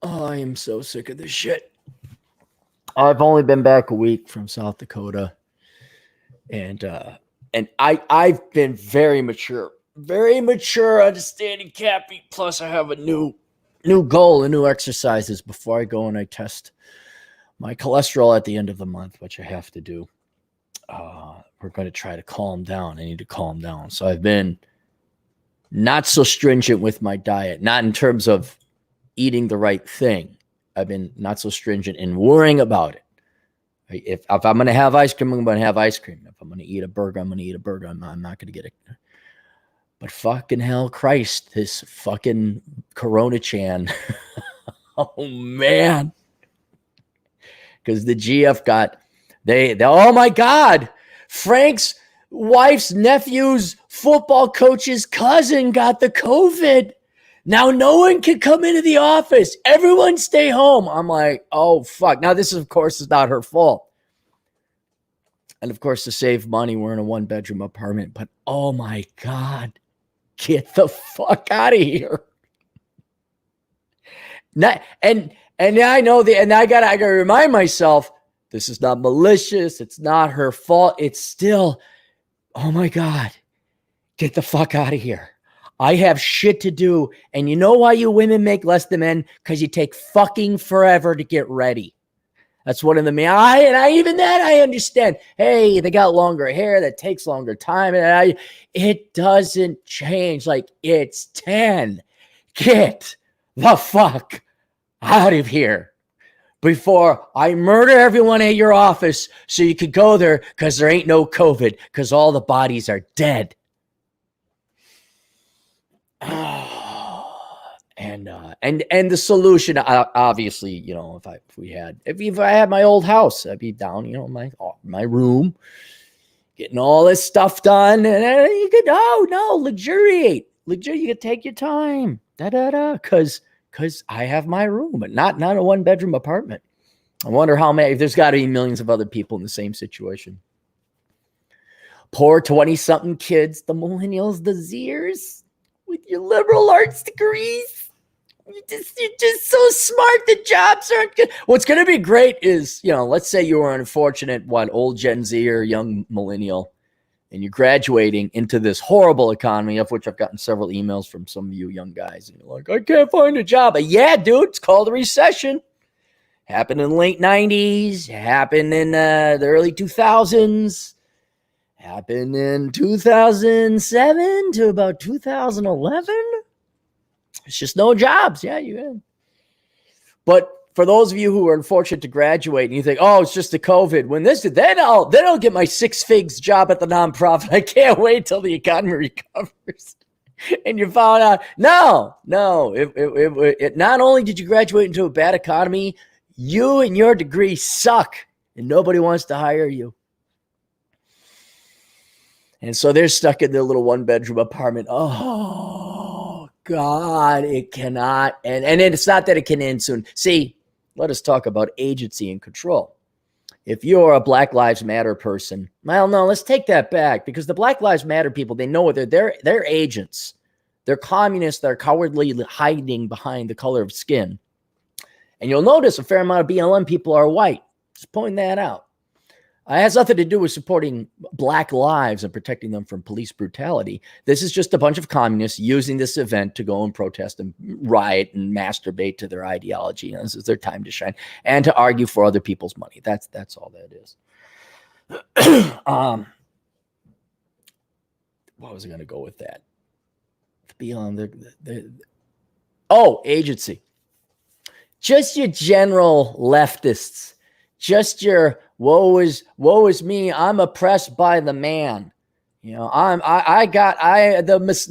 Oh, I am so sick of this shit. I've only been back a week from South Dakota, and I've been very mature, understanding Cappy. Plus, I have a new goal, a new exercises before I go and I test my cholesterol at the end of the month, which I have to do. We're going to try to calm down. I need to calm down. So I've been not so stringent with my diet, not in terms of eating the right thing. I've been not so stringent in worrying about it. If I'm going to have ice cream, I'm going to have ice cream. If I'm going to eat a burger, I'm going to eat a burger. I'm not going to get it. But fucking hell, Christ, this fucking Coronachan. Oh, man. Because the GF got, oh my God, Frank's wife's nephew's football coach's cousin got the COVID. Now no one can come into the office. Everyone stay home. I'm like, oh, fuck. Now this, of course, is not her fault. And, of course, to save money, we're in a one-bedroom apartment. But, oh, my God, get the fuck out of here. And I know and I gotta remind myself, this is not malicious. It's not her fault. It's still, oh, my God, get the fuck out of here. I have shit to do. And you know why you women make less than men? Because you take fucking forever to get ready. That's one of the main. Even that I understand. Hey, they got longer hair. That takes longer time. And it doesn't change. Like, it's 10. Get the fuck out of here before I murder everyone at your office so you could go there because there ain't no COVID because all the bodies are dead. And the solution, obviously, you know, if I had my old house, I'd be down, you know, my room, getting all this stuff done, and you could luxuriate. You could take your time, because I have my room, but not a one bedroom apartment. I wonder how many. There's got to be millions of other people in the same situation. Poor 20-something kids, the millennials, the Zers, with your liberal arts degrees. You're just so smart. The jobs aren't good. What's going to be great is, you know, let's say you were an unfortunate, old Gen Z or young millennial, and you're graduating into this horrible economy, of which I've gotten several emails from some of you young guys. And you're like, I can't find a job. But yeah, dude, it's called a recession. Happened in the late 90s. Happened in the early 2000s. Happened in 2007 to about 2011. It's just no jobs. Yeah, you can. But for those of you who are unfortunate to graduate and you think, oh, it's just the COVID. Then I'll get my 6 figs job at the nonprofit. I can't wait till the economy recovers. And you found out, no. It not only did you graduate into a bad economy, you and your degree suck, and nobody wants to hire you. And so they're stuck in their little one-bedroom apartment. Oh, God, it cannot. And it's not that it can end soon. See, let us talk about agency and control. If you're a Black Lives Matter person, well, no, let's take that back, because the Black Lives Matter people, they know they're agents. They're communists that are cowardly hiding behind the color of skin. And you'll notice a fair amount of BLM people are white. Just pointing that out. It has nothing to do with supporting Black lives and protecting them from police brutality. This is just a bunch of communists using this event to go and protest and riot and masturbate to their ideology. And this is their time to shine and to argue for other people's money. That's all that is. What was I going to go with that? Beyond agency. Just your general leftists. Just your woe is me. I'm oppressed by the man. You know, the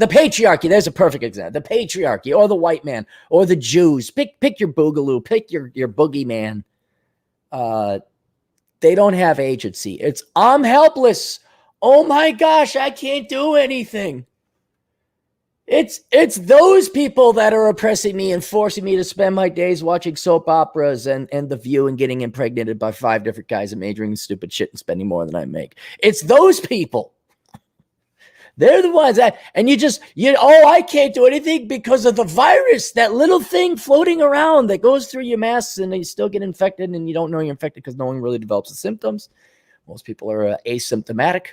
patriarchy. There's a perfect example. The patriarchy, or the white man, or the Jews. Pick your boogaloo. Pick your boogeyman. They don't have agency. It's I'm helpless. Oh my gosh, I can't do anything. It's those people that are oppressing me and forcing me to spend my days watching soap operas and The View and getting impregnated by 5 different guys and majoring in stupid shit and spending more than I make. It's those people. They're the ones that, and I can't do anything because of the virus, that little thing floating around that goes through your masks and you still get infected and you don't know you're infected because no one really develops the symptoms. Most people are asymptomatic.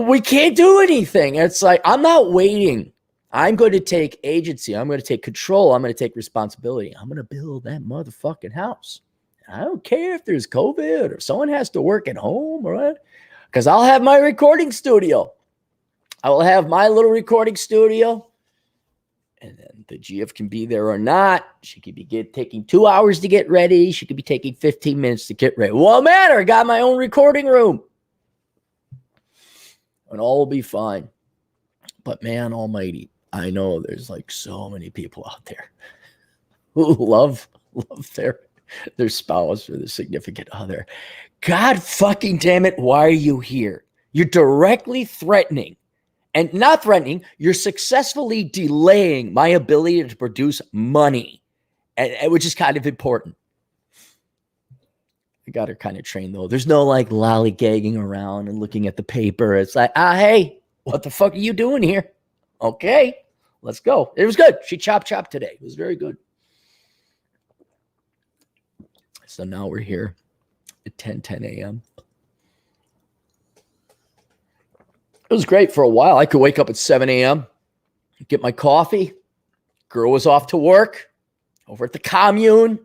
We can't do anything. It's like, I'm not waiting. I'm going to take agency. I'm going to take control. I'm going to take responsibility. I'm going to build that motherfucking house. I don't care if there's COVID or someone has to work at home or what, because I'll have my recording studio. I will have my little recording studio. And then the GF can be there or not. She could be taking 2 hours to get ready. She could be taking 15 minutes to get ready. Won't matter. I got my own recording room. And all will be fine. But man almighty, I know there's like so many people out there who love their spouse or their significant other. God fucking damn it, why are you here? You're directly threatening, and not threatening, you're successfully delaying my ability to produce money, which is kind of important. I got her kind of trained, though. There's no like lollygagging around and looking at the paper. It's like, hey, what the fuck are you doing here? Okay, let's go. It was good. She chopped today. It was very good. So now we're here at 10 a.m. It was great for a while. I could wake up at 7 a.m., get my coffee. Girl was off to work over at the commune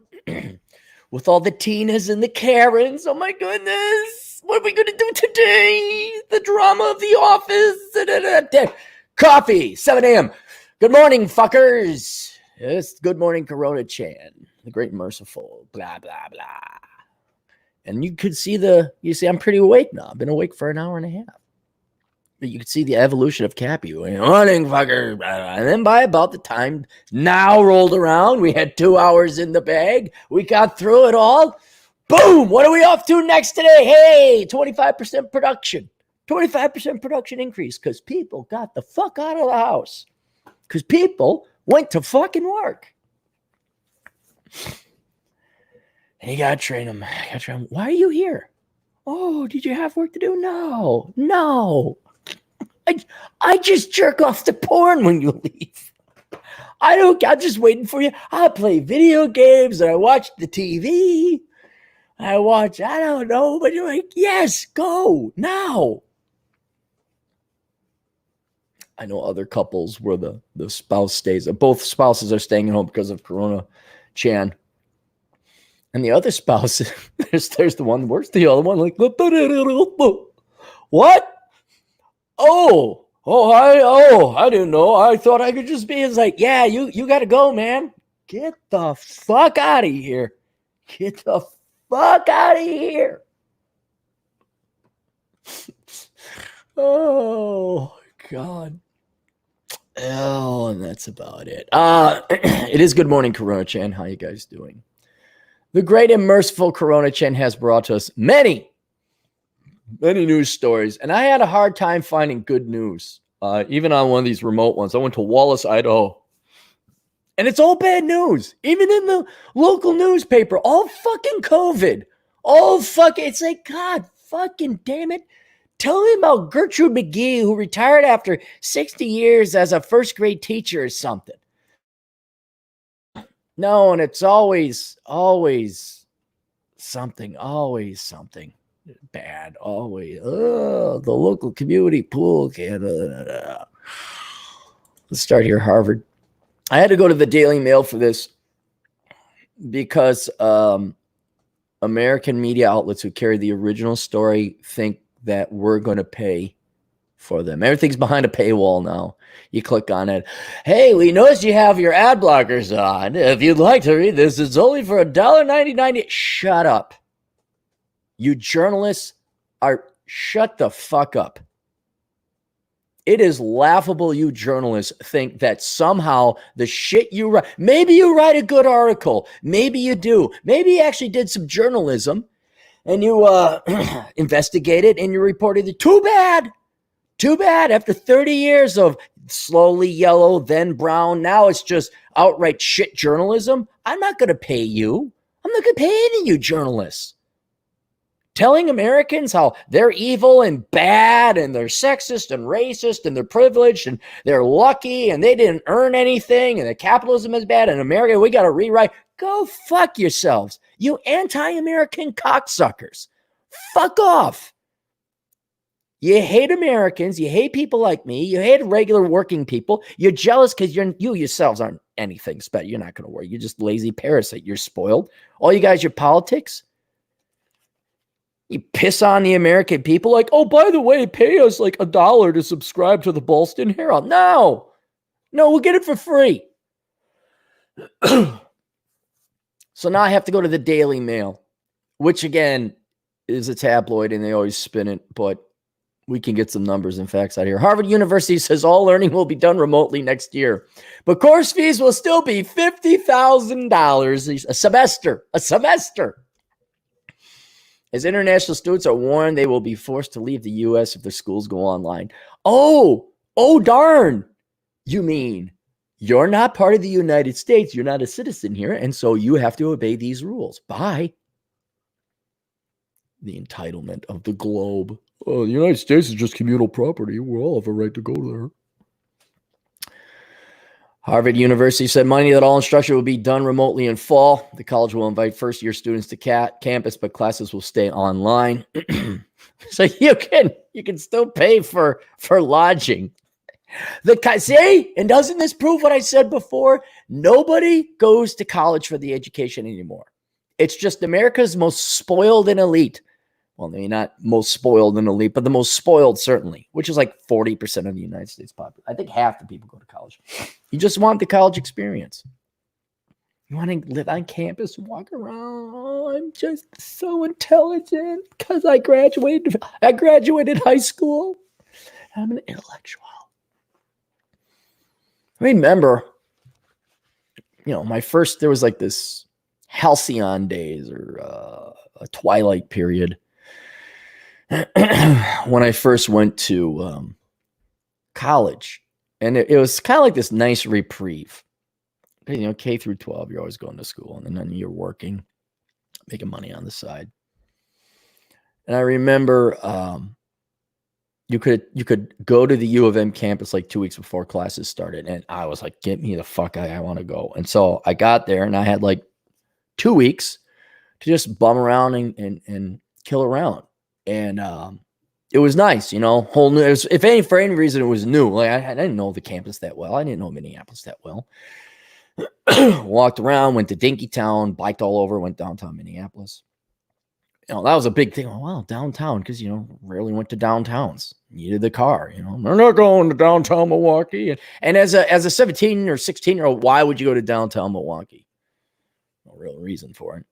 with all the Tinas and the Karens. Oh my goodness. What are we going to do today? The drama of the office. Coffee, 7 a.m. Good morning, fuckers. It's Good Morning Coronachan, the Great and Merciful, blah, blah, blah. And you could see I'm pretty awake now. I've been awake for an hour and a half. But you could see the evolution of Cappy. Good morning, fucker. And then by about the time now rolled around, we had 2 hours in the bag. We got through it all. Boom! What are we off to next today? Hey, 25% production. 25% production increase because people got the fuck out of the house. Because people went to fucking work. And you got to train them. Why are you here? Oh, did you have work to do? No. I just jerk off to porn when you leave. I'm just waiting for you. I play video games and I watch the TV. I don't know, but you're like, yes, go now. I know other couples where the spouse stays. Both spouses are staying at home because of Coronachan. And the other spouse, there's the one worse, the other one like, what? I didn't know. I thought I could just be. It's like, yeah, you got to go, man. Get the fuck out of here. Get the fuck out of here. Oh, God. Oh, and that's about it. It is Good Morning Coronachan. How you guys doing? The Great and Merciful Coronachan has brought us many news stories, and I had a hard time finding good news, even on one of these remote ones. I went to Wallace, Idaho, and it's all bad news. Even in the local newspaper, all fucking COVID. It's like, God fucking damn it. Tell me about Gertrude McGee, who retired after 60 years as a first grade teacher or something. No, and it's always something bad. Always. The local community pool. Let's start here, Harvard. I had to go to the Daily Mail for this because American media outlets who carry the original story think that we're going to pay for them. Everything's behind a paywall now. You click on it. Hey, we noticed you have your ad blockers on. If you'd like to read this, it's only for $1.99. Shut up. You journalists shut the fuck up. It is laughable you journalists think that somehow the shit you write, maybe you write a good article. Maybe you do. Maybe you actually did some journalism and you investigated and you reported it. Too bad. After 30 years of slowly yellow, then brown, now it's just outright shit journalism. I'm not going to pay you. I'm not going to pay any of you journalists telling Americans how they're evil and bad and they're sexist and racist and they're privileged and they're lucky and they didn't earn anything and that capitalism is bad and America, we got to rewrite. Go fuck yourselves, you anti-American cocksuckers. Fuck off. You hate Americans. You hate people like me. You hate regular working people. You're jealous because you yourselves aren't anything special. You're not going to work. You're just lazy parasite. You're spoiled. All you guys, your politics. You piss on the American people like, oh, by the way, pay us like $1 to subscribe to the Boston Herald. No, we'll get it for free. So now I have to go to the Daily Mail, which again is a tabloid and they always spin it, but we can get some numbers and facts out here. Harvard University says all learning will be done remotely next year, but course fees will still be $50,000 a semester. As international students are warned, they will be forced to leave the U.S. if their schools go online. Oh, darn. You mean you're not part of the United States. You're not a citizen here. And so you have to obey these rules. Bye. The entitlement of the globe. Oh, the United States is just communal property. We all have a right to go there. Harvard University said Monday that all instruction will be done remotely in fall. The college will invite first-year students to campus, but classes will stay online. So you can still pay for lodging. See, and doesn't this prove what I said before? Nobody goes to college for the education anymore. It's just America's most spoiled and elite. Well, maybe not most spoiled and elite, but the most spoiled certainly, which is like 40% of the United States population. I think half the people go to college. You just want the college experience. You want to live on campus and walk around. Oh, I'm just so intelligent because I graduated high school. I'm an intellectual. I remember, there was like this halcyon days or a twilight period when I first went to college. And it was kind of like this nice reprieve. K through 12, you're always going to school and then you're working, making money on the side. And I remember you could go to the U of M campus like 2 weeks before classes started. And I was like, get me the fuck out. I want to go. And so I got there and I had like 2 weeks to just bum around and kill around. And it was nice, whole new. For any reason, it was new. Like I didn't know the campus that well. I didn't know Minneapolis that well. Walked around, went to Dinkytown, biked all over, went downtown Minneapolis. That was a big thing. Oh, wow, downtown, because rarely went to downtowns. Needed the car. We're not going to downtown Milwaukee. And as a 17 or 16-year-old, why would you go to downtown Milwaukee? No real reason for it.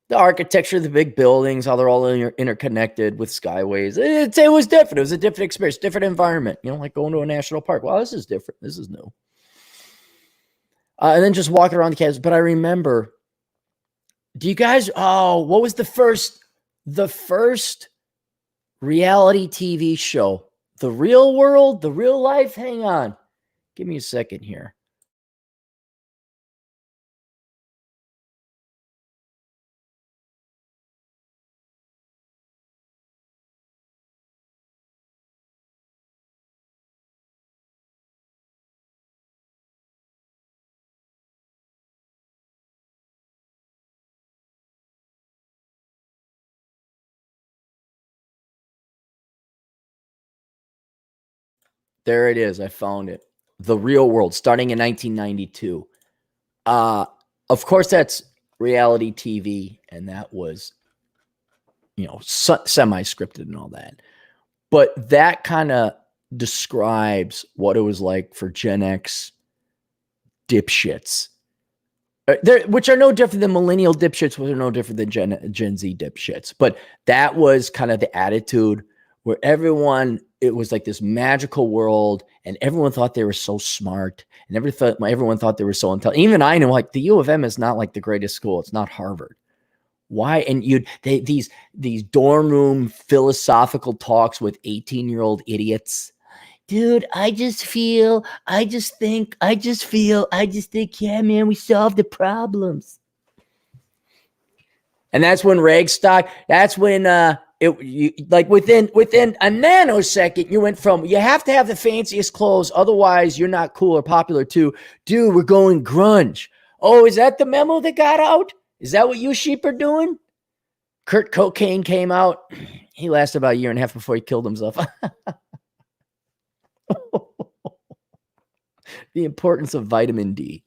The architecture, the big buildings, how they're all interconnected with skyways. It was different. It was a different experience, different environment. Like going to a national park. Wow, this is different. This is new. And then just walking around the campus. But I remember, do you guys, what was the first reality TV show? The Real World, the Real Life? Hang on. Give me a second here. There it is. I found it. The Real World, starting in 1992. Of course, that's reality TV, and that was, semi-scripted and all that. But that kind of describes what it was like for Gen X dipshits, which are no different than millennial dipshits, which are no different than Gen Z dipshits. But that was kind of the attitude where it was like this magical world, and everyone thought they were so smart, and everyone thought they were so intelligent. Even I know, like, the U of M is not like the greatest school. It's not Harvard. Why? And these dorm room philosophical talks with 18-year-old idiots. Dude, I just think, yeah, man, we solved the problems. And that's when Ragstock, that's when like within a nanosecond, you went from you have to have the fanciest clothes, otherwise you're not cool or popular, to dude, we're going grunge. Oh, is that the memo that got out? Is that what you sheep are doing? Kurt Cocaine came out. He lasted about a year and a half before he killed himself. The importance of vitamin D.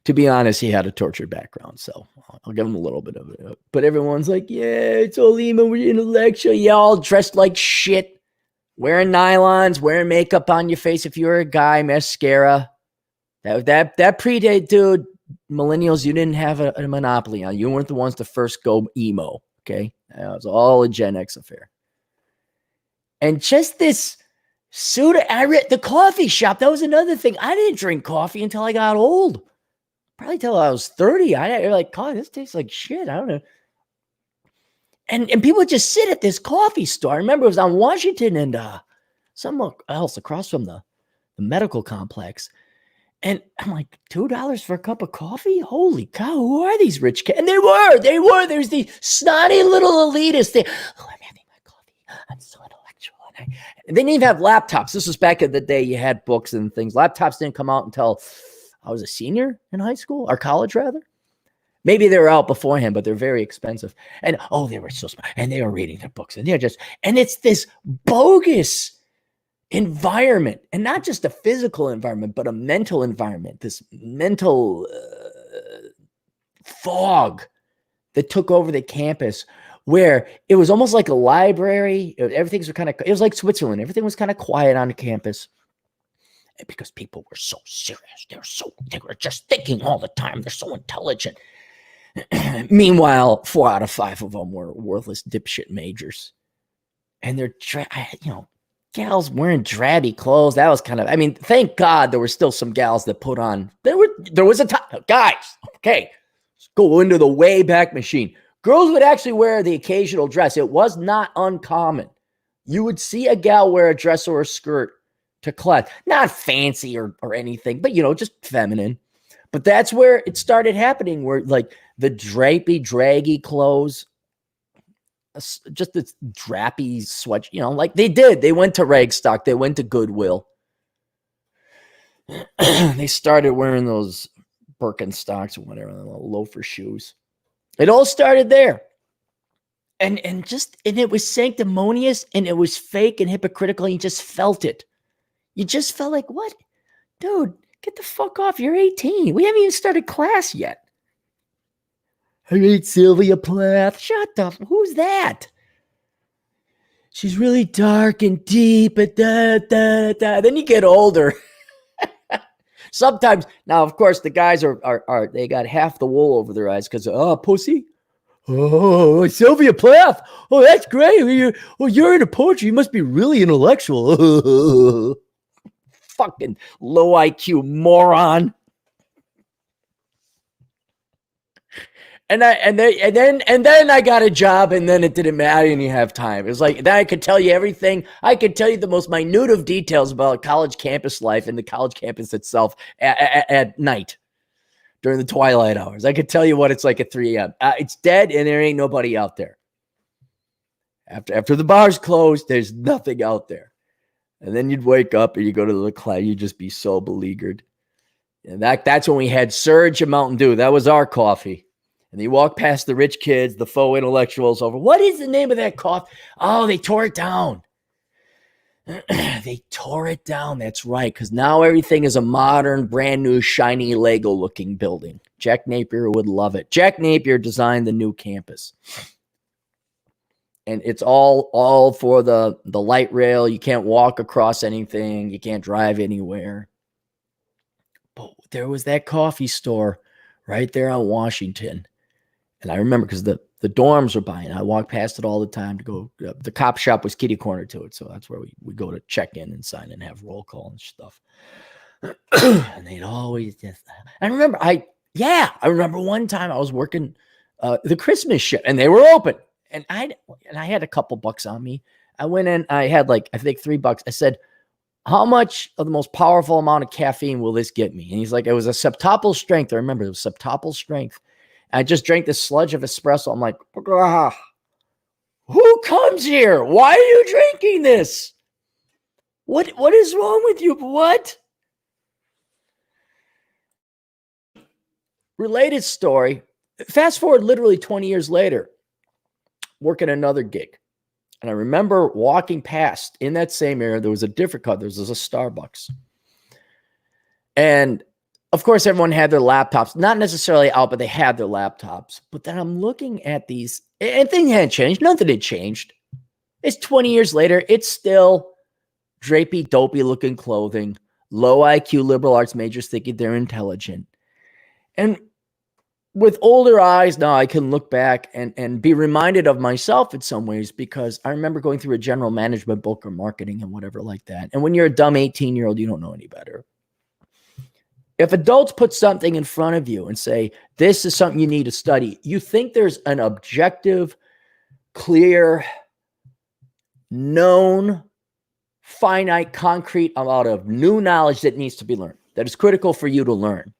To be honest, he had a tortured background, so I'll give him a little bit of it. But everyone's like, yeah, it's all emo, we're intellectual. Yeah, all dressed like shit, wearing nylons, wearing makeup on your face. If you're a guy, mascara. That predate, dude. Millennials, you didn't have a monopoly on. You weren't the ones to first go emo, okay? It was all a Gen X affair. And just this the coffee shop, that was another thing. I didn't drink coffee until I got old. Probably till I was 30. You're like, God, this tastes like shit. I don't know. And people would just sit at this coffee store. I remember it was on Washington and somewhere else across from the medical complex. And I'm like, $2 for a cup of coffee? Holy cow, who are these rich kids? And they were. There's the snotty little elitists. Oh, I'm having my coffee. I'm so intellectual. And they didn't even have laptops. This was back in the day. You had books and things. Laptops didn't come out until I was a senior in high school, or college rather. Maybe they were out beforehand, but they're very expensive. And they were so smart. And they were reading their books. And and it's this bogus environment, and not just a physical environment, but a mental environment, this mental fog that took over the campus, where it was almost like a library. Everything's it was like Switzerland. Everything was kind of quiet on the campus. And because people were so serious, they were just thinking all the time. They're so intelligent. Meanwhile, 4 out of 5 of them were worthless dipshit majors. And they're, gals wearing drabby clothes. That was thank God there were still some gals that put on. There was a time, guys, okay, let's go into the way back machine. Girls would actually wear the occasional dress. It was not uncommon. You would see a gal wear a dress or a skirt to class. Not fancy or anything, but, just feminine. But that's where it started happening, where like the drapey, draggy clothes, just this drappy sweat, like they went to Ragstock, they went to Goodwill. They started wearing those Birkenstocks or whatever, loafer shoes. It all started there. And it was sanctimonious, and it was fake and hypocritical. You just felt it. You just felt like, what? Dude, get the fuck off. You're 18. We haven't even started class yet. I hate Sylvia Plath. Shut up. Who's that? She's really dark and deep. And Then you get older. Sometimes, now, of course, the guys are they got half the wool over their eyes because, pussy. Oh, Sylvia Plath. Oh, that's great. You're into poetry. You must be really intellectual. Fucking low IQ moron. And then I got a job, and then it didn't matter. I didn't even have time. It was like, then I could tell you everything. I could tell you the most minute of details about college campus life and the college campus itself at night during the twilight hours. I could tell you what it's like at 3 a.m. It's dead, and there ain't nobody out there. After the bars close, there's nothing out there. And then you'd wake up and you go to the class, you'd just be so beleaguered. And that's when we had Surge and Mountain Dew. That was our coffee. And you walk past the rich kids, the faux intellectuals over. What is the name of that coffee? Oh, they tore it down. They tore it down. That's right. Because now everything is a modern, brand new, shiny Lego looking building. Jack Napier would love it. Jack Napier designed the new campus. And it's all for the light rail. You can't walk across anything. You can't drive anywhere. But there was that coffee store right there on Washington. And I remember because the dorms were buying. I walked past it all the time to go. The cop shop was kitty corner to it. So that's where we go to check in and sign and have roll call and stuff. And they'd always just. I remember one time I was working the Christmas shit, and they were open. And I had a couple bucks on me. I went in, I had I think $3. I said, how much of the most powerful amount of caffeine will this get me? And he's like, it was a septuple strength. I remember it was septuple strength. I just drank this sludge of espresso. I'm like, ah, who comes here? Why are you drinking this? What is wrong with you? What? Related story. Fast forward literally 20 years later, working another gig. And I remember walking past in that same area. There was a different cut. There was a Starbucks. And of course, everyone had their laptops, not necessarily out, but they had their laptops. But then I'm looking at these, and things hadn't changed. Nothing had changed. It's 20 years later. It's still drapey, dopey looking clothing, low IQ liberal arts majors thinking they're intelligent. And with older eyes now, I can look back and be reminded of myself in some ways, because I remember going through a general management book or marketing and whatever like that. And when you're a dumb 18-year-old, you don't know any better. If adults put something in front of you and say, this is something you need to study, you think there's an objective, clear, known, finite, concrete amount of new knowledge that needs to be learned, that is critical for you to learn.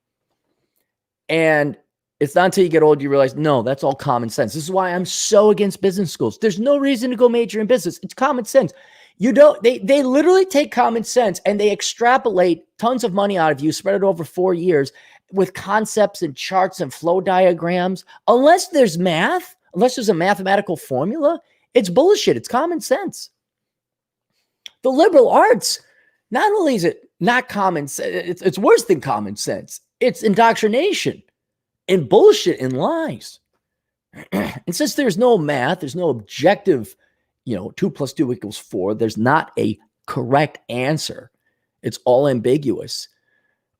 And it's not until you get old you realize, no, that's all common sense. This is why I'm so against business schools. There's no reason to go major in business. It's common sense. You don't, they literally take common sense and they extrapolate tons of money out of you, spread it over 4 years with concepts and charts and flow diagrams. Unless there's math, unless there's a mathematical formula, it's bullshit. It's common sense. The liberal arts, not only is it not common sense, it's worse than common sense. It's indoctrination and bullshit and lies. And since there's no math, there's no objective, 2 + 2 = 4. There's not a correct answer. It's all ambiguous.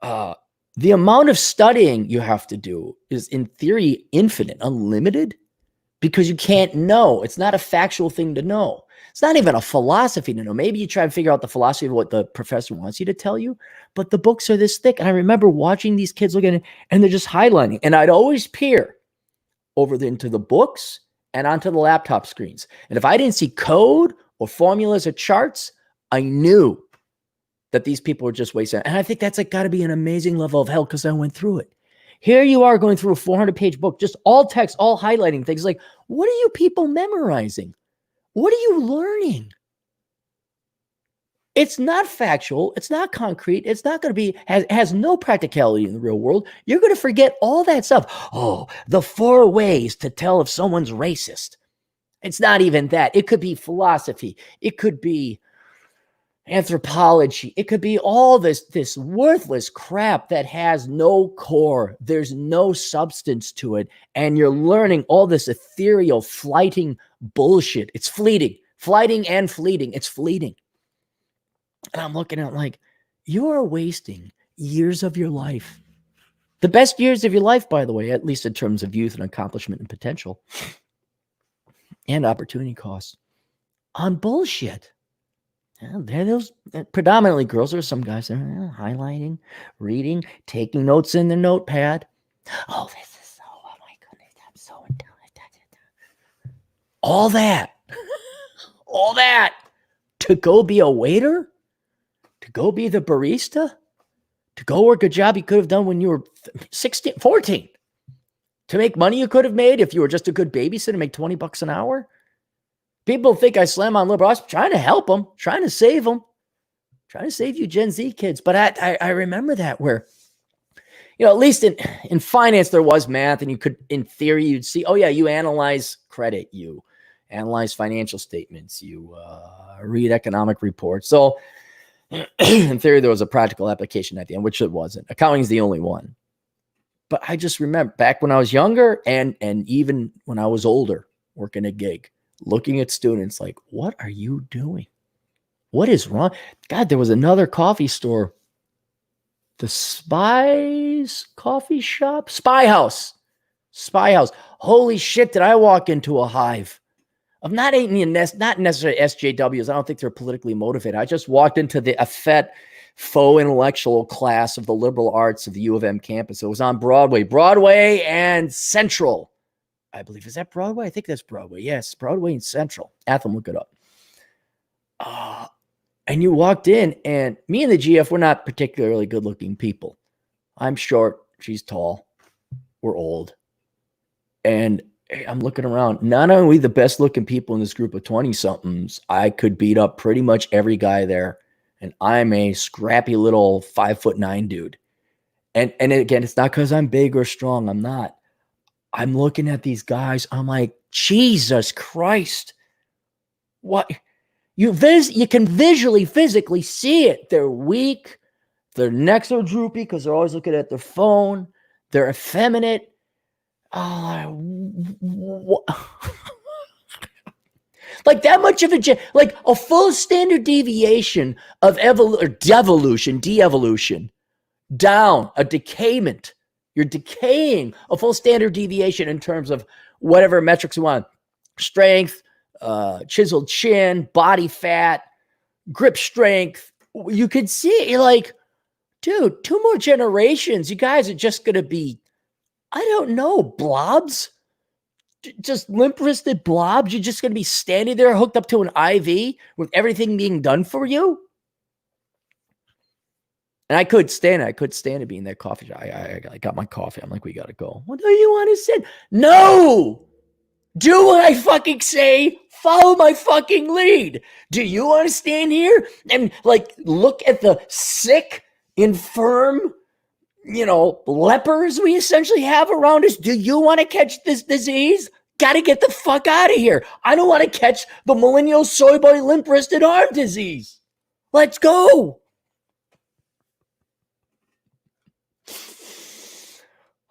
The amount of studying you have to do is, in theory, infinite, unlimited, because you can't know. It's not a factual thing to know. It's not even a philosophy to know. Maybe you try to figure out the philosophy of what the professor wants you to tell you, but the books are this thick. And I remember watching these kids looking at it, and they're just highlighting. And I'd always peer over into the books and onto the laptop screens. And if I didn't see code or formulas or charts, I knew that these people were just wasting. And I think that's got to be an amazing level of hell, because I went through it. Here you are going through a 400-page book, just all text, all highlighting things. Like, what are you people memorizing? What are you learning? It's not factual. It's not concrete. It's not going to be, has no practicality in the real world. You're going to forget all that stuff. Oh, the 4 ways to tell if someone's racist. It's not even that. It could be philosophy. It could be anthropology. It could be all this worthless crap that has no core. There's no substance to it. And you're learning all this ethereal, flighting bullshit. It's fleeting. Flighting and fleeting. It's fleeting. And I'm looking at it like, you are wasting years of your life. The best years of your life, by the way, at least in terms of youth and accomplishment and potential and opportunity costs, on bullshit. They're those predominantly girls. There are some guys that are highlighting, reading, taking notes in their notepad. Oh, this is so, oh my goodness, I'm so intelligent. All that. All that to go be a waiter? To go be the barista? To go work a job you could have done when you were 16, 14? To make money you could have made if you were just a good babysitter, make $20 an hour? People think I slam on liberal arts. I'm trying to help them, trying to save them, trying to save you Gen Z kids. But I remember that where, at least in finance, there was math, and you could, in theory, you'd see, oh yeah, you analyze credit, you analyze financial statements, you read economic reports. So in theory, there was a practical application at the end, which it wasn't. Accounting is the only one. But I just remember back when I was younger and even when I was older, working a gig, looking at students like, what are you doing? What is wrong? God, there was another coffee store. The Spies Coffee Shop? Spy House. Holy shit, did I walk into a hive of not necessarily SJWs. I don't think they're politically motivated. I just walked into the effete faux intellectual class of the liberal arts of the U of M campus. It was on Broadway and Central. I believe. Is that Broadway? I think that's Broadway. Yes, Broadway and Central. Atham, look it up. And you walked in, and me and the GF, we're not particularly good-looking people. I'm short. She's tall. We're old. And I'm looking around. Not only the best looking people in this group of 20 somethings, I could beat up pretty much every guy there. And I'm a scrappy little 5'9" dude. And again, it's not because I'm big or strong. I'm not. I'm looking at these guys. I'm like, Jesus Christ. What? You can visually, physically see it. They're weak. Their necks are droopy because they're always looking at their phone. They're effeminate. Like that much of like a full standard deviation of devolution, de-evolution, down, a decayment. You're decaying, a full standard deviation in terms of whatever metrics you want. Strength, chiseled chin, body fat, grip strength. You could see it. You're like, dude, 2 more generations, you guys are just going to be, I don't know, blobs? Just limp-wristed blobs? You're just going to be standing there hooked up to an IV with everything being done for you? And I could stand to be in that coffee shop. I got my coffee. I'm like, we got to go. What do you want to sit? No! Do what I fucking say. Follow my fucking lead. Do you want to stand here and like look at the sick, infirm, lepers we essentially have around us? Do you want to catch this disease? Got to get the fuck out of here. I don't want to catch the millennial soy boy limp-wristed arm disease. Let's go.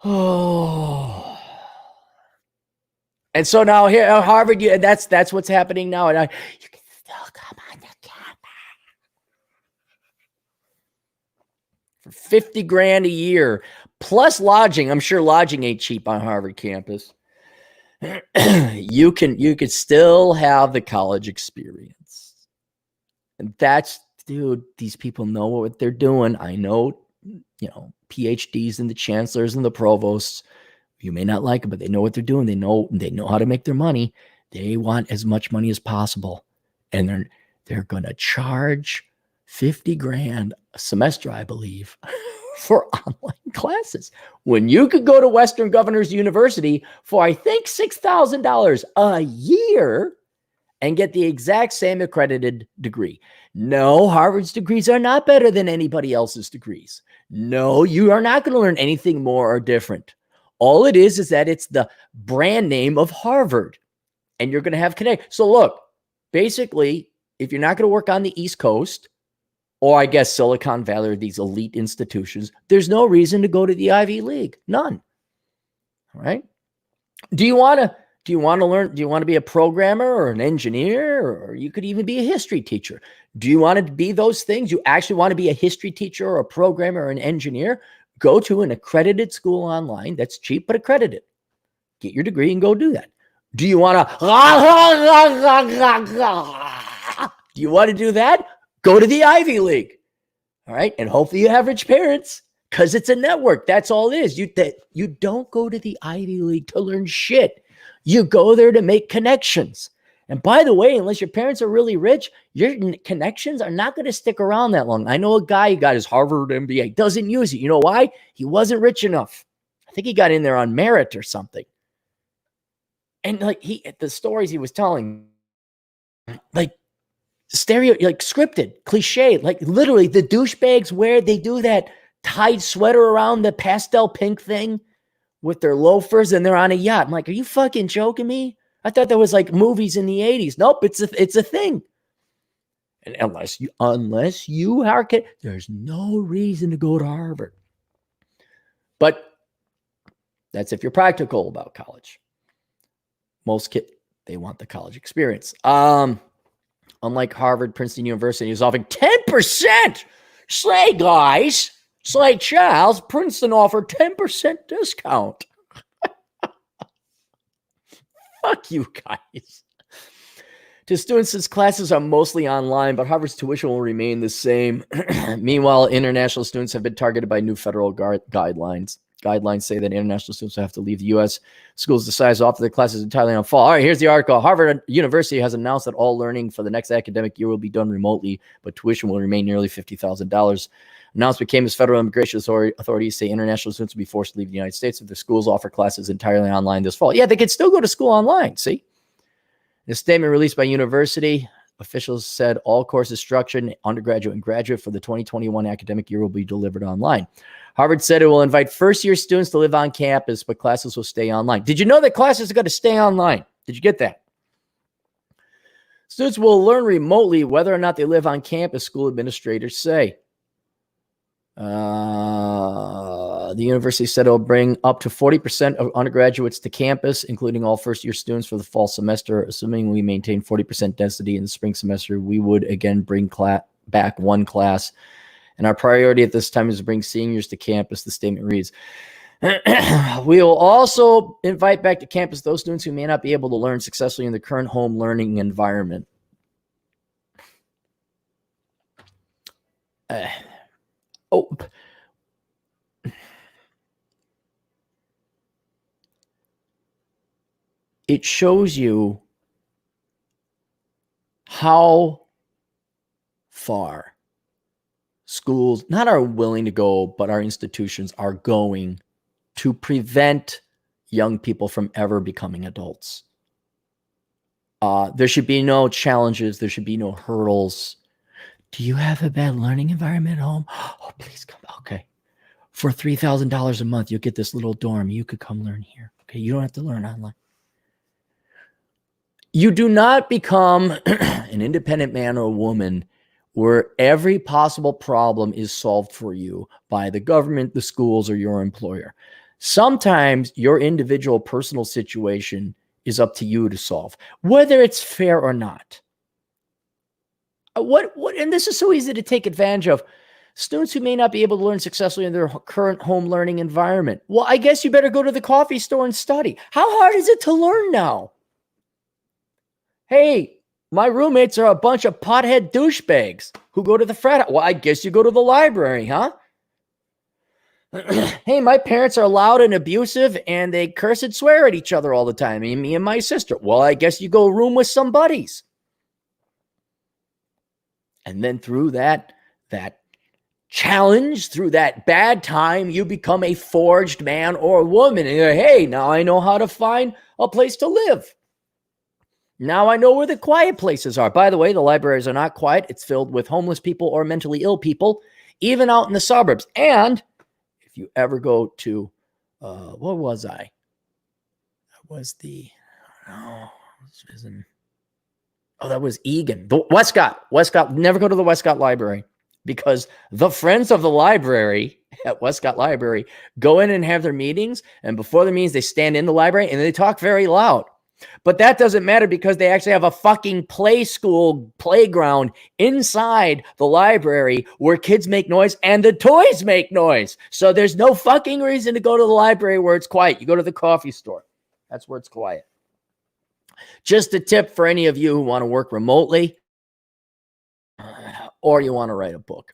Oh. And so now here at Harvard, that's what's happening now. And you can still come on the campus for $50,000 a year plus lodging. I'm sure lodging ain't cheap on Harvard campus. You could still have the college experience. And that's, dude, these people know what they're doing. I know, PhDs and the chancellors and the provosts. You may not like them, but they know what they're doing. They know how to make their money. They want as much money as possible. And they're going to charge $50,000 a semester, I believe, for online classes. When you could go to Western Governors University for, I think, $6,000 a year and get the exact same accredited degree. No, Harvard's degrees are not better than anybody else's degrees. No, you are not going to learn anything more or different. All it is that it's the brand name of Harvard, and you're going to have connect. So look, basically, if you're not going to work on the East Coast, or I guess Silicon Valley or these elite institutions, there's no reason to go to the Ivy League. None. All right. Do you want to learn? Do you want to be a programmer or an engineer, or you could even be a history teacher? Do you want to be those things? You actually want to be a history teacher or a programmer or an engineer? Go to an accredited school online that's cheap but accredited. Get your degree and go do that. Do you want to do that? Go to the Ivy League. All right. And hopefully you have rich parents because it's a network. That's all it is. You don't go to the Ivy League to learn shit. You go there to make connections. And by the way, unless your parents are really rich, your connections are not going to stick around that long. I know a guy who got his Harvard MBA, doesn't use it. You know why? He wasn't rich enough. I think he got in there on merit or something. And like the stories he was telling, like scripted, cliche, like literally the douchebags they do that tied sweater around the pastel pink thing with their loafers and they're on a yacht. I'm like, are you fucking joking me? I thought that was like movies in the 80s. Nope, it's a thing. And unless you are, there's no reason to go to Harvard. But that's if you're practical about college. Most kids, they want the college experience. Unlike Harvard, Princeton University is offering 10%. Slay, guys. Slay, Charles. Princeton offered 10% discount. Fuck you guys. To students, since classes are mostly online, but Harvard's tuition will remain the same. Meanwhile, international students have been targeted by new federal guidelines. Guidelines say that international students will have to leave the U.S. Schools decide to offer their classes entirely on fall. All right, here's the article. Harvard University has announced that all learning for the next academic year will be done remotely, but tuition will remain nearly $50,000 Announcement came as federal immigration authorities say international students will be forced to leave the United States if their schools offer classes entirely online this fall. Yeah, they could still go to school online, see? In a statement released by university, officials said all courses structured, undergraduate and graduate, for the 2021 academic year will be delivered online. Harvard said it will invite first-year students to live on campus, but classes will stay online. Did you know that classes are going to stay online? Did you get that? Students will learn remotely whether or not they live on campus, school administrators say. The university said it will bring up to 40% of undergraduates to campus, including all first-year students for the fall semester. Assuming we maintain 40% density in the spring semester, we would again bring back one class. And our priority at this time is to bring seniors to campus, the statement reads. We will also invite back to campus those students who may not be able to learn successfully in the current home learning environment. It shows you how far schools not are willing to go, but our institutions are going to prevent young people from ever becoming adults. There should be no challenges. There should be no hurdles. Do you have a bad learning environment at home? Oh, please come. Okay. For $3,000 a month, you'll get this little dorm. You could come learn here. Okay. You don't have to learn online. You do not become an independent man or woman where every possible problem is solved for you by the government, the schools, or your employer. Sometimes your individual personal situation is up to you to solve, whether it's fair or not. And this is so easy to take advantage of. Students who may not be able to learn successfully in their current home learning environment. Well, I guess you better go to the coffee store and study. How hard is it to learn now? Hey, my roommates are a bunch of pothead douchebags who go to the frat. Well, I guess you go to the library, huh? Hey, my parents are loud and abusive and they curse and swear at each other all the time. Me and my sister. Well, I guess you go room with some buddies. And then through that challenge, through that bad time, you become a forged man or woman. And you're, hey, now I know how to find a place to live. Now I know where the quiet places are. By the way, the libraries are not quiet. It's filled with homeless people or mentally ill people, even out in the suburbs. And if you ever go to, what was I? That was that was Egan. The Westcott. Never go to the Westcott Library because the friends of the library at Westcott Library go in and have their meetings. And before the meetings, they stand in the library and they talk very loud. But that doesn't matter because they actually have a fucking playground inside the library where kids make noise and the toys make noise. So there's no fucking reason to go to the library where it's quiet. You go to the coffee store. That's where it's quiet. Just a tip for any of you who want to work remotely or you want to write a book.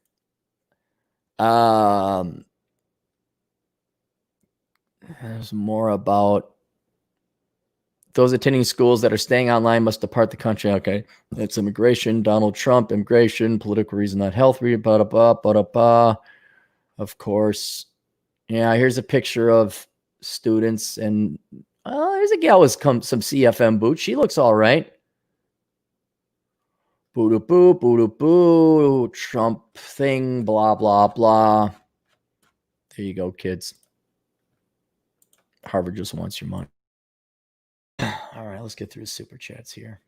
There's more about those attending schools that are staying online must depart the country. Okay. It's immigration, Donald Trump, immigration, political reason, not health. Of course. Yeah, here's a picture of students. And there's a gal with some CFM boots. She looks all right. Boo, Trump thing, blah, blah, blah. There you go, kids. Harvard just wants your money. All right, let's get through the super chats here.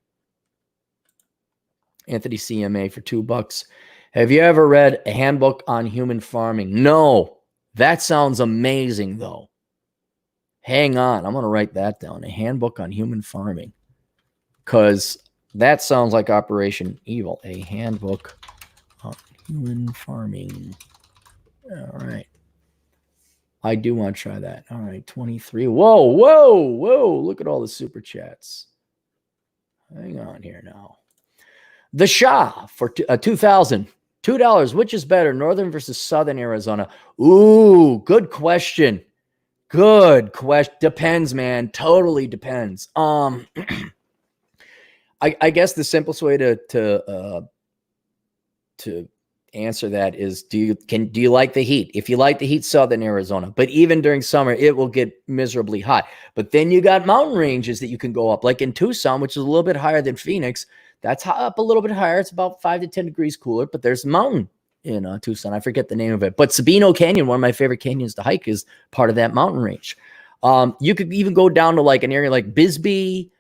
Anthony CMA for $2. Have you ever read A Handbook on Human Farming? No. That sounds amazing, though. Hang on. I'm going to write that down. A Handbook on Human Farming. Because that sounds like Operation Evil. A Handbook on Human Farming. All right. I do want to try that. All right, 23. Whoa. Look at all the super chats. Hang on here now. The Shah for $2,000. $2. Which is better, northern versus southern Arizona? Ooh, good question. Good question. Depends, man. Totally depends. I guess the simplest way to answer that is, do you like the heat? If you like the heat, southern Arizona. But even during summer, it will get miserably hot. But then you got mountain ranges that you can go up, like in Tucson, which is a little bit higher than Phoenix. That's up a little bit higher. It's about 5 to 10 degrees cooler, but there's a mountain in Tucson. I forget the name of it. But Sabino Canyon, one of my favorite canyons to hike, is part of that mountain range. You could even go down to like an area like Bisbee,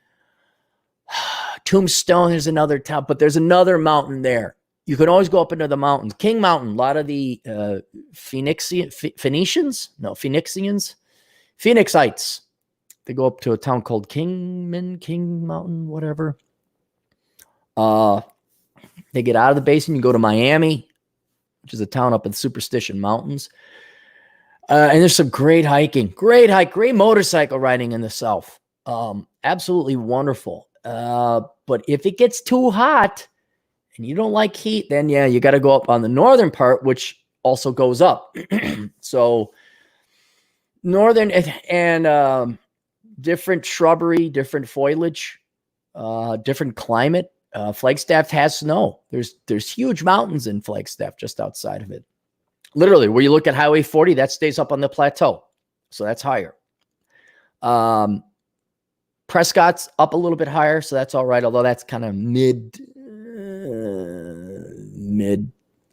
Tombstone is another town, but there's another mountain there. You can always go up into the mountains. King Mountain, a lot of the Phoenicians, Phoenixites. They go up to a town called King Mountain, whatever. They get out of the basin. You go to Miami, which is a town up in Superstition Mountains. And there's some great hiking, great motorcycle riding in the South. Absolutely wonderful. But if it gets too hot and you don't like heat, then yeah, you got to go up on the northern part, which also goes up. So northern and different shrubbery, different foliage, different climate. Flagstaff has snow. There's huge mountains in Flagstaff just outside of it. Literally, where you look at Highway 40, that stays up on the plateau. So that's higher. Prescott's up a little bit higher, so that's all right, although that's kind of mid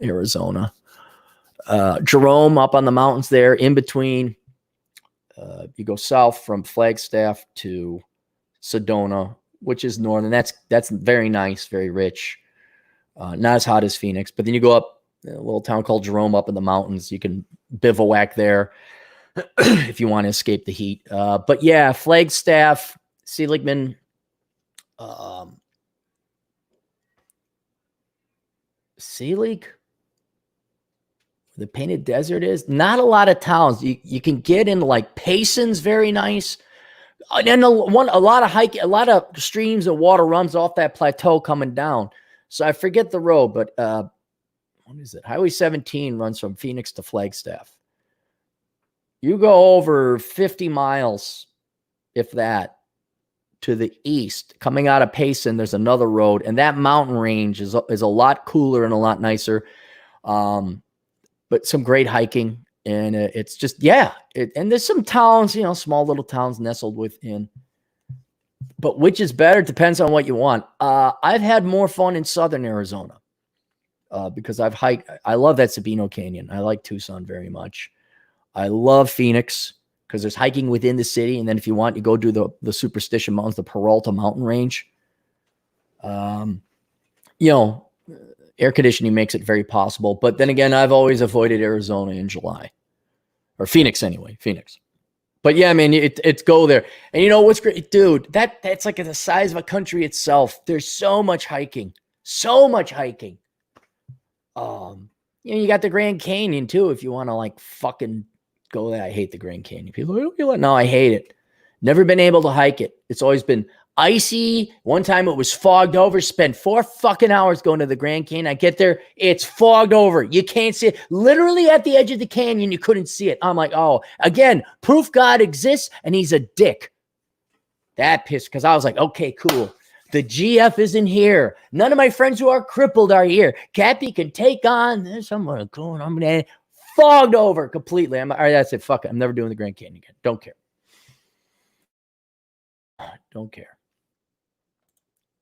Arizona. Jerome up on the mountains there, in between. You go south from Flagstaff to Sedona, which is northern. That's very nice, very rich. Not as hot as Phoenix, but then you go up a little town called Jerome up in the mountains. You can bivouac there if you want to escape the heat. But yeah, Flagstaff, Seligman, Selig, the Painted Desert is. Not a lot of towns. You can get in like Payson's very nice. And a lot of hiking, a lot of streams of water runs off that plateau coming down. So I forget the road, but what is it? Highway 17 runs from Phoenix to Flagstaff. You go over 50 miles, if that, to the east. Coming out of Payson, there's another road, and that mountain range is a lot cooler and a lot nicer. But some great hiking, and it's just, yeah. And there's some towns, small little towns nestled within. But which is better depends on what you want. I've had more fun in southern Arizona because I've hiked. I love that Sabino Canyon. I like Tucson very much. I love Phoenix because there's hiking within the city. And then if you want, you go do the Superstition Mountains, the Peralta Mountain Range. Air conditioning makes it very possible. But then again, I've always avoided Arizona in July. Or Phoenix anyway, Phoenix. But yeah, man, it's go there. And you know what's great? Dude, that's like the size of a country itself. There's so much hiking. So much hiking. You got the Grand Canyon too, if you want to like fucking go there. I hate the Grand Canyon. People are like, no, I hate it. Never been able to hike it. It's always been icy. One time it was fogged over. Spent 4 fucking hours going to the Grand Canyon. I get there, it's fogged over. You can't see it. Literally at the edge of the canyon, you couldn't see it. I'm like, oh, again, proof God exists and he's a dick. That pissed, because I was like, okay, cool. The GF isn't here. None of my friends who are crippled are here. Cappy can take on this. I'm going to go and I'm going to fogged over completely. All right, that's it. Fuck it. I'm never doing the Grand Canyon again. Don't care. Don't care.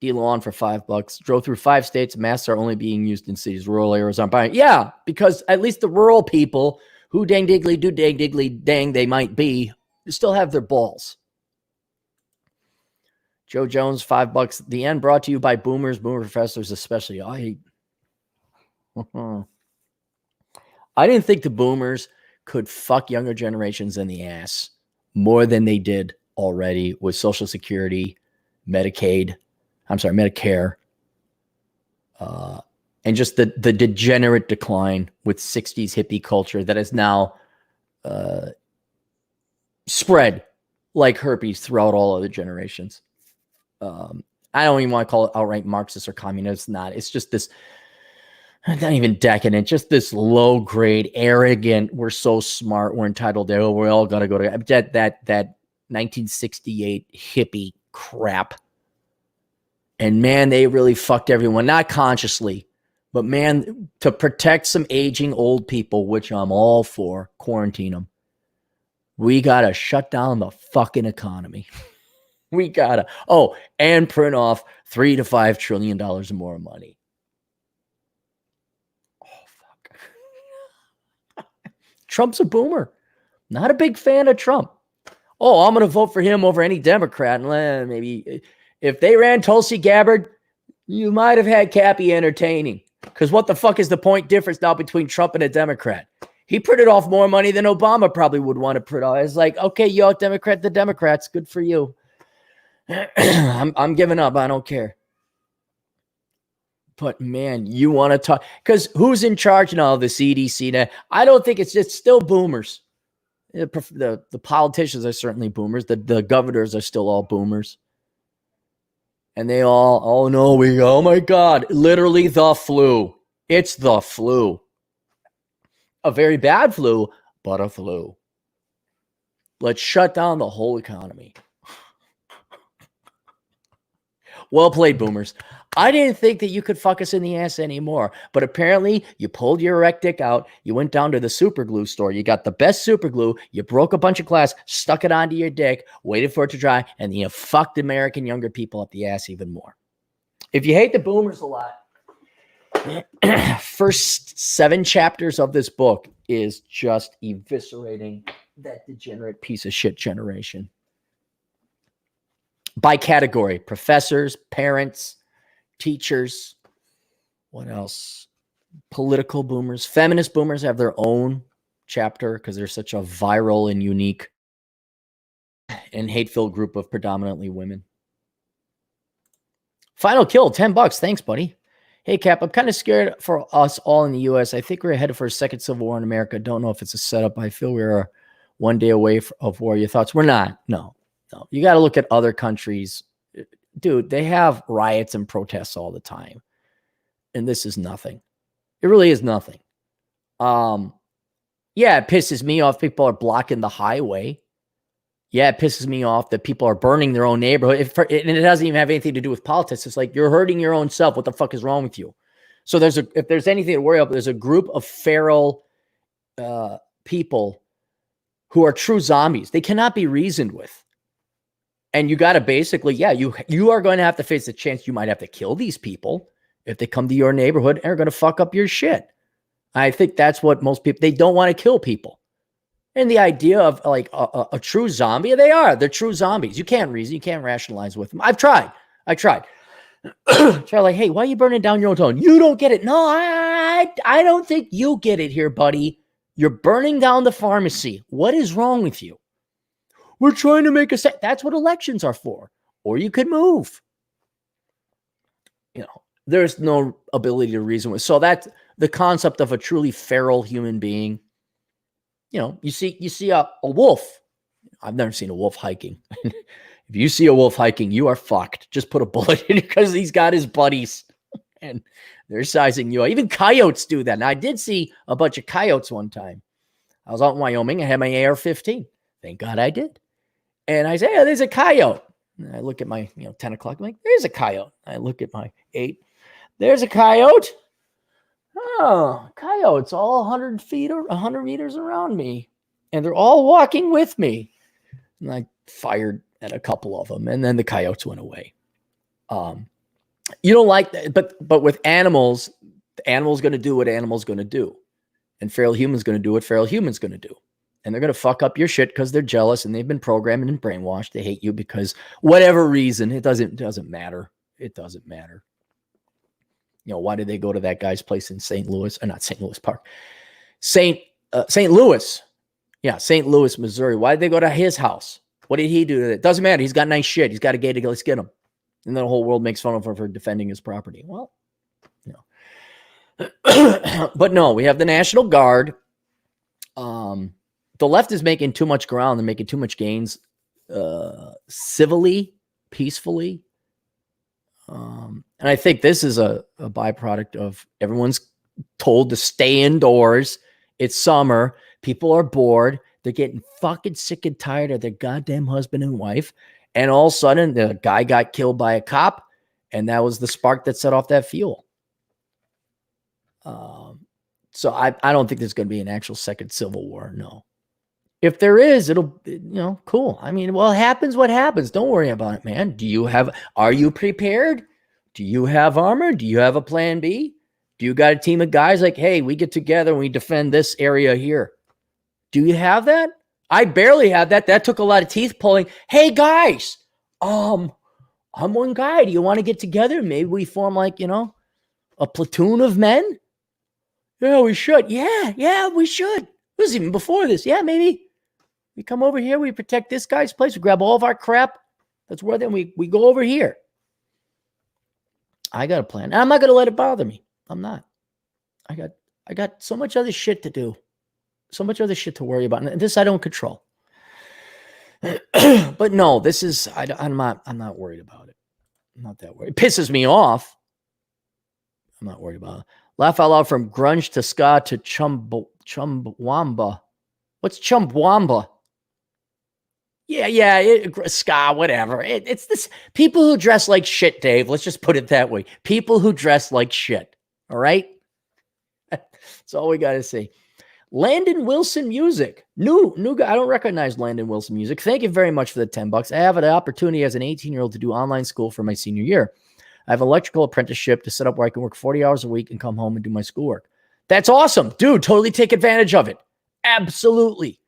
Deal on for $5. Drove through 5 states. Masks are only being used in cities. Rural areas aren't buying. Yeah, because at least the rural people who dang diggly do dang diggly dang they might be still have their balls. Joe Jones, $5. The end brought to you by boomers, boomer professors especially. I didn't think the boomers could fuck younger generations in the ass more than they did already with Social Security, Medicare, and just the degenerate decline with 60s hippie culture that is now spread like herpes throughout all other generations. I don't even want to call it outright Marxist or communist. It's not. It's just this, not even decadent, just this low grade, arrogant, we're so smart, we're entitled to, we're all got to go to that 1968 hippie crap. And man, they really fucked everyone, not consciously, But man, to protect some aging old people, which I'm all for, quarantine them, we got to shut down the fucking economy. We got to, and print off $3 to $5 trillion more money. Oh, fuck. Trump's a boomer. Not a big fan of Trump. I'm going to vote for him over any Democrat. And maybe if they ran Tulsi Gabbard, you might have had Cappy entertaining. Because what the fuck is the point difference now between Trump and a Democrat? He printed off more money than Obama probably would want to print off. It's like, okay, you out Democrat the Democrats. Good for you. I'm giving up. I don't care. But man, you want to talk, because who's in charge now of the CDC now? I don't think it's still boomers. The politicians are certainly boomers. The governors are still all boomers. And they all, oh my God, literally the flu. It's the flu. A very bad flu, but a flu. Let's shut down the whole economy. Well played, boomers. I didn't think that you could fuck us in the ass anymore, but apparently you pulled your erect dick out. You went down to the super glue store. You got the best super glue. You broke a bunch of glass, stuck it onto your dick, waited for it to dry, and you fucked American younger people up the ass even more. If you hate the boomers a lot, first 7 chapters of this book is just eviscerating that degenerate piece of shit generation. By category: professors, parents, teachers, what else? Political boomers. Feminist boomers have their own chapter because they're such a viral and unique and hate-filled group of predominantly women. Final kill, $10. Thanks, buddy. Hey, Cap, I'm kind of scared for us all in the U.S. I think we're headed for a second civil war in America. Don't know if it's a setup. I feel we're one day away of war. Your thoughts? We're not. No. You got to look at other countries. Dude, they have riots and protests all the time. And this is nothing. It really is nothing. Yeah, it pisses me off. People are blocking the highway. Yeah, it pisses me off that people are burning their own neighborhood. And it doesn't even have anything to do with politics. It's like, you're hurting your own self. What the fuck is wrong with you? So if there's anything to worry about, there's a group of feral people who are true zombies. They cannot be reasoned with. And you got to basically, you are going to have to face the chance you might have to kill these people if they come to your neighborhood and are going to fuck up your shit. I think that's what most people, they don't want to kill people. And the idea of like a true zombie, they're true zombies. You can't reason, you can't rationalize with them. I tried. Try like, hey, why are you burning down your own town? You don't get it. No, I don't think you get it here, buddy. You're burning down the pharmacy. What is wrong with you? We're trying to make a set. That's what elections are for. Or you could move. There's no ability to reason with. So that's the concept of a truly feral human being. You see a wolf. I've never seen a wolf hiking. If you see a wolf hiking, you are fucked. Just put a bullet in it because he's got his buddies and they're sizing you up. Even coyotes do that. Now, I did see a bunch of coyotes one time. I was out in Wyoming. I had my AR-15. Thank God I did. And I say, hey, there's a coyote. And I look at my 10 o'clock. I'm like, there's a coyote. I look at my 8. There's a coyote. Oh, coyotes all 100 feet or 100 meters around me. And they're all walking with me. And I fired at a couple of them. And then the coyotes went away. You don't like that. But with animals, the animal's going to do what animal's going to do. And feral human's going to do what feral human's going to do. And they're going to fuck up your shit because they're jealous and they've been programmed and brainwashed. They hate you because whatever reason, it doesn't matter. It doesn't matter. Why did they go to that guy's place in St. Louis? Or not St. Louis Park. St. Louis. Yeah, St. Louis, Missouri. Why did they go to his house? What did he do to it? Doesn't matter. He's got nice shit. He's got a gate to go. Let's get him. And then the whole world makes fun of him for defending his property. Well, but no, we have the National Guard. The left is making too much ground. They're making too much gains civilly, peacefully. And I think this is a byproduct of everyone's told to stay indoors. It's summer. People are bored. They're getting fucking sick and tired of their goddamn husband and wife. And all of a sudden, the guy got killed by a cop. And that was the spark that set off that fuel. So I don't think there's going to be an actual second Civil War. No. If there is, it'll, cool. I mean, well, it happens what happens. Don't worry about it, man. Are you prepared? Do you have armor? Do you have a plan B? Do you got a team of guys like, hey, we get together and we defend this area here? Do you have that? I barely have that. That took a lot of teeth pulling. Hey, guys, I'm one guy. Do you want to get together? Maybe we form like, a platoon of men? Yeah, we should. Yeah, we should. It was even before this. Yeah, maybe. We come over here. We protect this guy's place. We grab all of our crap. That's where then we go over here. I got a plan. I'm not going to let it bother me. I'm not. I got so much other shit to do. So much other shit to worry about. And this I don't control. But no, this is, I'm not worried about it. I'm not that worried. It pisses me off. I'm not worried about it. Laugh out loud from grunge to ska to chumbwamba. What's chumbwamba? Yeah, ska, whatever. It's this people who dress like shit, Dave. Let's just put it that way. People who dress like shit. All right? That's all we got to say. Landon Wilson music. New guy. I don't recognize Landon Wilson music. Thank you very much for the $10. I have an opportunity as an 18-year-old to do online school for my senior year. I have an electrical apprenticeship to set up where I can work 40 hours a week and come home and do my schoolwork. That's awesome. Dude, totally take advantage of it. Absolutely.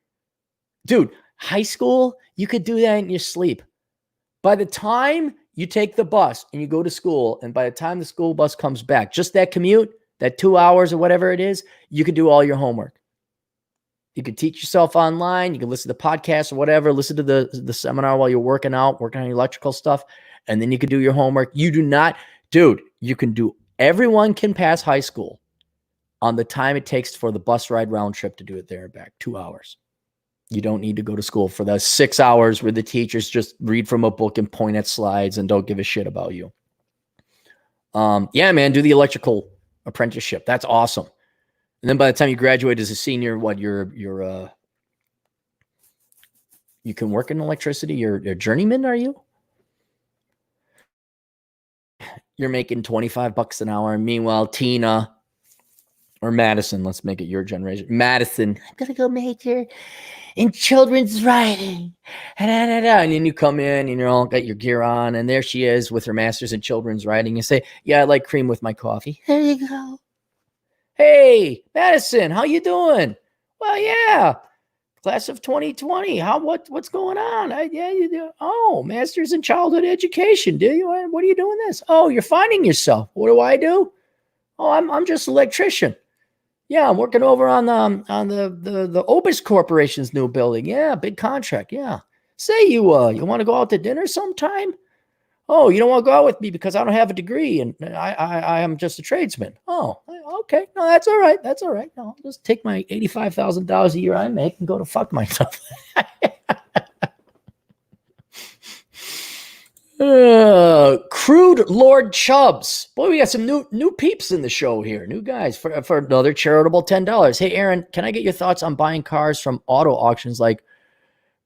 Dude, high school, you could do that in your sleep. By the time you take the bus and you go to school, and by the time the school bus comes back, just that commute, that 2 hours or whatever it is, you could do all your homework. You could teach yourself online. You can listen to podcasts or whatever, listen to the seminar while you're working on your electrical stuff, and then you could do your homework. Everyone can pass high school on the time it takes for the bus ride round trip to do it there and back, 2 hours. You don't need to go to school for the 6 hours where the teachers just read from a book and point at slides and don't give a shit about you. Yeah, man, do the electrical apprenticeship. That's awesome. And then by the time you graduate as a senior, you can work in electricity. You're a journeyman, are you? You're making $25 an hour. Meanwhile, Tina or Madison, let's make it your generation. Madison, I'm going to go major in children's writing. And then you come in and you're all got your gear on, and there she is with her master's in children's writing. You say, yeah, I like cream with my coffee. There you go. Hey, Madison, how you doing? Well, yeah, class of 2020. What's going on? Yeah, you do. Oh, master's in childhood education. Do you? What are you doing this? Oh, you're finding yourself. What do I do? Oh, I'm just an electrician. Yeah, I'm working over on the Obis Corporation's new building. Yeah, big contract. Yeah. Say you want to go out to dinner sometime? Oh, you don't want to go out with me because I don't have a degree and I am just a tradesman. Oh, okay. No, that's all right. That's all right. No, I'll just take my $85,000 a year I make and go to fuck myself. Crude Lord Chubbs. Boy, we got some new peeps in the show here. New guys for another charitable $10. Hey, Aaron, can I get your thoughts on buying cars from auto auctions like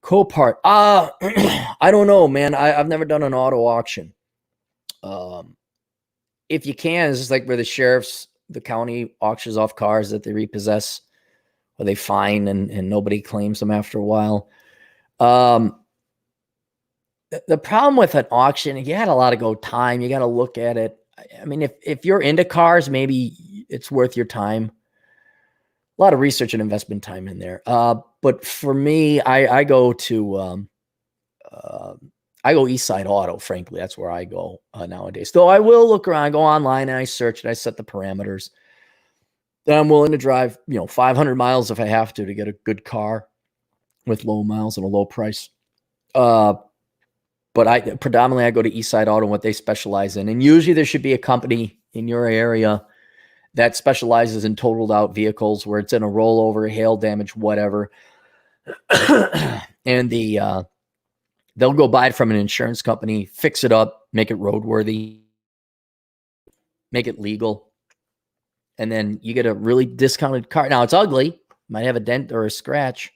Copart? I don't know, man. I've never done an auto auction. If you can, it's just like where the county auctions off cars that they repossess or they fine and nobody claims them after a while. The problem with an auction, you got a lot of go time. You got to look at it. I mean, if you're into cars, maybe it's worth your time. A lot of research and investment time in there. But for me, I go to East Side Auto, frankly. That's where I go nowadays. Though I will look around, go online, and I search, and I set the parameters. Then I'm willing to drive, 500 miles if I have to get a good car with low miles and a low price. But I predominantly go to East Side Auto and what they specialize in. And usually there should be a company in your area that specializes in totaled out vehicles where it's in a rollover, hail damage, whatever. And they'll go buy it from an insurance company, fix it up, make it roadworthy, make it legal. And then you get a really discounted car. Now it's ugly, might have a dent or a scratch,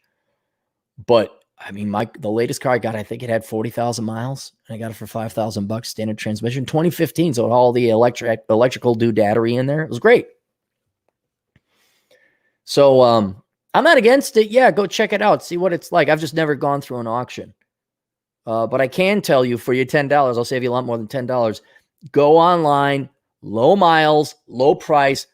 but I mean, the latest car I got, I think it had 40,000 miles. And I got it for $5,000, standard transmission, 2015. So all the electrical doodadery in there. It was great. So I'm not against it. Yeah, go check it out. See what it's like. I've just never gone through an auction. But I can tell you for your $10, I'll save you a lot more than $10. Go online, low miles, low price,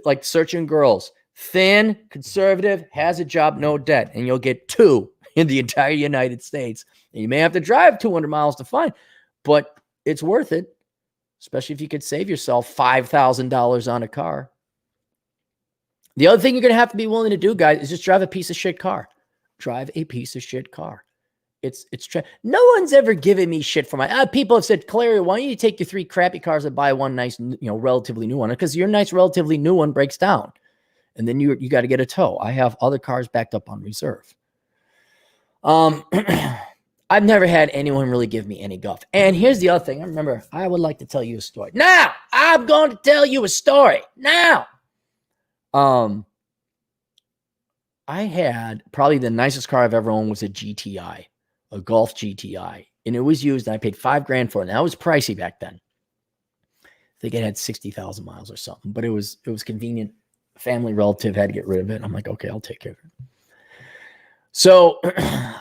like searching girls. Thin, conservative, has a job, no debt. And you'll get 2 in the entire United States. And you may have to drive 200 miles to find, but it's worth it, especially if you could save yourself $5,000 on a car. The other thing you're going to have to be willing to do, guys, is just drive a piece of shit car. Drive a piece of shit car. No one's ever given me shit for my people have said, Clary, why don't you take your 3 crappy cars and buy one nice, relatively new one? Because your nice, relatively new one breaks down. And then you got to get a tow. I have other cars backed up on reserve. I've never had anyone really give me any guff. And here's the other thing. I remember I would like to tell you a story. Now, I'm going to tell you a story. Now. I had probably the nicest car I've ever owned was a GTI, a Golf GTI. And it was used, and I paid $5,000 for it. And that was pricey back then. I think it had 60,000 miles or something, but it was convenient. Family relative had to get rid of it. I'm like, okay, I'll take care of it. So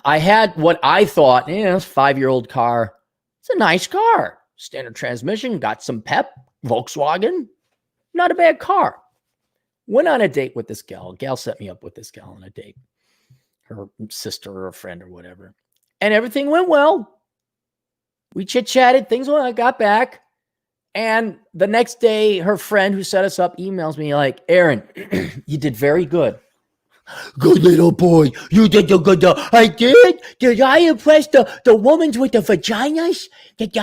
I had what I thought, it's a 5-year-old car. It's a nice car. Standard transmission, got some pep, Volkswagen. Not a bad car. Went on a date with this gal. Gal set me up with this gal on a date. Her sister or a friend or whatever. And everything went well. We chit-chatted. Things went. I got back. And the next day, her friend who set us up emails me like, Aaron, you did very good. Good little boy. You did the good. I did? Did I impress the woman with the vaginas? Did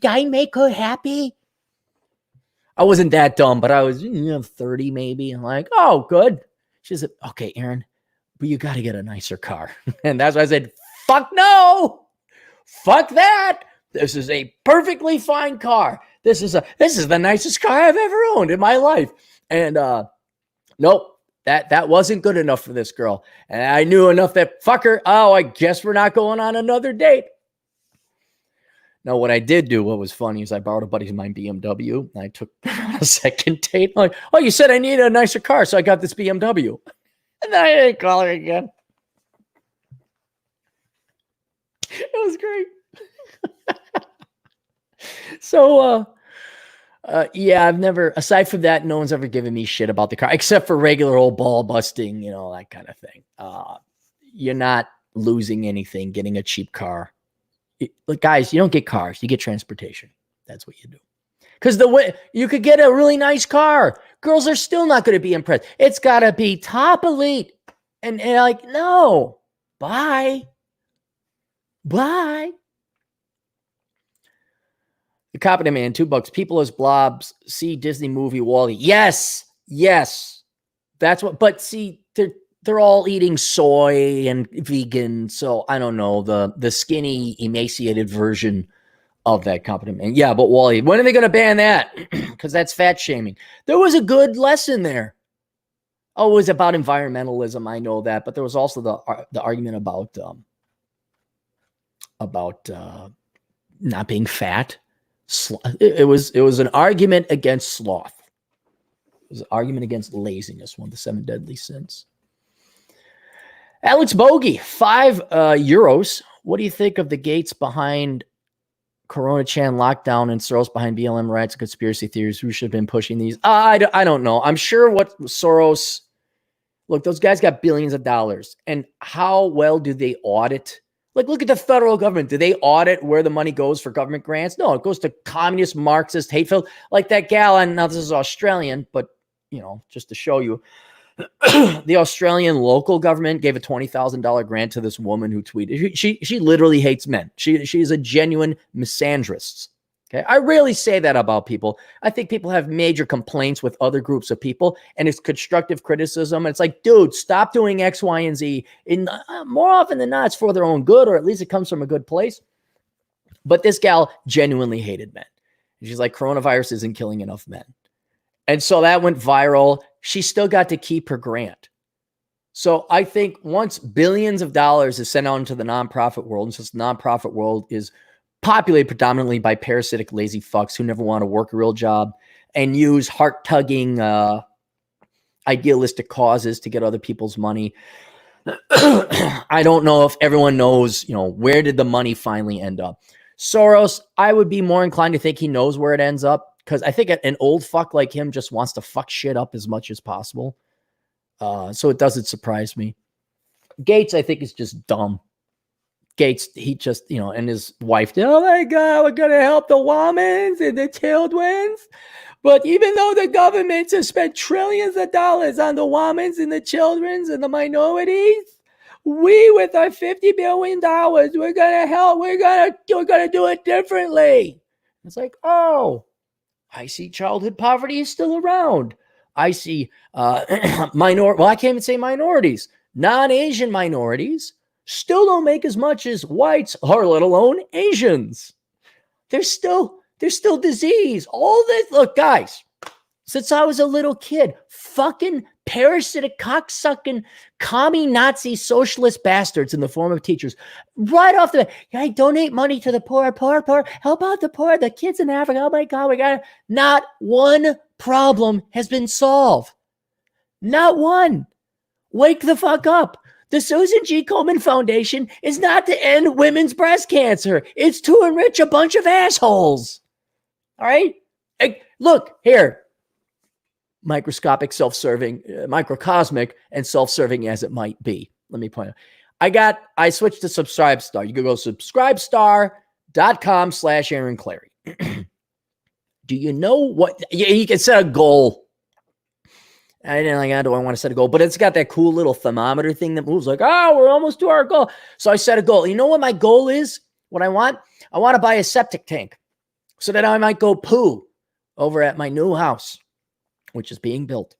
I make her happy? I wasn't that dumb, but I was 30 maybe. I'm like, oh, good. She said, okay, Aaron, but you got to get a nicer car. And that's why I said, fuck no. Fuck that. This is a perfectly fine car. This is the nicest car I've ever owned in my life. And nope, that wasn't good enough for this girl. And I knew enough that fuck her. Oh, I guess we're not going on another date. Now, what I did do, what was funny, is I borrowed a buddy of mine BMW, and I took a second date. I'm like, oh, you said I needed a nicer car, so I got this BMW. And then I didn't call her again. It was great. So, yeah, I've never, aside from that, no one's ever given me shit about the car, except for regular old ball busting, that kind of thing. You're not losing anything getting a cheap car. Look, guys, you don't get cars. You get transportation. That's what you do. Because the way you could get a really nice car, girls are still not going to be impressed. It's got to be top elite. And like, no. Bye. The Cappy Man, $2. People as blobs see Disney movie WALL-E. Yes. That's what. But see, they're all eating soy and vegan. So I don't know the skinny, emaciated version of that Cappy Man. Yeah, but WALL-E. When are they going to ban that? Because that's fat shaming. There was a good lesson there. Oh, it was about environmentalism. I know that, but there was also the argument about not being fat. It was an argument against sloth. It was an argument against laziness, one of the 7 deadly sins. Alex Bogey, €5. What do you think of the gates behind Coronachan lockdown and Soros behind BLM riots and conspiracy theories? Who should have been pushing these? I don't know. I'm sure what Soros... Look, those guys got billions of dollars. And how well do they audit? Like, look at the federal government. Do they audit where the money goes for government grants? No, it goes to communist, Marxist, hateful. Like that gal, and now this is Australian, but, just to show you, the Australian local government gave a $20,000 grant to this woman who tweeted. She literally hates men. She is a genuine misandrist. Okay, I rarely say that about people. I think people have major complaints with other groups of people, and it's constructive criticism. And it's like, dude, stop doing X, Y, and Z. More often than not, it's for their own good, or at least it comes from a good place. But this gal genuinely hated men. She's like, coronavirus isn't killing enough men. And so that went viral. She still got to keep her grant. So I think once billions of dollars is sent out into the nonprofit world, and since the nonprofit world is populated predominantly by parasitic, lazy fucks who never want to work a real job and use heart-tugging idealistic causes to get other people's money. I don't know if everyone knows, where did the money finally end up? Soros, I would be more inclined to think he knows where it ends up, because I think an old fuck like him just wants to fuck shit up as much as possible. So it doesn't surprise me. Gates, I think, is just dumb. Gates, he just, and his wife, oh my God, we're going to help the women and the children. But even though the government has spent trillions of dollars on the women and the children and the minorities, we, with our $50 billion, we're going to help. We're going to do it differently. It's like, oh, I see childhood poverty is still around. I see well, I can't even say minorities. Non-Asian minorities still don't make as much as whites, or let alone Asians. There's still disease. All this. Look, guys, since I was a little kid, fucking parasitic, cocksucking, commie Nazi socialist bastards in the form of teachers, right off the bat, I donate money to the poor, help out the poor, the kids in Africa. Oh my God, we got it. Not one problem has been solved. Not one. Wake the fuck up. The Susan G. Komen Foundation is not to end women's breast cancer. It's to enrich a bunch of assholes. All right? Look, here. Microscopic, self-serving, microcosmic, and self-serving as it might be. Let me point out. I switched to Subscribestar. You can go subscribestar.com/Aaron Clarey. Do you know what? You can set a goal. I do I want to set a goal? But it's got that cool little thermometer thing that moves like, oh, we're almost to our goal. So I set a goal. You know what my goal is? What I want? I want to buy a septic tank so that I might go poo over at my new house, which is being built.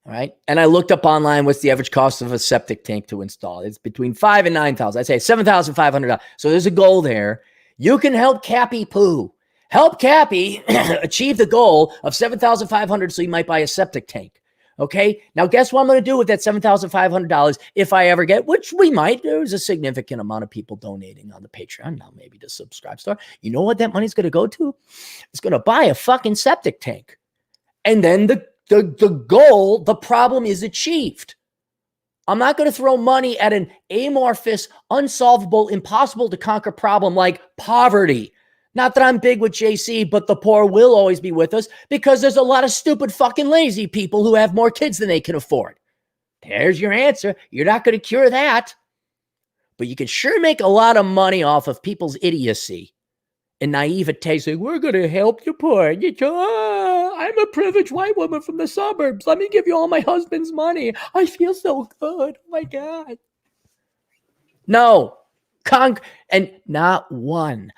All right. And I looked up online what's the average cost of a septic tank to install. It's between $5,000 and $9,000. I'd say $7,500. So there's a goal there. You can help Cappy poo. Help Cappy achieve the goal of $7,500 so you might buy a septic tank. Okay. Now, guess what I'm going to do with that $7,500 if I ever get, which we might. There's a significant amount of people donating on the Patreon now, maybe to Subscribestar. You know what that money's going to go to? It's going to buy a fucking septic tank. And then the goal, the problem is achieved. I'm not going to throw money at an amorphous, unsolvable, impossible to conquer problem like poverty. Not that I'm big with JC, but the poor will always be with us because there's a lot of stupid fucking lazy people who have more kids than they can afford. There's your answer. You're not going to cure that. But you can sure make a lot of money off of people's idiocy and naivete saying, we're going to help the poor. I'm a privileged white woman from the suburbs. Let me give you all my husband's money. I feel so good. Oh my God. No. And not one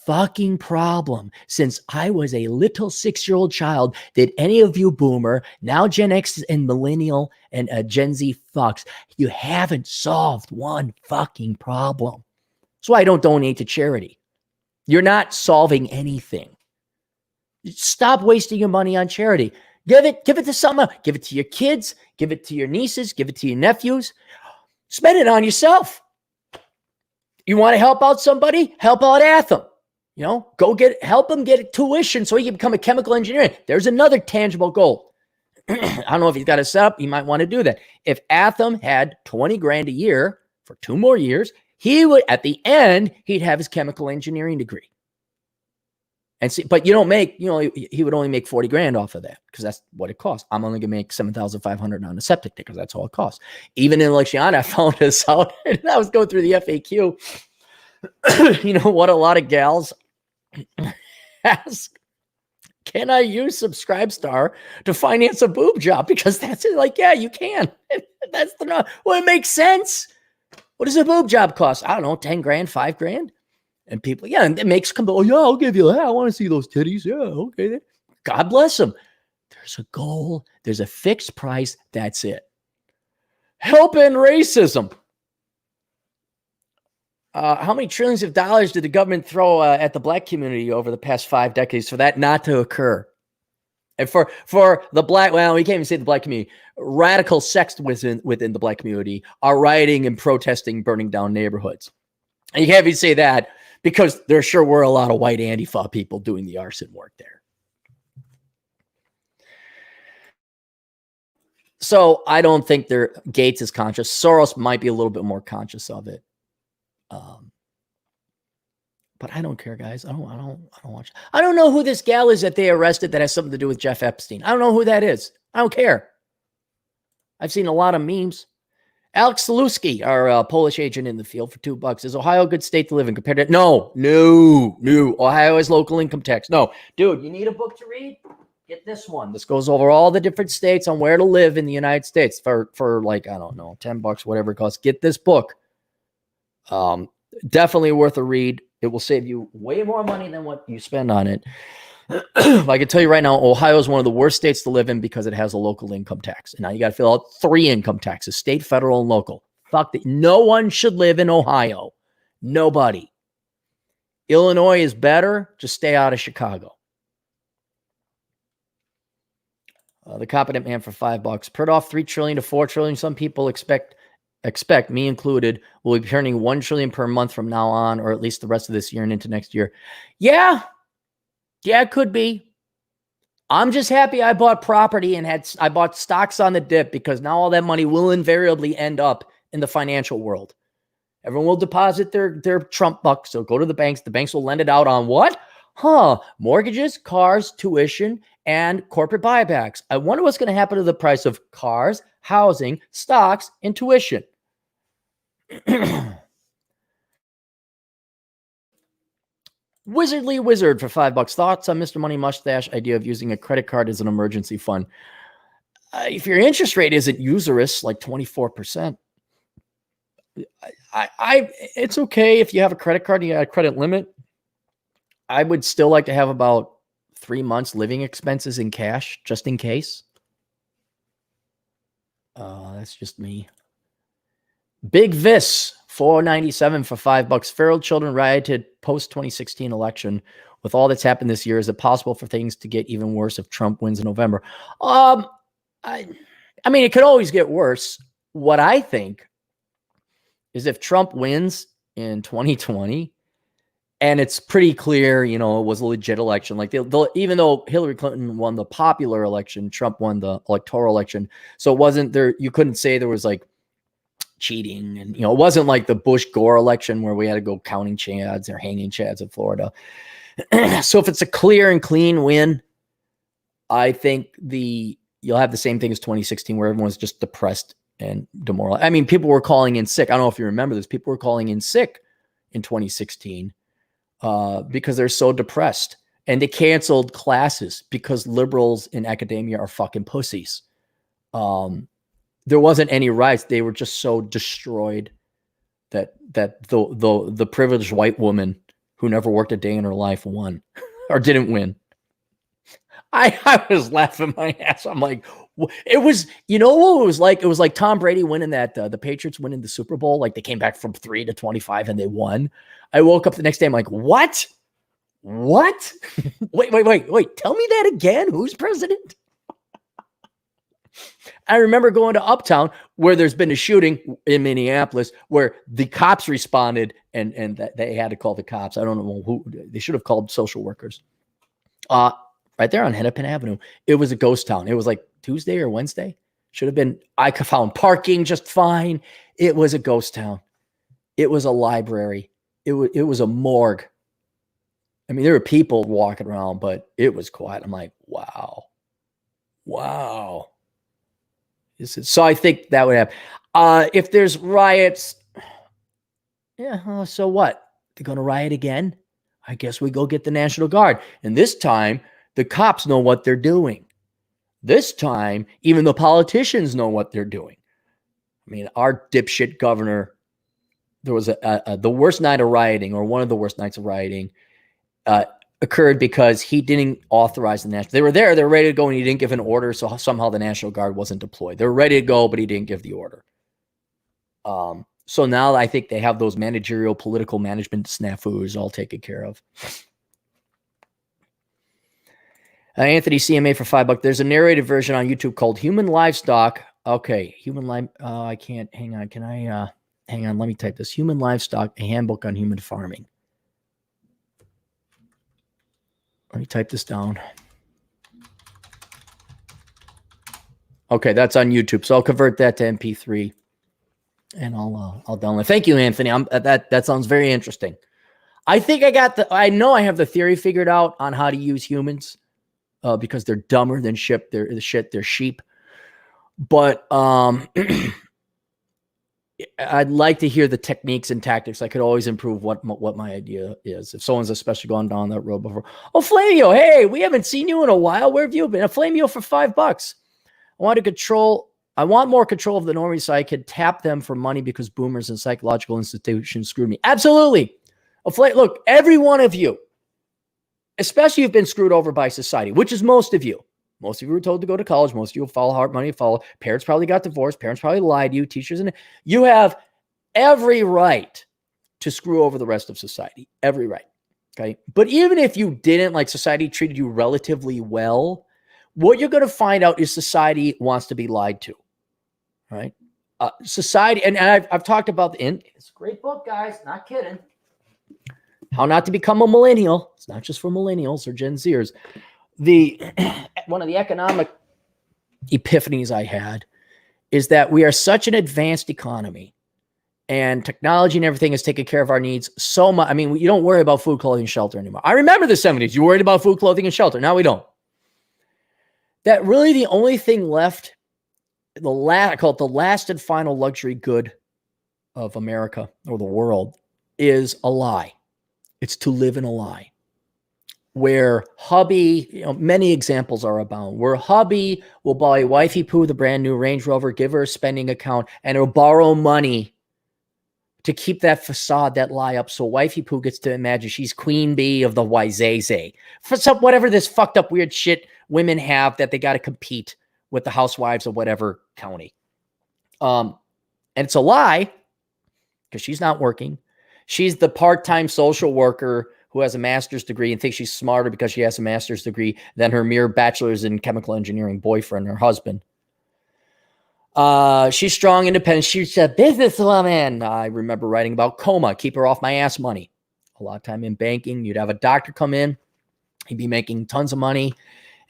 fucking problem since I was a little 6-year-old child did any of you boomer, now Gen X and millennial and Gen Z fucks, you haven't solved one fucking problem. That's why I don't donate to charity. You're not solving anything. Stop wasting your money on charity. Give it to someone. Give it to your kids. Give it to your nieces. Give it to your nephews. Spend it on yourself. You want to help out somebody? Help out Atham. Help them get tuition so he can become a chemical engineer. There's another tangible goal. I don't know if he's got it set up. He might want to do that. If Atham had 20 grand a year for 2 more years, he would, at the end, he'd have his chemical engineering degree. And see, but he would only make 40 grand off of that because that's what it costs. I'm only going to make 7,500 on the septic tank because that's all it costs. Even in Lexiana, I found this out. And I was going through the FAQ. You know what? A lot of gals ask, can I use Subscribestar to finance a boob job? Because that's it. Like, yeah, you can. That's well, it makes sense. What does a boob job cost? I don't know, 10 grand, 5 grand. And people, yeah, and it makes come, oh, yeah, I'll give you that. I want to see those titties. Yeah, okay. God bless them. There's a goal. There's a fixed price. That's it. Help end racism. How many trillions of dollars did the government throw at the black community over the past 5 decades for that not to occur? And for the black, well, we can't even say the black community, radical sects within the black community are rioting and protesting, burning down neighborhoods. And you can't even say that because there sure were a lot of white Antifa people doing the arson work there. So I don't think Gates is conscious. Soros might be a little bit more conscious of it. But I don't care, guys. I don't watch. I don't know who this gal is that they arrested that has something to do with Jeff Epstein. I don't know who that is. I don't care. I've seen a lot of memes. Alex Saluski, our Polish agent in the field for $2. Is Ohio a good state to live in compared to? No. Ohio has local income tax. No. Dude, you need a book to read? Get this one. This goes over all the different states on where to live in the United States for like, I don't know, $10, whatever it costs. Get this book. Definitely worth a read. It will save you way more money than what you spend on it. I can tell you right now, Ohio is one of the worst states to live in because it has a local income tax. And now you got to fill out 3 income taxes, state, federal, and local. Fuck that. No one should live in Ohio. Nobody. Illinois is better. Just stay out of Chicago. The Competent Man for $5. Put off $3 trillion to $4 trillion. Some people expect, me included, will be turning $1 trillion per month from now on, or at least the rest of this year and into next year. Yeah, it could be. I'm just happy I bought property and I bought stocks on the dip, because now all that money will invariably end up in the financial world. Everyone will deposit their Trump bucks. So go to the banks. The banks will lend it out on what? Mortgages, cars, tuition, and corporate buybacks. I wonder what's going to happen to the price of cars, housing, stocks, and tuition. Wizardly Wizard for $5. Thoughts on Mr. Money Mustache idea of using a credit card as an emergency fund? If your interest rate isn't usurious, like 24%, it's okay if you have a credit card and you got a credit limit. I would still like to have about 3 months living expenses in cash, just in case. That's just me. Big Vis, $4.97 for $5. Feral children rioted post-2016 election. With all that's happened this year, is it possible for things to get even worse if Trump wins in November? I mean, it could always get worse. What I think is if Trump wins in 2020, and it's pretty clear, it was a legit election. Like even though Hillary Clinton won the popular election, Trump won the electoral election. So it wasn't there. You couldn't say there was like cheating, and it wasn't like the Bush Gore election where we had to go counting chads or hanging chads in Florida. So if it's a clear and clean win, I think you'll have the same thing as 2016, where everyone's just depressed and demoralized. I mean, people were calling in sick. I don't know if you remember this. People were calling in sick in 2016 because they're so depressed, and they canceled classes because liberals in academia are fucking pussies. There wasn't any riots. They were just so destroyed that the privileged white woman who never worked a day in her life won or didn't win. I was laughing my ass. I'm like, it was, what it was like? It was like Tom Brady winning that, the Patriots winning the Super Bowl. Like they came back from 3 to 25 and they won. I woke up the next day. I'm like, what? Wait. Tell me that again. Who's president? I remember going to Uptown, where there's been a shooting in Minneapolis, where the cops responded and that they had to call the cops. I don't know who. They should have called social workers. Right there on Hennepin Avenue. It was a ghost town. It was like Tuesday or Wednesday. Should have been. I found parking just fine. It was a ghost town. It was a library. It was a morgue. I mean, there were people walking around, but it was quiet. I'm like, wow. So I think that would happen. If there's riots, so what? They're going to riot again? I guess we go get the National Guard. And this time, the cops know what they're doing. This time, even the politicians know what they're doing. I mean, our dipshit governor, there was the worst night of rioting, or one of the worst nights of rioting, occurred because he didn't authorize the National. They were there, they were ready to go, and he didn't give an order, so somehow the National Guard wasn't deployed. They were ready to go, but he didn't give the order. So now I think they have those managerial, political management snafus all taken care of. Anthony CMA for $5. There's a narrated version on YouTube called Human Livestock. Okay, I can't. Hang on. Can I? Hang on. Let me type this. Human Livestock: A Handbook on Human Farming. Let me type this down. Okay, that's on YouTube. So I'll convert that to MP3 and I'll download. Thank you, Anthony. That sounds very interesting. I think I know I have the theory figured out on how to use humans because they're dumber than shit. They're sheep. But I'd like to hear the techniques and tactics. I could always improve what my idea is. If someone's especially gone down that road before. Oh, Flamio, hey, we haven't seen you in a while. Where have you been? A Flamio for $5. I want more control of the normies so I could tap them for money because boomers and psychological institutions screwed me. Absolutely. Look, every one of you, especially if you've been screwed over by society, which is most of you. Most of you were told to go to college. Most of you will follow hard money. Parents probably got divorced. Parents probably lied to you. Teachers, and you have every right to screw over the rest of society. Every right. Okay. But even if you didn't, like society treated you relatively well, what you're going to find out is society wants to be lied to. Right? Society, and I've talked about it's a great book, guys. Not kidding. How Not to Become a Millennial. It's not just for millennials or Gen Zers. One of the economic epiphanies I had is that we are such an advanced economy and technology and everything is taking care of our needs so much. I mean, you don't worry about food, clothing, and shelter anymore. I remember the 70s. You worried about food, clothing, and shelter. Now we don't. That really the only thing left, I call it the last and final luxury good of America or the world, is a lie. It's to live in a lie. Where hubby, many examples are abound, where hubby will buy wifey poo the brand new Range Rover, give her a spending account, and he'll borrow money to keep that facade, that lie up, so wifey poo gets to imagine she's queen bee of the Wayzata. For whatever this fucked up weird shit women have that they got to compete with the housewives of whatever county. And it's a lie because she's not working. She's the part-time social worker who has a master's degree and thinks she's smarter because she has a master's degree than her mere bachelor's in chemical engineering boyfriend, her husband. She's strong, independent. She's a businesswoman. I remember writing about coma, keep her off my ass money. A lot of time in banking, you'd have a doctor come in. He'd be making tons of money.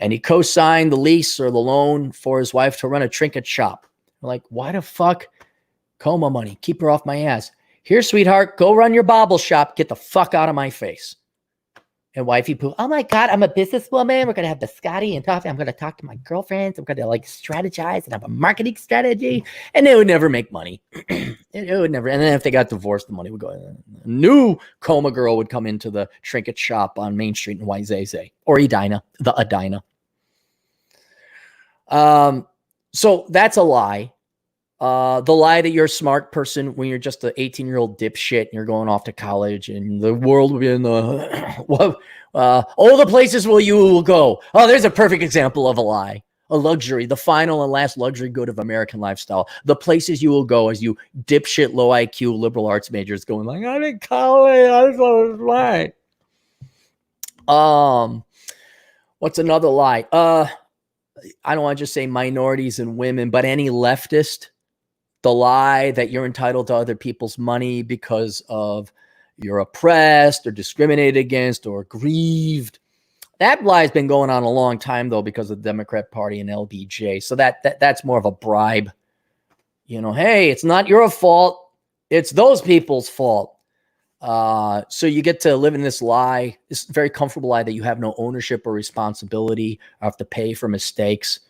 And he co-signed the lease or the loan for his wife to run a trinket shop. Like, why the fuck? Coma money. Keep her off my ass. Here, sweetheart, go run your bauble shop. Get the fuck out of my face. And wifey poo, oh my God, I'm a businesswoman. We're going to have biscotti and coffee. I'm going to talk to my girlfriends. I'm going to strategize and have a marketing strategy. And they would never make money. it would never. And then if they got divorced, the money would go. A new coma girl would come into the trinket shop on Main Street in Wayzata or Edina, the Edina. So that's a lie. The lie that you're a smart person when you're just an 18-year-old dipshit and you're going off to college and the world will be in the all the places where you will go. Oh, there's a perfect example of a lie. A luxury, the final and last luxury good of American lifestyle. The places you will go as you dipshit, low IQ, liberal arts majors going like, I'm in college. I just want to lie. What's another lie? I don't want to just say minorities and women, but any leftist. The lie that you're entitled to other people's money because of you're oppressed or discriminated against or grieved. That lie has been going on a long time, though, because of the Democrat Party and LBJ. So that's more of a bribe. Hey, it's not your fault. It's those people's fault. So you get to live in this lie, this very comfortable lie that you have no ownership or responsibility or have to pay for mistakes.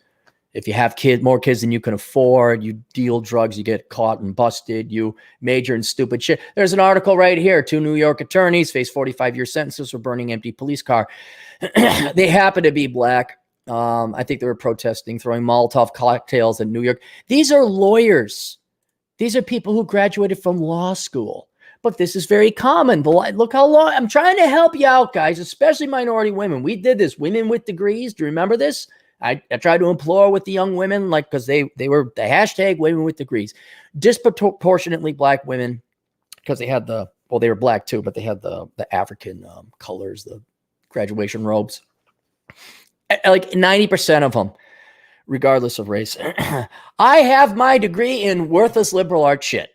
If you have more kids than you can afford, you deal drugs, you get caught and busted, you major in stupid shit. There's an article right here. 2 New York attorneys face 45-year sentences for burning empty police car. They happen to be black. I think they were protesting, throwing Molotov cocktails in New York. These are lawyers. These are people who graduated from law school. But this is very common. Look how long. I'm trying to help you out, guys, especially minority women. We did this. Women with degrees. Do you remember this? I tried to implore with the young women, because they were the hashtag women with degrees. Disproportionately black women, because they had they were black too, but they had the African colors, the graduation robes. Like 90% of them, regardless of race. I have my degree in worthless liberal arts shit.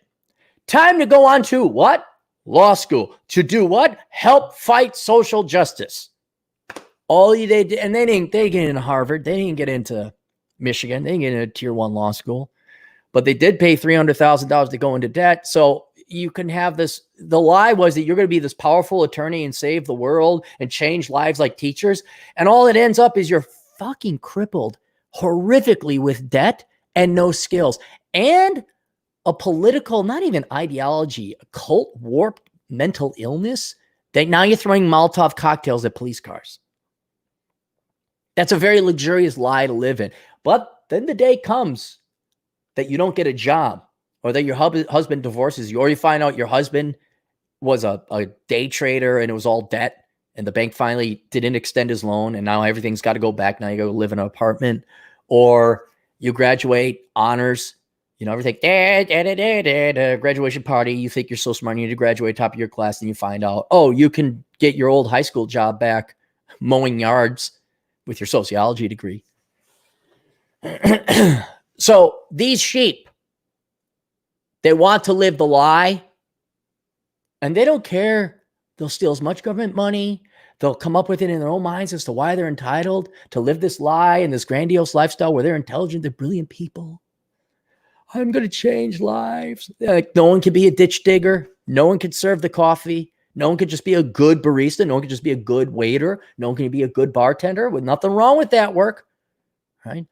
Time to go on to what? Law school. To do what? Help fight social justice. All they did, and they didn't get into Harvard. They didn't get into Michigan. They didn't get into a tier 1 law school, but they did pay $300,000 to go into debt. So you can have this. The lie was that you're going to be this powerful attorney and save the world and change lives like teachers. And all it ends up is you're fucking crippled horrifically with debt and no skills and a political, not even ideology, a cult warped mental illness that now you're throwing Molotov cocktails at police cars. That's a very luxurious lie to live in. But then the day comes that you don't get a job, or that your husband divorces you, or you find out your husband was a day trader and it was all debt, and the bank finally didn't extend his loan, and now everything's got to go back. Now you go live in an apartment, or you graduate, honors, everything, graduation party. You think you're so smart, you need to graduate top of your class, and you find out, oh, you can get your old high school job back mowing yards with your sociology degree. So these sheep, they want to live the lie, and they don't care. They'll steal as much government money. They'll come up with it in their own minds as to why they're entitled to live this lie and this grandiose lifestyle where they're intelligent, they're brilliant people. I'm going to change lives. Like, no one can be a ditch digger. No one can serve the coffee. No one can just be a good barista. No one can just be a good waiter. No one can be a good bartender. With nothing wrong with that work, right?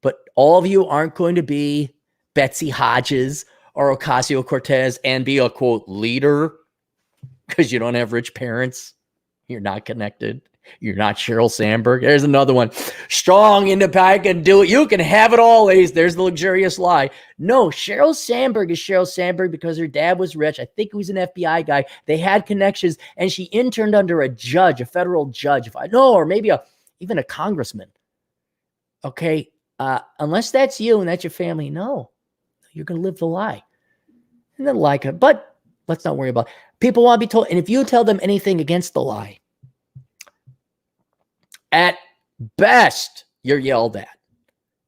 But all of you aren't going to be Betsy Hodges or Ocasio-Cortez and be a, quote, leader because you don't have rich parents. You're not connected. You're not Sheryl Sandberg. There's another one. Strong, independent, I can do it. You can have it all, ladies. There's the luxurious lie. No, Sheryl Sandberg is Sheryl Sandberg because her dad was rich. I think he was an FBI guy. They had connections, and she interned under a judge, a federal judge. Or maybe even a congressman. Okay, unless that's you and that's your family, no. You're going to live the lie. And then like it, but let's not worry about it. People want to be told, and if you tell them anything against the lie, at best, you're yelled at.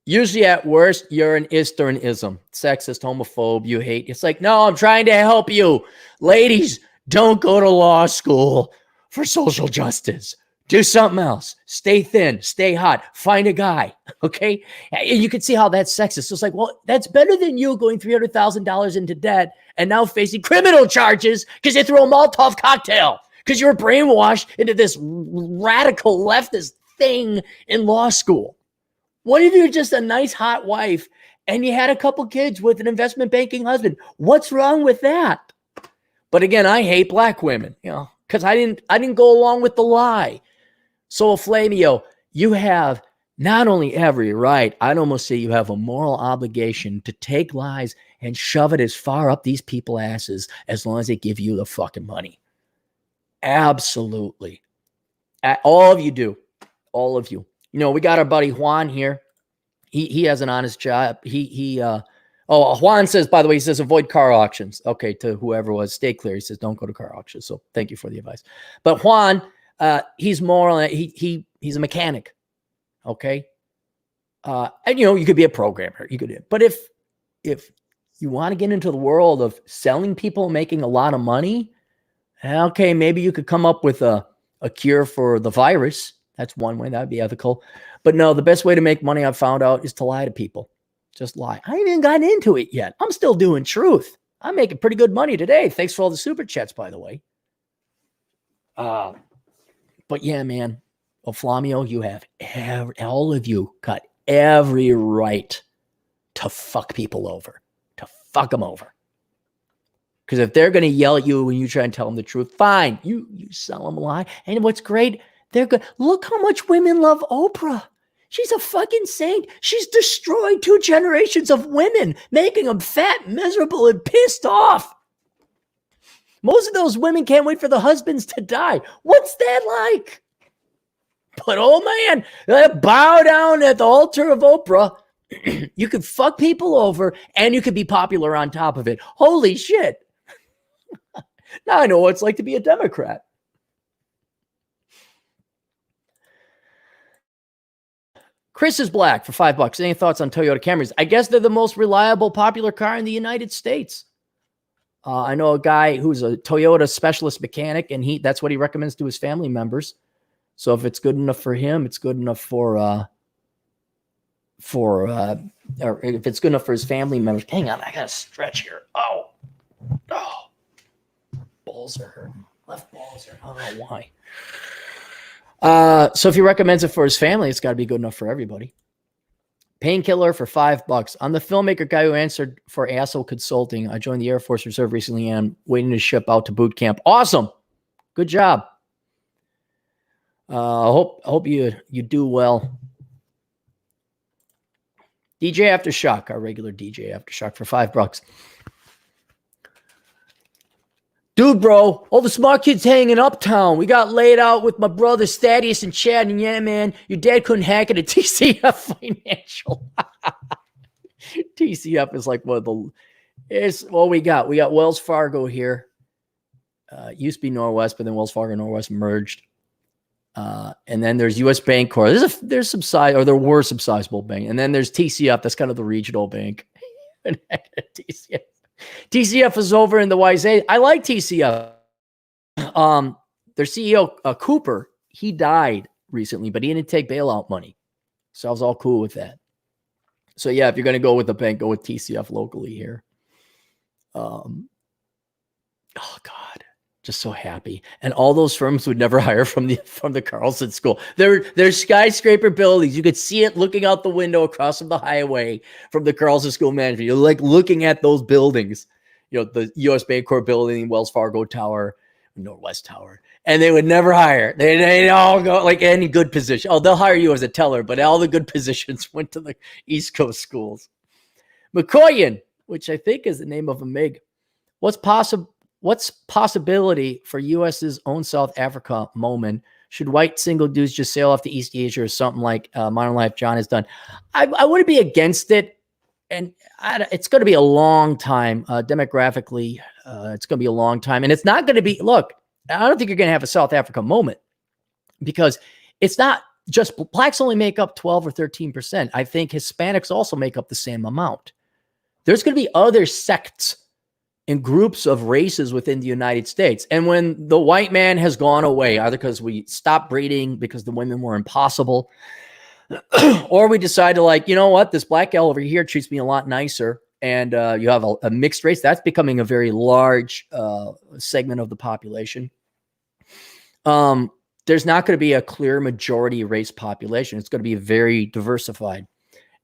Usually at worst, you're an ist or an ism. Sexist, homophobe, you hate. It's like, no, I'm trying to help you. Ladies, don't go to law school for social justice. Do something else. Stay thin. Stay hot. Find a guy. Okay? You can see how that's sexist. So it's like, well, that's better than you going $300,000 into debt and now facing criminal charges because you threw a Molotov cocktail because you were brainwashed into this radical leftist thing in law school. What if you're just a nice, hot wife and you had a couple kids with an investment banking husband? What's wrong with that? But again, I hate black women, because I didn't go along with the lie. So, Flavio, you have not only every right, I'd almost say you have a moral obligation to take lies and shove it as far up these people's asses as long as they give you the fucking money. Absolutely. All of you do. All of you. We got our buddy Juan here. He has an honest job. Juan says, by the way, he says, avoid car auctions. Okay, to whoever was, stay clear. He says, don't go to car auctions. So thank you for the advice. But Juan, he's moral. He's a mechanic. Okay. And you could be a programmer. But if you want to get into the world of selling people, making a lot of money, okay, maybe you could come up with a cure for the virus. That's one way. That would be ethical. But no, the best way to make money, I've found out, is to lie to people. Just lie. I haven't even gotten into it yet. I'm still doing truth. I'm making pretty good money today. Thanks for all the super chats, by the way. But yeah, man. Well, Flamio, you have all of you got every right to fuck people over. To fuck them over. Because if they're going to yell at you when you try and tell them the truth, fine. You sell them a lie. And what's great, they're good. Look how much women love Oprah. She's a fucking saint. She's destroyed 2 generations of women, making them fat, miserable, and pissed off. Most of those women can't wait for the husbands to die. What's that like? But oh man, bow down at the altar of Oprah. You could fuck people over and you could be popular on top of it. Holy shit. Now I know what it's like to be a Democrat. Chris is black for $5. Any thoughts on Toyota Camrys? I guess they're the most reliable, popular car in the United States. I know a guy who's a Toyota specialist mechanic, and that's what he recommends to his family members. So if it's good enough for him, it's good enough for or if it's good enough for his family members. Hang on, I gotta stretch here. Oh, balls are hurting. Left balls are. I don't know why. So if he recommends it for his family, it's got to be good enough for everybody. Painkiller for $5. I'm the filmmaker guy who answered for Asshole Consulting. I joined the Air Force Reserve recently and I'm waiting to ship out to boot camp. Awesome. Good job. I hope you do well. DJ Aftershock, our regular DJ Aftershock for $5. Dude, bro, all the smart kids hanging uptown. We got laid out with my brothers Thaddeus and Chad, and yeah, man, your dad couldn't hack it at TCF Financial. TCF is like one of the. We got Wells Fargo here. Used to be Norwest, but then Wells Fargo and Norwest merged. And then there's U.S. Bancorp. There's some size, or there were some sizable bank, and then there's TCF. That's kind of the regional bank. TCF. TCF is over in the YZ. I like TCF. Their CEO, Cooper, he died recently, but he didn't take bailout money. So I was all cool with that. So yeah, if you're going to go with the bank, go with TCF locally here. Oh God, just so happy. And all those firms would never hire from the Carlson School. They're skyscraper buildings. You could see it looking out the window across from the highway from the Carlson School Management. You're like looking at those buildings, the U.S. Bancorp building, Wells Fargo Tower, Northwest Tower, and they would never hire. They all go like any good position. Oh, they'll hire you as a teller, but all the good positions went to the East Coast schools. McCoyan, which I think is the name of a MiG. What's possibility for U.S.'s own South Africa moment? Should white single dudes just sail off to East Asia or something like Modern Life John has done? I wouldn't be against it. And it's going to be a long time. Demographically, it's going to be a long time. And it's not going to be, look, I don't think you're going to have a South Africa moment because it's not just blacks only make up 12 or 13%. I think Hispanics also make up the same amount. There's going to be other sects and groups of races within the United States. And when the white man has gone away, either because we stopped breeding because the women were impossible, or we decide to like, you know what, this black gal over here treats me a lot nicer, and you have a mixed race, that's becoming a very large segment of the population. There's not going to be a clear majority race population. It's going to be very diversified.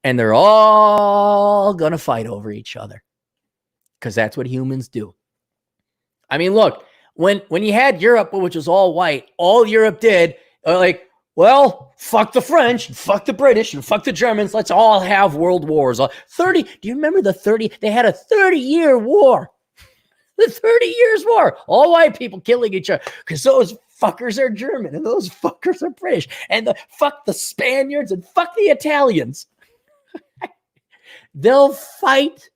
And they're all going to fight over each other. Because that's what humans do. I mean, look, when you had Europe, which was all white, all Europe did, well, fuck the French, and fuck the British, and fuck the Germans. Let's all have world wars. 30. Do you remember the 30? They had a 30-year war. The 30 years war. All white people killing each other because those fuckers are German and those fuckers are British. And fuck the Spaniards and fuck the Italians. They'll fight.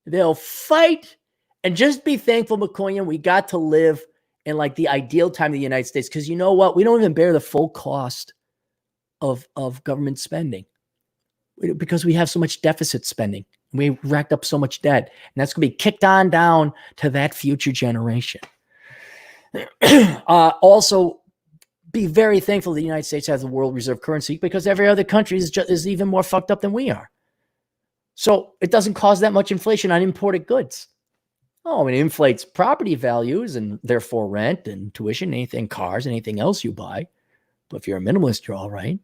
They'll fight, and just be thankful, McCoyan, we got to live in like the ideal time of the United States. Because you know what? We don't even bear the full cost of government spending because we have so much deficit spending. We racked up so much debt, and that's going to be kicked on down to that future generation. Also, be very thankful the United States has a world reserve currency because every other country is even more fucked up than we are. So it doesn't cause that much inflation on imported goods. Oh, it inflates property values and therefore rent and tuition, anything, cars, anything else you buy. But if you're a minimalist, you're all right.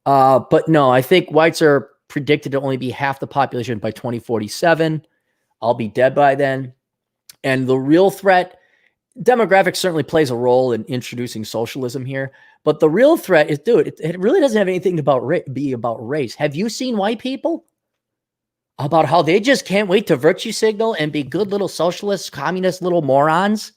But no, I think whites are predicted to only be half the population by 2047. I'll be dead by then. And the real threat, demographics certainly plays a role in introducing socialism here. But the real threat is, dude, it really doesn't have anything to be about race. Have you seen white people? About how they just can't wait to virtue signal and be good little socialist, communist little morons.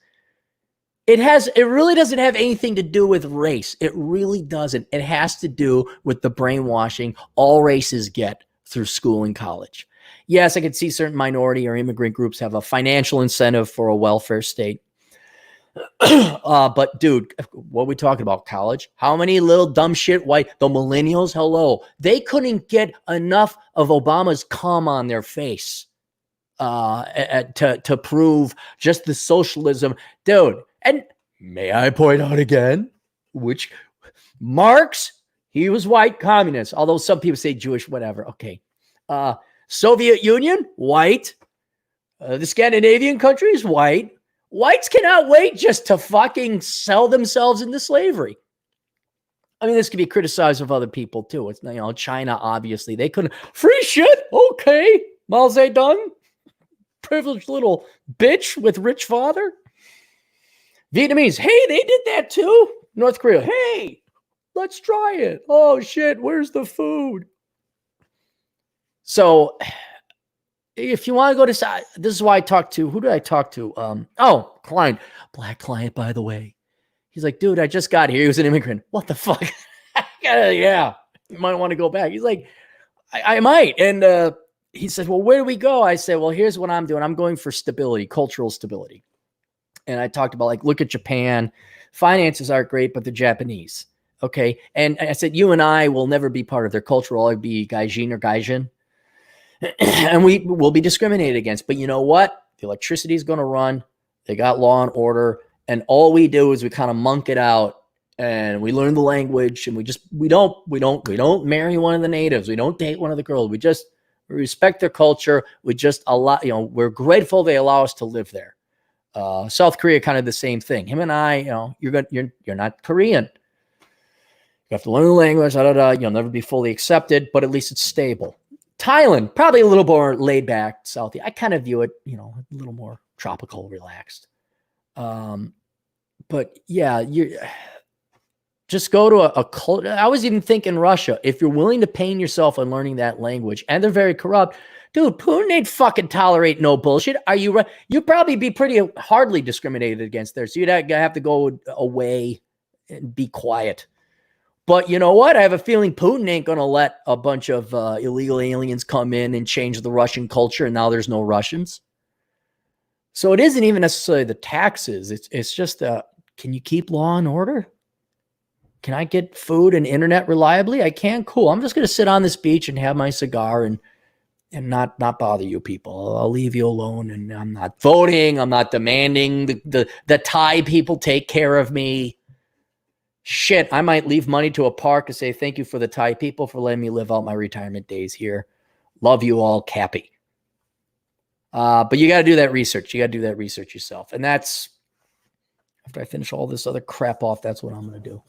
It really doesn't have anything to do with race. It really doesn't. It has to do with the brainwashing all races get through school and college. Yes, I could see certain minority or immigrant groups have a financial incentive for a welfare state. But dude, what are we talking about? College? How many little dumb shit the millennials? Hello. They couldn't get enough of Obama's cum on their face to prove just the socialism. Dude, and may I point out again, which Marx, He was white, communist, although some people say Jewish, whatever. Okay. Soviet Union, white. The Scandinavian countries, white. Whites cannot wait just to fucking sell themselves into slavery. I mean, this could be criticized of other people too. It's, China, obviously. They couldn't. Free shit? Okay. Mao Zedong, privileged little bitch with rich father. Vietnamese, hey, they did that too. North Korea, hey, let's try it. Oh shit, where's the food? So if you want to go to, this is why I talked to, who did I talk to? Client, black client, by the way. He's like, dude, I just got here. He was an immigrant. What the fuck? Yeah, you might want to go back. He's like, I might. And he said, well, where do we go? I said, well, here's what I'm doing. I'm going for stability, cultural stability. And I talked about, like, look at Japan. Finances aren't great, but the Japanese. Okay. And I said, you and I will never be part of their culture. I'll be gaijin or gaijin. And we will be discriminated against. But you know what? The electricity is going to run. They got law and order. And all we do is we kind of monk it out, and we learn the language, and we don't marry one of the natives. We don't date one of the girls. We respect their culture. We just allow, we're grateful they allow us to live there. South Korea, kind of the same thing. Him and I, you're not Korean. You have to learn the language. You'll never be fully accepted, but at least it's stable. Thailand, probably a little more laid back. South, I kind of view it, a little more tropical, relaxed. But yeah, you just go to a culture. I was even thinking Russia. If you're willing to pain yourself on learning that language, and they're very corrupt, dude, Putin ain't fucking tolerate no bullshit. You'd probably be pretty hardly discriminated against there. So you'd have to go away and be quiet. But you know what? I have a feeling Putin ain't going to let a bunch of illegal aliens come in and change the Russian culture. And now there's no Russians. So it isn't even necessarily the taxes. It's just, can you keep law and order? Can I get food and internet reliably? I can. Cool. I'm just going to sit on this beach and have my cigar and not bother you people. I'll leave you alone. And I'm not voting. I'm not demanding the Thai people take care of me. Shit, I might leave money to a park to say thank you for the Thai people for letting me live out my retirement days here. Love you all, Cappy. But you got to do that research. You got to do that research yourself. And that's, after I finish all this other crap off, that's what I'm going to do.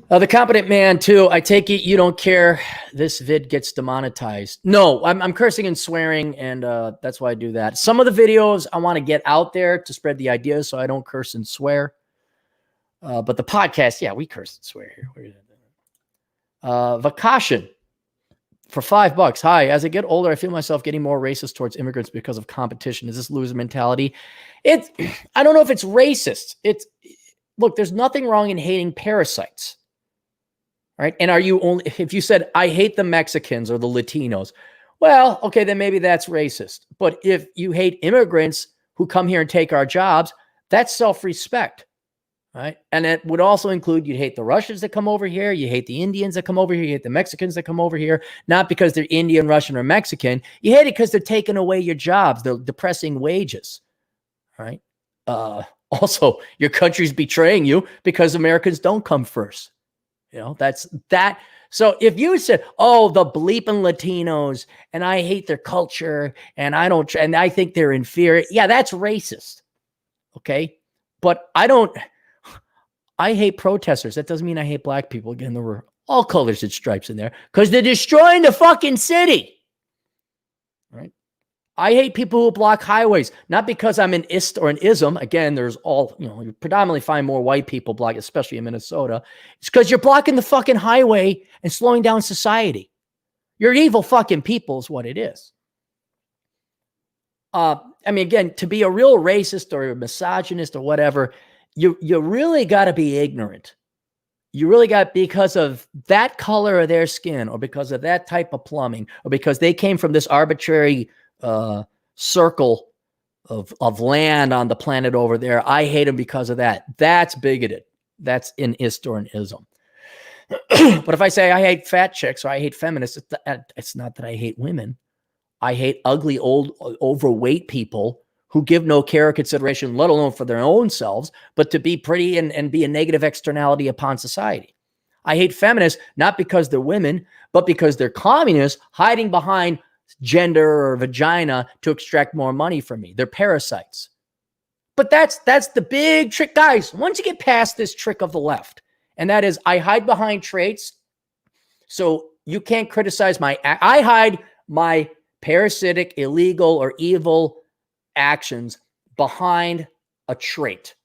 The Competent Man, too. I take it you don't care this vid gets demonetized. No, I'm cursing and swearing, and that's why I do that. Some of the videos I want to get out there to spread the ideas so I don't curse and swear. But the podcast, yeah, we curse and swear here. Vacation. For $5. Hi, as I get older, I feel myself getting more racist towards immigrants because of competition. Is this loser mentality? I don't know if it's racist. Look, there's nothing wrong in hating parasites. Right? And if you said, I hate the Mexicans or the Latinos, well, okay, then maybe that's racist. But if you hate immigrants who come here and take our jobs, that's self-respect. Right. And it would also include, you'd hate the Russians that come over here. You hate the Indians that come over here. You hate the Mexicans that come over here, not because they're Indian, Russian, or Mexican. You hate it because they're taking away your jobs. They're depressing wages. Right. Also, your country's betraying you because Americans don't come first. That's that. So if you said, oh, the bleeping Latinos, and I hate their culture, and I think they're inferior. Yeah, that's racist. Okay. But I hate protesters. That doesn't mean I hate black people. Again, there were all colors and stripes in there because they're destroying the fucking city. Right? I hate people who block highways, not because I'm an ist or an ism. Again, there's you predominantly find more white people block, especially in Minnesota. It's because you're blocking the fucking highway and slowing down society. You're evil fucking people is what it is. Again, to be a real racist or a misogynist or whatever, you really got to be ignorant. You really got, because of that color of their skin, or because of that type of plumbing, or because they came from this arbitrary circle of land on the planet over there. I hate them because of that. That's bigoted. That's an ist or an ism. But if I say I hate fat chicks or I hate feminists, it's not that I hate women. I hate ugly, old, overweight people who give no care or consideration, let alone for their own selves, but to be pretty and be a negative externality upon society. I hate feminists, not because they're women, but because they're communists hiding behind gender or vagina to extract more money from me. They're parasites. But that's the big trick, guys. Once you get past this trick of the left, and that is I hide behind traits, so you can't criticize I hide my parasitic, illegal, or evil actions behind a trait.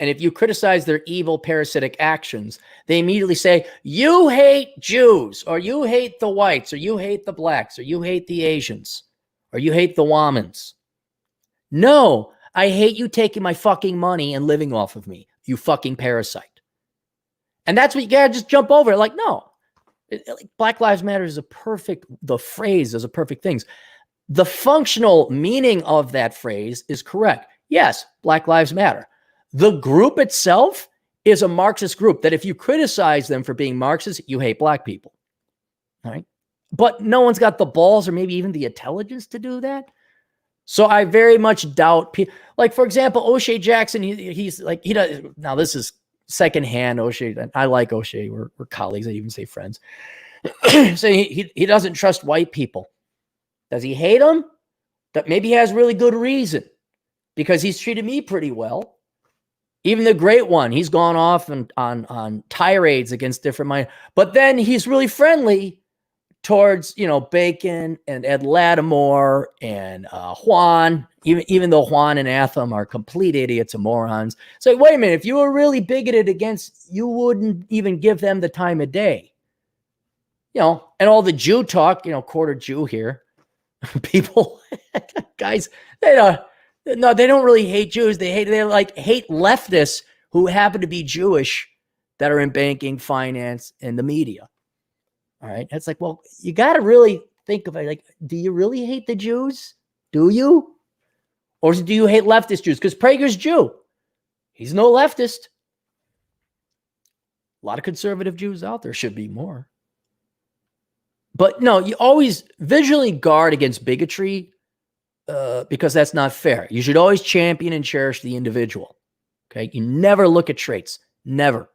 And if you criticize their evil, parasitic actions, they immediately say, you hate Jews, or you hate the whites, or you hate the blacks, or you hate the Asians, or you hate the Womans. No, I hate you taking my fucking money and living off of me, you fucking parasite. And that's what you gotta just jump over. Like, no, Black Lives Matter is the phrase is a perfect thing. The functional meaning of that phrase is correct. Yes, Black Lives Matter. The group itself is a Marxist group that if you criticize them for being Marxist, you hate black people. All right. But no one's got the balls or maybe even the intelligence to do that. So I very much doubt like, for example, O'Shea Jackson, he's like, he does. Now this is secondhand O'Shea. I like O'Shea. We're colleagues. I even say friends. So he doesn't trust white people. Does he hate them? That maybe he has really good reason because he's treated me pretty well. Even the great one, he's gone off on tirades against different minds. But then he's really friendly towards, Bacon and Ed Lattimore and Juan, even though Juan and Atham are complete idiots and morons. It's like, wait a minute, if you were really bigoted against, you wouldn't even give them the time of day. And all the Jew talk, quarter Jew here. People, guys, they don't really hate Jews. They hate leftists who happen to be Jewish that are in banking, finance, and the media. All right. It's like, well, you got to really think of it. Like, do you really hate the Jews? Do you? Or do you hate leftist Jews? Because Prager's Jew. He's no leftist. A lot of conservative Jews out there. Should be more. But no, you always visually guard against bigotry because that's not fair. You should always champion and cherish the individual. Okay. You never look at traits. Never.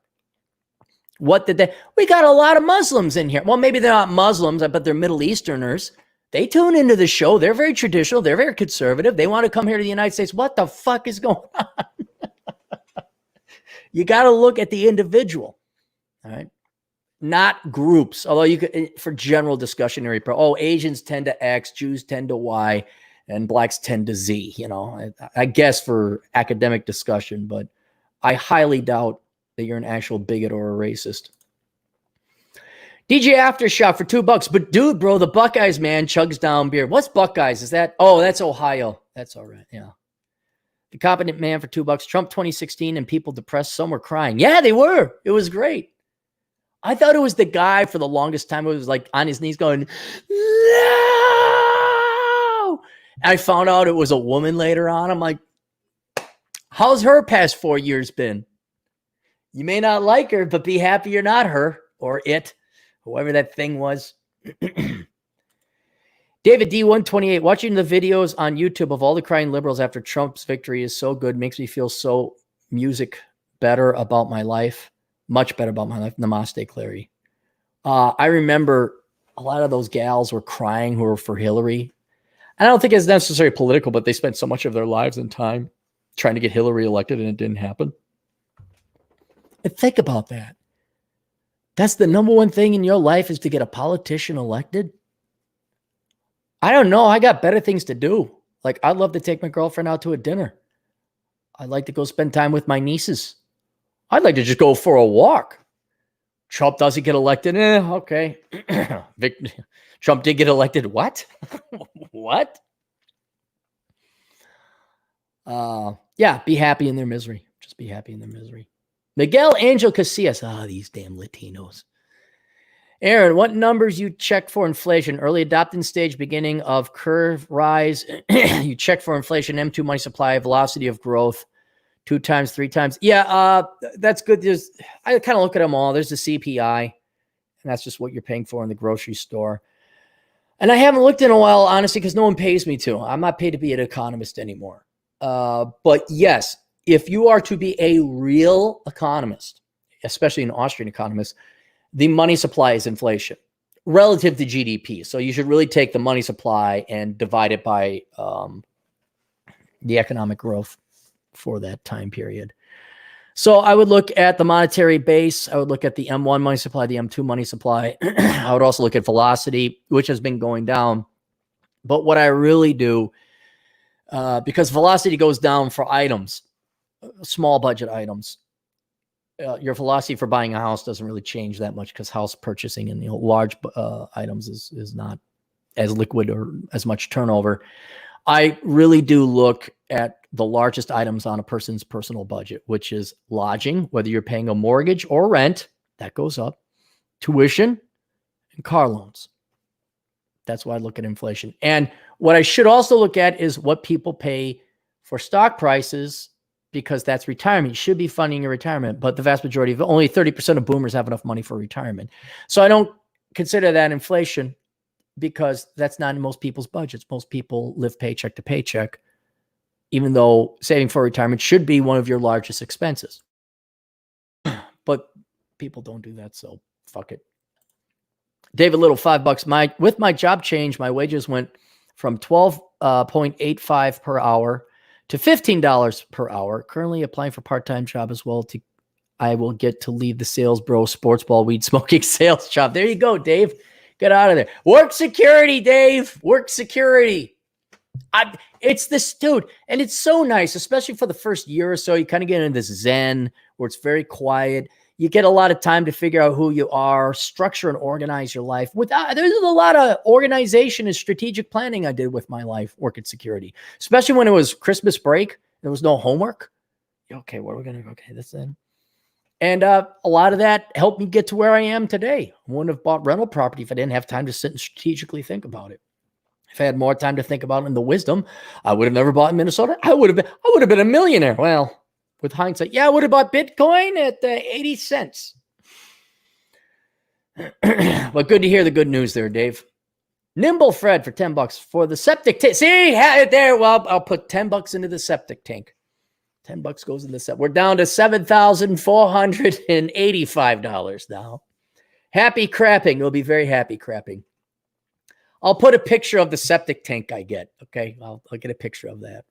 What did we got a lot of Muslims in here. Well, maybe they're not Muslims, but they're Middle Easterners. They tune into the show. They're very traditional. They're very conservative. They want to come here to the United States. What the fuck is going on? You got to look at the individual. All right. Not groups. Although you could, for general discussionary, Asians tend to X, Jews tend to Y, and blacks tend to Z, I guess for academic discussion, but I highly doubt that you're an actual bigot or a racist. DJ Aftershock for $2. But dude, bro, the Buckeyes, man, chugs down beer. What's Buckeyes? Is that? Oh, that's Ohio. That's all right. Yeah. The Competent Man for $2. Trump 2016 and people depressed. Some were crying. Yeah, they were. It was great. I thought it was the guy for the longest time. It was like on his knees going, no! I found out it was a woman later on. I'm like, how's her past 4 years been? You may not like her, but be happy you're not her or it, whoever that thing was. David D128, watching the videos on YouTube of all the crying liberals after Trump's victory is so good. Makes me feel so better about my life. Much better about my life. Namaste, Clary. I remember a lot of those gals were crying who were for Hillary. And I don't think it's necessarily political, but they spent so much of their lives and time trying to get Hillary elected and it didn't happen. And think about that. That's the number one thing in your life is to get a politician elected. I don't know. I got better things to do. Like, I'd love to take my girlfriend out to a dinner. I'd like to go spend time with my nieces. I'd like to just go for a walk. Trump doesn't get elected. Okay. Trump did get elected. What? What? Yeah, be happy in their misery. Just be happy in their misery. Miguel Angel Casillas. These damn Latinos. Aaron, what numbers you check for inflation? Early adopting stage, beginning of curve rise. You check for inflation, M2 money supply, velocity of growth, 2 times, 3 times. Yeah, that's good. I kind of look at them all. There's the CPI, and that's just what you're paying for in the grocery store. And I haven't looked in a while, honestly, because no one pays me to. I'm not paid to be an economist anymore. But yes, if you are to be a real economist, especially an Austrian economist, the money supply is inflation relative to GDP. So you should really take the money supply and divide it by the economic growth for that time period. So I would look at the monetary base. I would look at the M1 money supply, the M2 money supply. I would also look at velocity, which has been going down. But what I really do, because velocity goes down for items, small budget items, your velocity for buying a house doesn't really change that much because house purchasing and large items is not as liquid or as much turnover. I really do look at the largest items on a person's personal budget, which is lodging, whether you're paying a mortgage or rent, that goes up, tuition, and car loans. That's why I look at inflation. And what I should also look at is what people pay for stock prices, because that's retirement. You should be funding your retirement, but the vast majority of only 30% of boomers have enough money for retirement. So I don't consider that inflation because that's not in most people's budgets. Most people live paycheck to paycheck, even though saving for retirement should be one of your largest expenses. But people don't do that, so fuck it. David Little, $5. With my job change, my wages went from 12.85 per hour to $15 per hour. Currently applying for part-time job as well. I will get to leave the sales bro sports ball weed smoking sales job. There you go, Dave. Get out of there. Work security, Dave. Work security. It's this dude, and it's so nice, especially for the first year or so. You kind of get into this zen where it's very quiet. You get a lot of time to figure out who you are, structure and organize your life. There's a lot of organization and strategic planning I did with my life, work at security, especially when it was Christmas break. There was no homework. Okay, where are we going to go? Okay, this then. And a lot of that helped me get to where I am today. I wouldn't have bought rental property if I didn't have time to sit and strategically think about it. If I had more time to think about it and the wisdom, I would have never bought in Minnesota. I would have been a millionaire. Well, with hindsight, yeah, I would have bought Bitcoin at 80 cents. But good to hear the good news there, Dave. Nimble Fred for $10 for the septic tank. See, there. Well, I'll put $10 into the septic tank. $10 goes in the set. We're down to $7,485 now. Happy crapping. You'll be very happy crapping. I'll put a picture of the septic tank I get. Okay, I'll get a picture of that.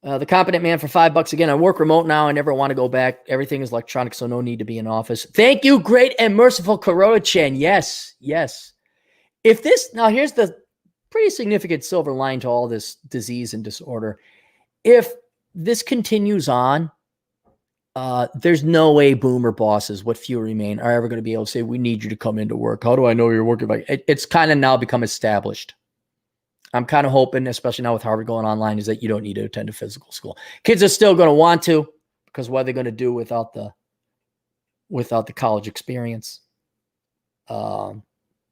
The Competent Man for $5 again. I work remote now. I never want to go back. Everything is electronic, so no need to be in office. Thank you, Great and Merciful Coronachan. Yes, yes. Now here's the pretty significant silver line to all this disease and disorder. If this continues on, there's no way boomer bosses, what few remain, are ever going to be able to say, we need you to come into work. How do I know you're working? It's kind of now become established. I'm kind of hoping, especially now with Harvard going online, is that you don't need to attend a physical school. Kids are still going to want to, because what are they going to do without the college experience? But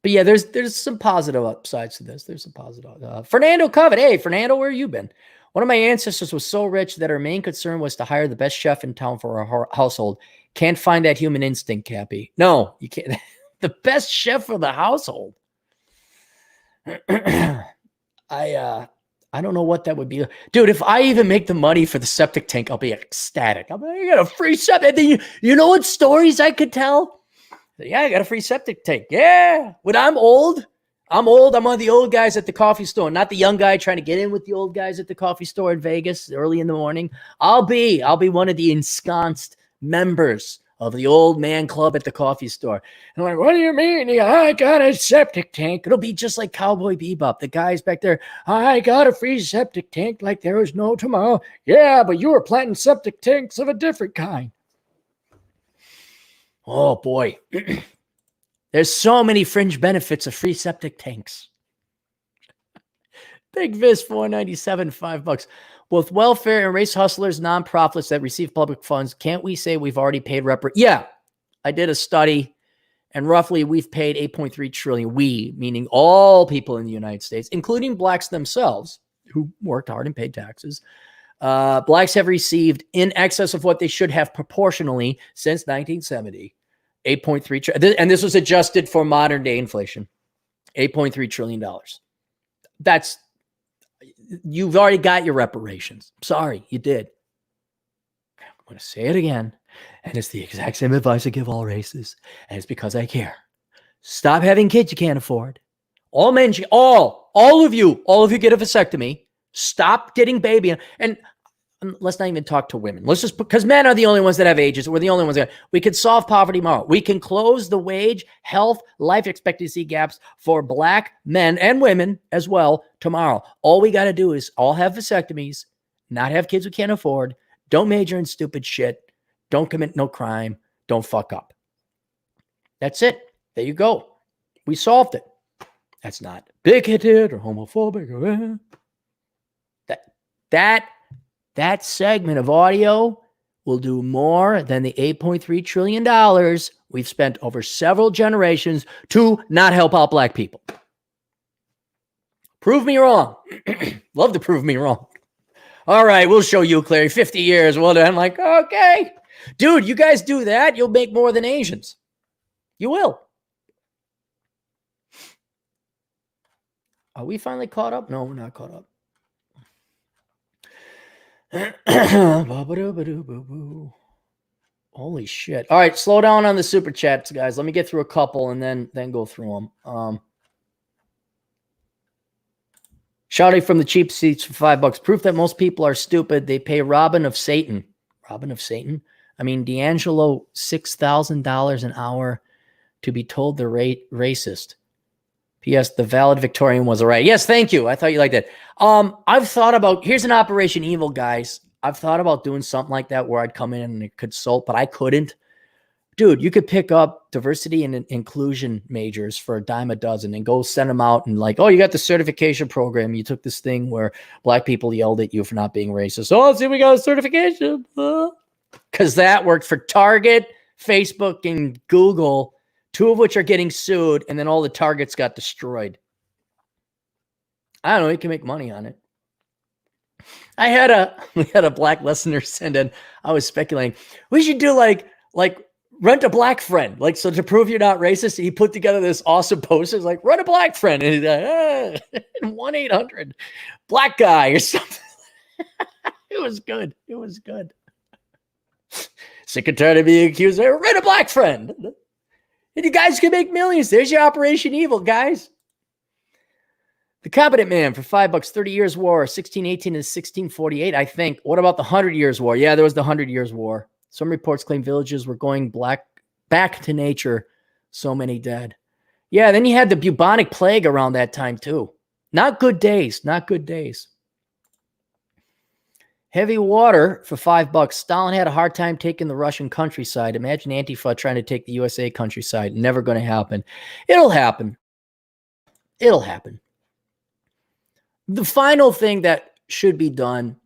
yeah, there's some positive upsides to this. There's some positive. Fernando Covet. Hey, Fernando, where you been? One of my ancestors was so rich that her main concern was to hire the best chef in town for her household. Can't find that human instinct, Cappy. No, you can't. The best chef for the household. I don't know what that would be. Dude, if I even make the money for the septic tank, I'll be ecstatic. I'm like, I got a free septic. And then you know what stories I could tell? Yeah, I got a free septic tank. Yeah. When I'm old. I'm one of the old guys at the coffee store, not the young guy trying to get in with the old guys at the coffee store in Vegas early in the morning. I'll be one of the ensconced members of the old man club at the coffee store. And I'm like, what do you mean? I got a septic tank. It'll be just like Cowboy Bebop. The guys back there, I got a free septic tank like there is no tomorrow. Yeah, but you were planting septic tanks of a different kind. Oh, boy. There's so many fringe benefits of free septic tanks. Big Viz, $4.97, $5. Both welfare and race hustlers, nonprofits that receive public funds, can't we say we've already paid Yeah, I did a study, and roughly we've paid $8.3 trillion. We, meaning all people in the United States, including blacks themselves, who worked hard and paid taxes. Blacks have received in excess of what they should have proportionally since 1970. 8.3 trillion, and this was adjusted for modern day inflation. $8.3 trillion. You've already got your reparations. Sorry, you did. I'm going to say it again. And it's the exact same advice I give all races. And it's because I care. Stop having kids you can't afford. All men, all of you get a vasectomy. Stop getting baby. And let's not even talk to women. Let's just, because men are the only ones that have ages. We're the only ones that we can solve poverty tomorrow. We can close the wage, health, life expectancy gaps for Black men and women as well tomorrow. All we got to do is all have vasectomies, not have kids we can't afford. Don't major in stupid shit. Don't commit no crime. Don't fuck up. That's it. There you go. We solved it. That's not bigoted or homophobic. That segment of audio will do more than the $8.3 trillion we've spent over several generations to not help out Black people. Prove me wrong. Love to prove me wrong. All right, we'll show you, Clary. 50 years. Well done. I'm like, okay. Dude, you guys do that, you'll make more than Asians. You will. Are we finally caught up? No, we're not caught up. Holy shit. All right, slow down on the super chats, guys. Let me get through a couple and then go through them. Shouting from the cheap seats for $5. Proof that most people are stupid. They pay Robin of Satan. Robin of Satan? I mean, D'Angelo, $6,000 an hour to be told they're racist. P.S. The valid Victorian was right. Yes, thank you. I thought you liked it. I've thought about, here's an Operation Evil, guys. I've thought about doing something like that where I'd come in and consult, but I couldn't. Dude, you could pick up diversity and inclusion majors for a dime a dozen and go send them out and like, oh, you got the certification program. You took this thing where Black people yelled at you for not being racist. Oh, see, we got a certification. Because that worked for Target, Facebook, and Google, two of which are getting sued, and then all the targets got destroyed. I don't know. You can make money on it. We had a Black listener send in. I was speculating. We should do like rent a Black friend. Like, so to prove you're not racist, he put together this awesome poster. It's like, rent a Black friend. And he's like, 1-800 Black guy or something. It was good. It was good. Sick and tired of being accused. Rent a Black friend. And you guys can make millions. There's your Operation Evil, guys. The Competent Man for $5, 30 Years War, 1618 and 1648, I think. What about the 100 Years War? Yeah, there was the 100 Years War. Some reports claim villages were going back to nature. So many dead. Yeah, then you had the bubonic plague around that time, too. Not good days. Not good days. Heavy Water for $5. Stalin had a hard time taking the Russian countryside. Imagine Antifa trying to take the USA countryside. Never going to happen. It'll happen. It'll happen. The final thing that should be done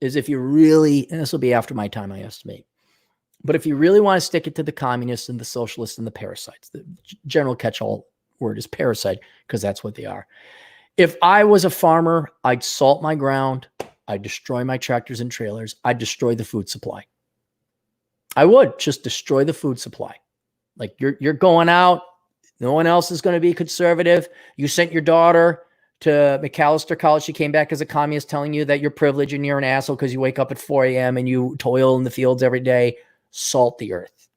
is if you really, and this will be after my time, I estimate, but if you really want to stick it to the communists and the socialists and the parasites, the general catch-all word is parasite, because that's what they are. If I was a farmer, I'd salt my ground. I'd destroy my tractors and trailers. I'd destroy the food supply. I would just destroy the food supply. Like you're going out. No one else is going to be conservative. You sent your daughter to McAllister College. She came back as a communist telling you that you're privileged and you're an asshole because you wake up at 4 a.m. and you toil in the fields every day. Salt the earth.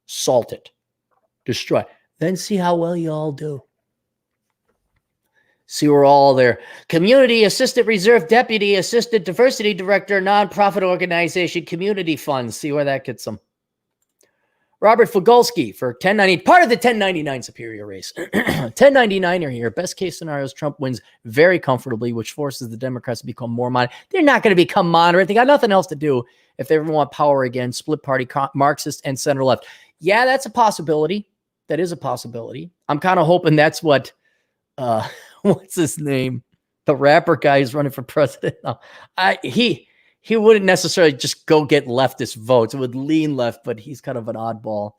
Salt it. Destroy. Then see how well you all do. See, we're all there. Community Assistant Reserve Deputy Assistant Diversity Director, Nonprofit Organization, Community Funds. See where that gets them. Robert Fogolsky for 1090, part of the 1099 superior race. 1099er here. Best case scenario is Trump wins very comfortably, which forces the Democrats to become more moderate. They're not going to become moderate. They got nothing else to do if they ever want power again. Split party, Marxist, and center left. Yeah, that's a possibility. That is a possibility. I'm kind of hoping that's what, what's his name? The rapper guy who's running for president. No, he wouldn't necessarily just go get leftist votes. It would lean left, but he's kind of an oddball.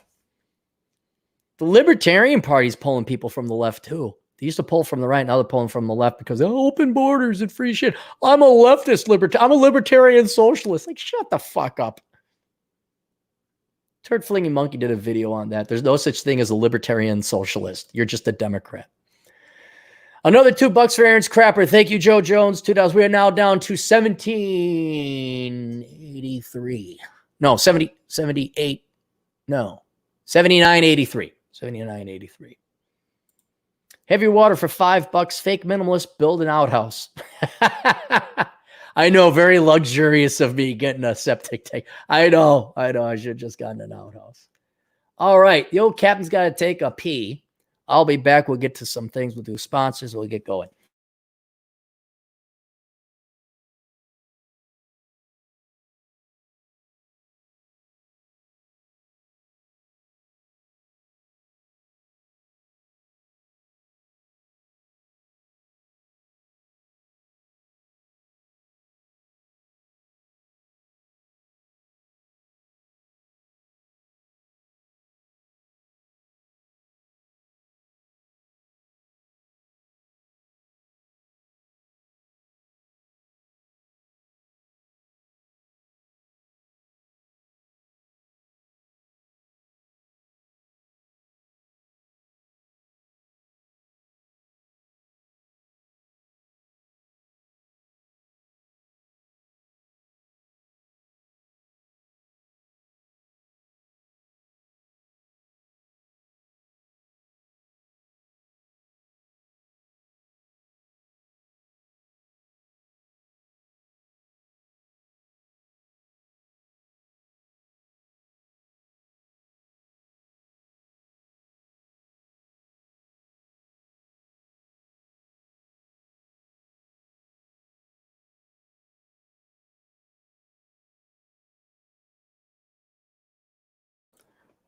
The Libertarian Party's pulling people from the left, too. They used to pull from the right, now they're pulling from the left because they're open borders and free shit. I'm a leftist I'm a libertarian socialist. Like, shut the fuck up. Turd Flinging Monkey did a video on that. There's no such thing as a libertarian socialist. You're just a Democrat. Another $2 for Aaron's Crapper. Thank you, Joe Jones. $2. We are now down to 1783. No, 70, 78. No, 79.83. 79.83. Heavy water for $5. Fake minimalist. Build an outhouse. I know, very luxurious of me getting a septic tank. I know. I should have just gotten an outhouse. All right. The old captain's got to take a pee. I'll be back. We'll get to some things. We'll do sponsors. We'll get going.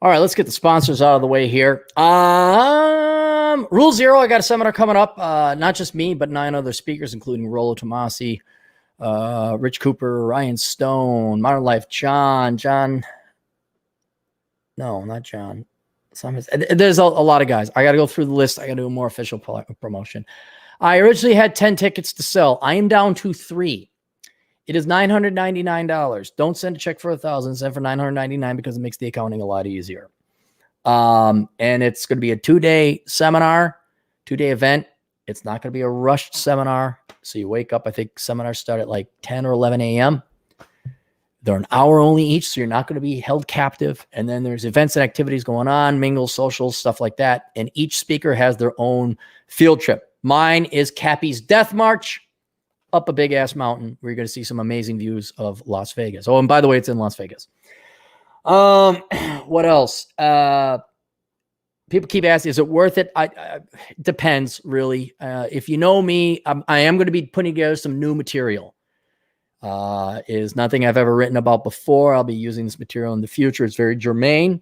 All right, let's get the sponsors out of the way here. Rule Zero, I got a seminar coming up. Not just me, but 9 other speakers, including Rollo Tomasi, Rich Cooper, Ryan Stone, Modern Life, John. No, not John. There's a lot of guys. I got to go through the list. I got to do a more official promotion. I originally had 10 tickets to sell. I am down to 3. It is $999. Don't send a check for $1,000. Send for $999 because it makes the accounting a lot easier. And it's going to be a 2-day seminar, 2-day event. It's not going to be a rushed seminar. So you wake up, I think seminars start at like 10 or 11 a.m. They're an hour only each, so you're not going to be held captive. And then there's events and activities going on, mingles, socials, stuff like that. And each speaker has their own field trip. Mine is Cappy's Death March up a big-ass mountain where you're going to see some amazing views of Las Vegas. Oh, and by the way, it's in Las Vegas. What else? People keep asking, is it worth it? It depends, really. If you know me, I am going to be putting together some new material. Is nothing I've ever written about before. I'll be using this material in the future. It's very germane.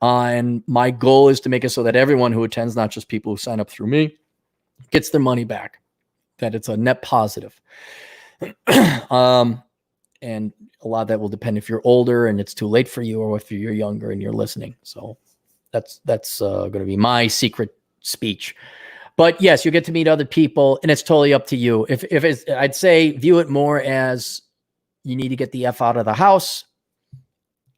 And my goal is to make it so that everyone who attends, not just people who sign up through me, gets their money back. That it's a net positive. And a lot of that will depend if you're older and it's too late for you, or if you're younger and you're listening. So that's going to be my secret speech. But yes, you get to meet other people, and it's totally up to you. If it's, I'd say view it more as you need to get the F out of the house.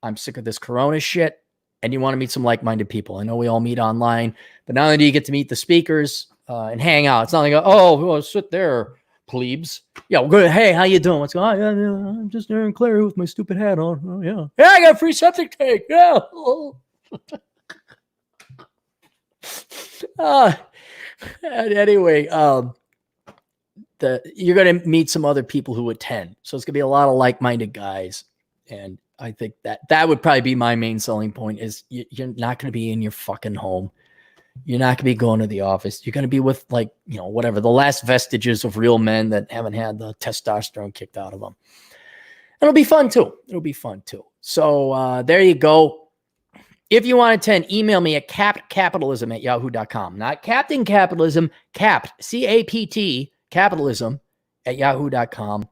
I'm sick of this Corona shit, and you want to meet some like-minded people. I know we all meet online, but not only do you get to meet the speakers and hang out. It's not like, oh, well, sit there, plebes. Yeah, well, good. Hey, how you doing? What's going on? Yeah, I'm just there in Clary with my stupid hat on. Oh, yeah. Yeah, I got a free septic tank. Yeah. Anyway, you're going to meet some other people who attend. So it's going to be a lot of like-minded guys. And I think that would probably be my main selling point is you're not going to be in your fucking home. You're not going to be going to the office. You're going to be with, like, you know, whatever, the last vestiges of real men that haven't had the testosterone kicked out of them. It'll be fun too. So there you go. If you want to attend, email me at captcapitalism@yahoo.com. Not Captain Capitalism, capt, C-A-P-T, capitalism @yahoo.com.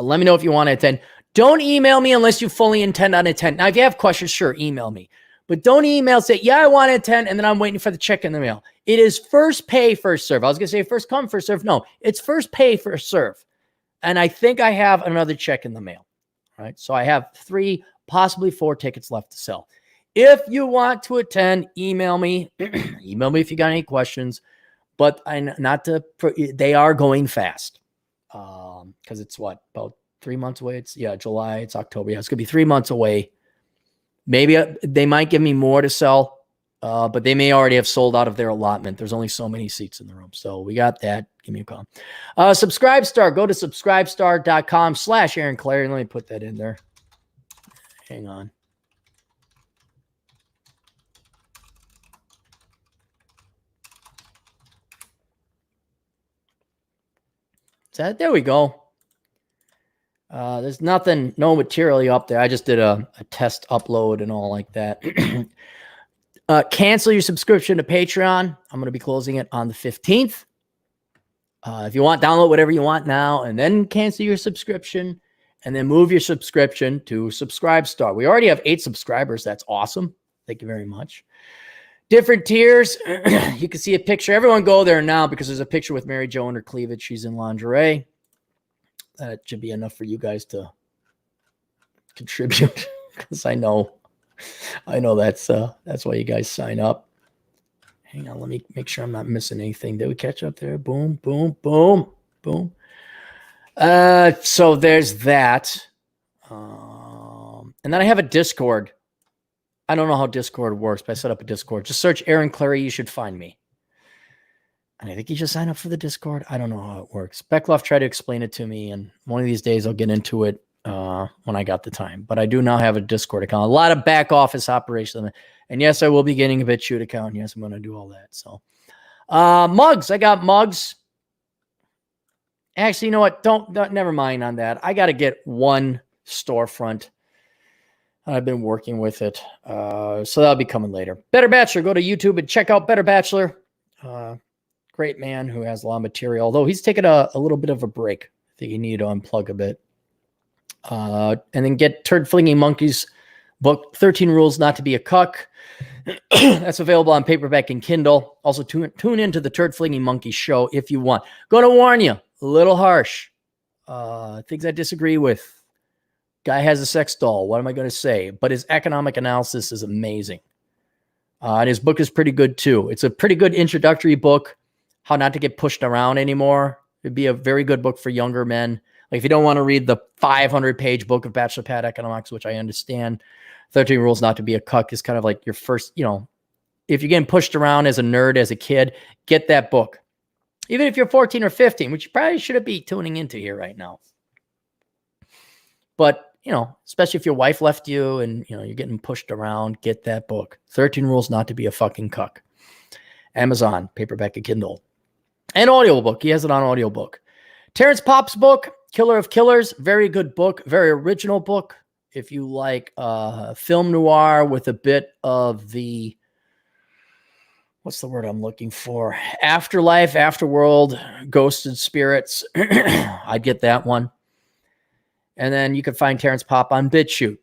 Let me know if you want to attend. Don't email me unless you fully intend on attending. Now, if you have questions, sure, email me. But don't email, say, yeah, I want to attend, and then I'm waiting for the check in the mail. It is first pay, first serve. I was going to say first come, first serve. No, it's first pay, first serve. And I think I have another check in the mail. All right, so I have 3, possibly 4 tickets left to sell. If you want to attend, email me. Email me if you got any questions. But they are going fast. Because it's about 3 months away. It's July. It's October. Yeah, it's gonna be 3 months away. Maybe they might give me more to sell, but they may already have sold out of their allotment. There's only so many seats in the room, so we got that. Give me a call. Subscribestar. Go to subscribestar.com/Aaron Clary. Let me put that in there. Hang on. There we go. There's nothing, no material up there. I just did a test upload and all like that. Cancel your subscription to Patreon. I'm going to be closing it on the 15th. If you want, download whatever you want now and then cancel your subscription and then move your subscription to Subscribestar. We already have 8 subscribers. That's awesome. Thank you very much. Different tiers. You can see a picture. Everyone go there now because there's a picture with Mary Jo in her cleavage. She's in lingerie. That should be enough for you guys to contribute because I know that's why you guys sign up. Hang on, let me make sure I'm not missing anything. Did we catch up there? Boom, boom, boom, boom. So there's that. And then I have a Discord. I don't know how Discord works, but I set up a Discord. Just search Aaron Clary. You should find me. And I think you should sign up for the Discord. I don't know how it works. Beckloff tried to explain it to me, and one of these days I'll get into it when I got the time. But I do now have a Discord account. A lot of back office operations. And yes, I will be getting a BitChute account. Yes, I'm going to do all that. So mugs. I got mugs. Actually, you know what? Never mind on that. I got to get one storefront. I've been working with it. So that'll be coming later. Better Bachelor. Go to YouTube and check out Better Bachelor. Great man who has a lot of material. Although he's taken a little bit of a break. I think he needed to unplug a bit. And then get Turd Flinging Monkey's book, 13 Rules Not to Be a Cuck. That's available on paperback and Kindle. Also, tune into the Turd Flinging Monkey show if you want. Going to warn you, a little harsh. Things I disagree with. Guy has a sex doll. What am I going to say? But his economic analysis is amazing. And his book is pretty good, too. It's a pretty good introductory book, how not to get pushed around anymore. It'd be a very good book for younger men. Like if you don't want to read the 500-page book of Bachelor Pad Economics, which I understand, 13 Rules Not to Be a Cuck is kind of like your first, if you're getting pushed around as a nerd, as a kid, get that book. Even if you're 14 or 15, which you probably shouldn't be tuning into here right now. But, especially if your wife left you and, you're getting pushed around, get that book. 13 Rules Not to Be a Fucking Cuck. Amazon, paperback and Kindle. And audiobook. He has it on audiobook. Terrence Popp's book, Killer of Killers. Very good book. Very original book. If you like film noir with a bit of the, what's the word I'm looking for? Afterlife, afterworld, ghosted spirits. I'd get that one. And then you can find Terrence Popp on BitChute.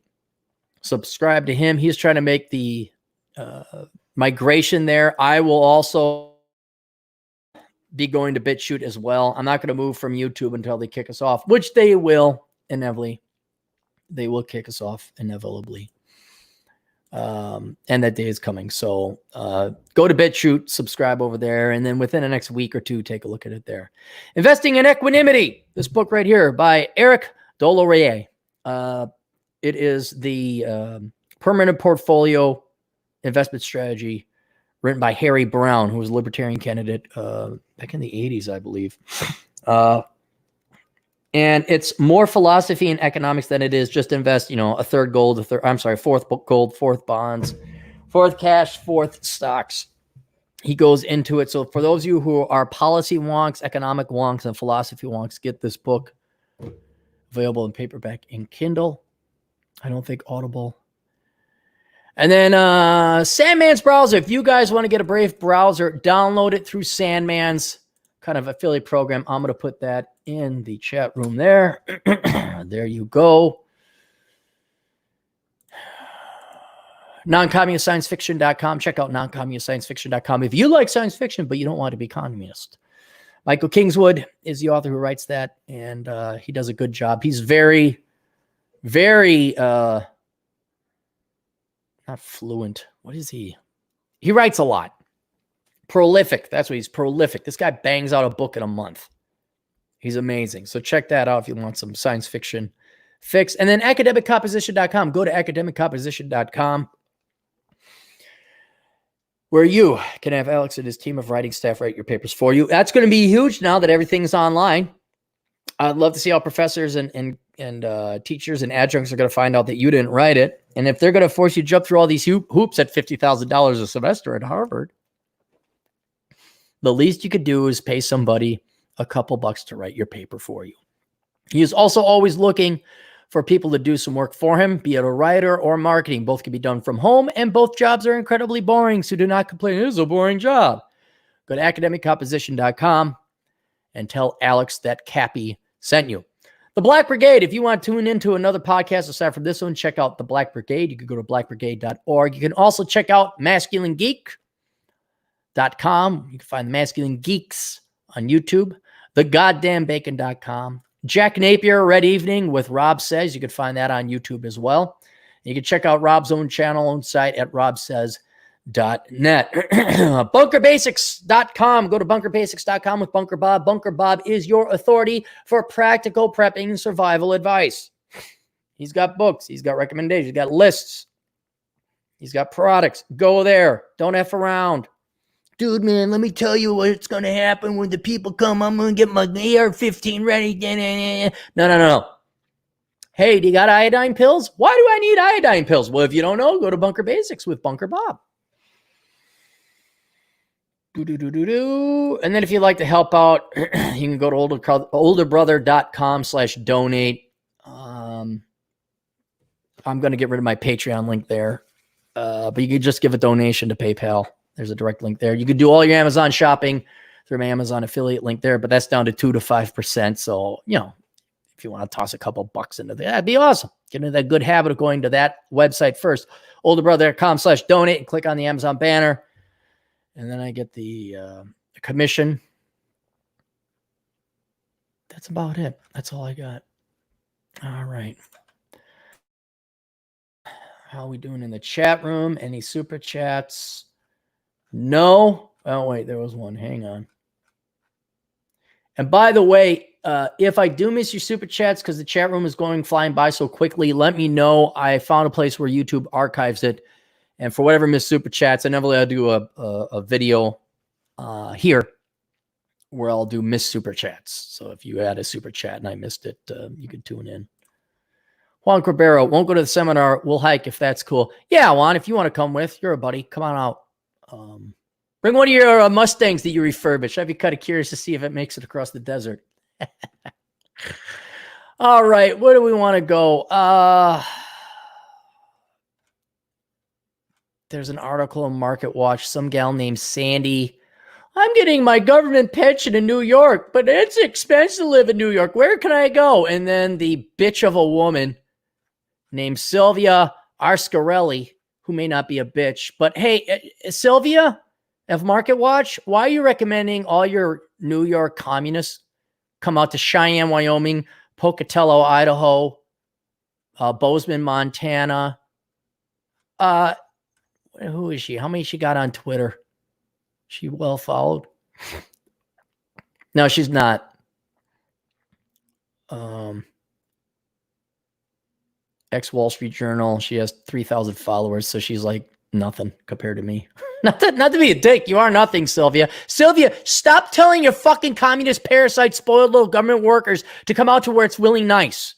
Subscribe to him. He's trying to make the migration there. I will also be going to BitChute as well. I'm not going to move from YouTube until they kick us off, which they will inevitably. They will kick us off inevitably. And that day is coming. So go to BitChute, subscribe over there, and then within the next week or two, take a look at it there. Investing in Equanimity. This book right here by Eric Dolorier. It is the permanent portfolio investment strategy written by Harry Brown, who was a libertarian candidate back in the 80s, I believe. And it's more philosophy and economics than it is just invest, a third gold, fourth gold, fourth bonds, fourth cash, fourth stocks. He goes into it. So for those of you who are policy wonks, economic wonks, and philosophy wonks, get this book. Available in paperback and Kindle. I don't think Audible. And then Sandman's browser. If you guys want to get a Brave browser, download it through Sandman's kind of affiliate program. I'm going to put that in the chat room there. There you go. noncommunistsciencefiction.com. Check out noncommunistsciencefiction.com if you like science fiction, but you don't want to be communist. Michael Kingswood is the author who writes that, and he does a good job. He's very, very not fluent. What is he? He writes a lot. Prolific. That's what he's prolific. This guy bangs out a book in a month. He's amazing. So check that out if you want some science fiction fix. And then academiccomposition.com. Go to academiccomposition.com, where you can have Alex and his team of writing staff write your papers for you. That's going to be huge now that everything's online. I'd love to see how professors and teachers and adjuncts are going to find out that you didn't write it. And if they're going to force you to jump through all these hoops at $50,000 a semester at Harvard, the least you could do is pay somebody a couple bucks to write your paper for you. He is also always looking for people to do some work for him, be it a writer or marketing. Both can be done from home, and both jobs are incredibly boring, so do not complain. It is a boring job. Go to academiccomposition.com and tell Alex that Cappy sent you. The Black Brigade, if you want to tune into another podcast aside from this one, check out The Black Brigade. You can go to blackbrigade.org. You can also check out masculinegeek.com. You can find the Masculine Geeks on YouTube. TheGoddamnBacon.com. Jack Napier, Red Evening with Rob Says. You can find that on YouTube as well. You can check out Rob's own channel, own site at robsays.net. BunkerBasics.com. Go to BunkerBasics.com with Bunker Bob. Bunker Bob is your authority for practical prepping and survival advice. He's got books. He's got recommendations. He's got lists. He's got products. Go there. Don't F around. Dude, man, let me tell you what's going to happen when the people come. I'm going to get my AR-15 ready. No. Hey, do you got iodine pills? Why do I need iodine pills? Well, if you don't know, go to Bunker Basics with Bunker Bob. And then if you'd like to help out, you can go to olderbrother.com/donate. I'm going to get rid of my Patreon link there. But you can just give a donation to PayPal. There's a direct link there. You can do all your Amazon shopping through my Amazon affiliate link there, but that's down to 2 to 5%. So, if you want to toss a couple bucks into that, that'd be awesome. Get into that good habit of going to that website first, olderbrother.com/donate, and click on the Amazon banner. And then I get the commission. That's about it. That's all I got. All right. How are we doing in the chat room? Any super chats? No. Oh, wait, there was one. Hang on. And by the way, if I do miss your super chats because the chat room is flying by so quickly, let me know. I found a place where YouTube archives it. And for whatever missed super chats, I never do a video here where I'll do missed super chats. So if you had a super chat and I missed it, you can tune in. Juan Corbero, won't go to the seminar. We'll hike if that's cool. Yeah, Juan, if you want to come with, you're a buddy. Come on out. Bring one of your Mustangs that you refurbish. I'd be kind of curious to see if it makes it across the desert. All right, where do we want to go? There's an article on Market Watch. Some gal named Sandy. I'm getting my government pension in New York, but it's expensive to live in New York. Where can I go? And then the bitch of a woman named Sylvia Arscarelli, who may not be a bitch, but hey, Sylvia of Market Watch, why are you recommending all your New York communists come out to Cheyenne, Wyoming, Pocatello, Idaho, Bozeman, Montana? Who is she? How many she got on Twitter? She well followed? No, she's not. Ex-Wall Street Journal. She has 3,000 followers, so she's like nothing compared to me. Not to be a dick. You are nothing, Sylvia. Sylvia, stop telling your fucking communist parasite spoiled little government workers to come out to where it's really nice.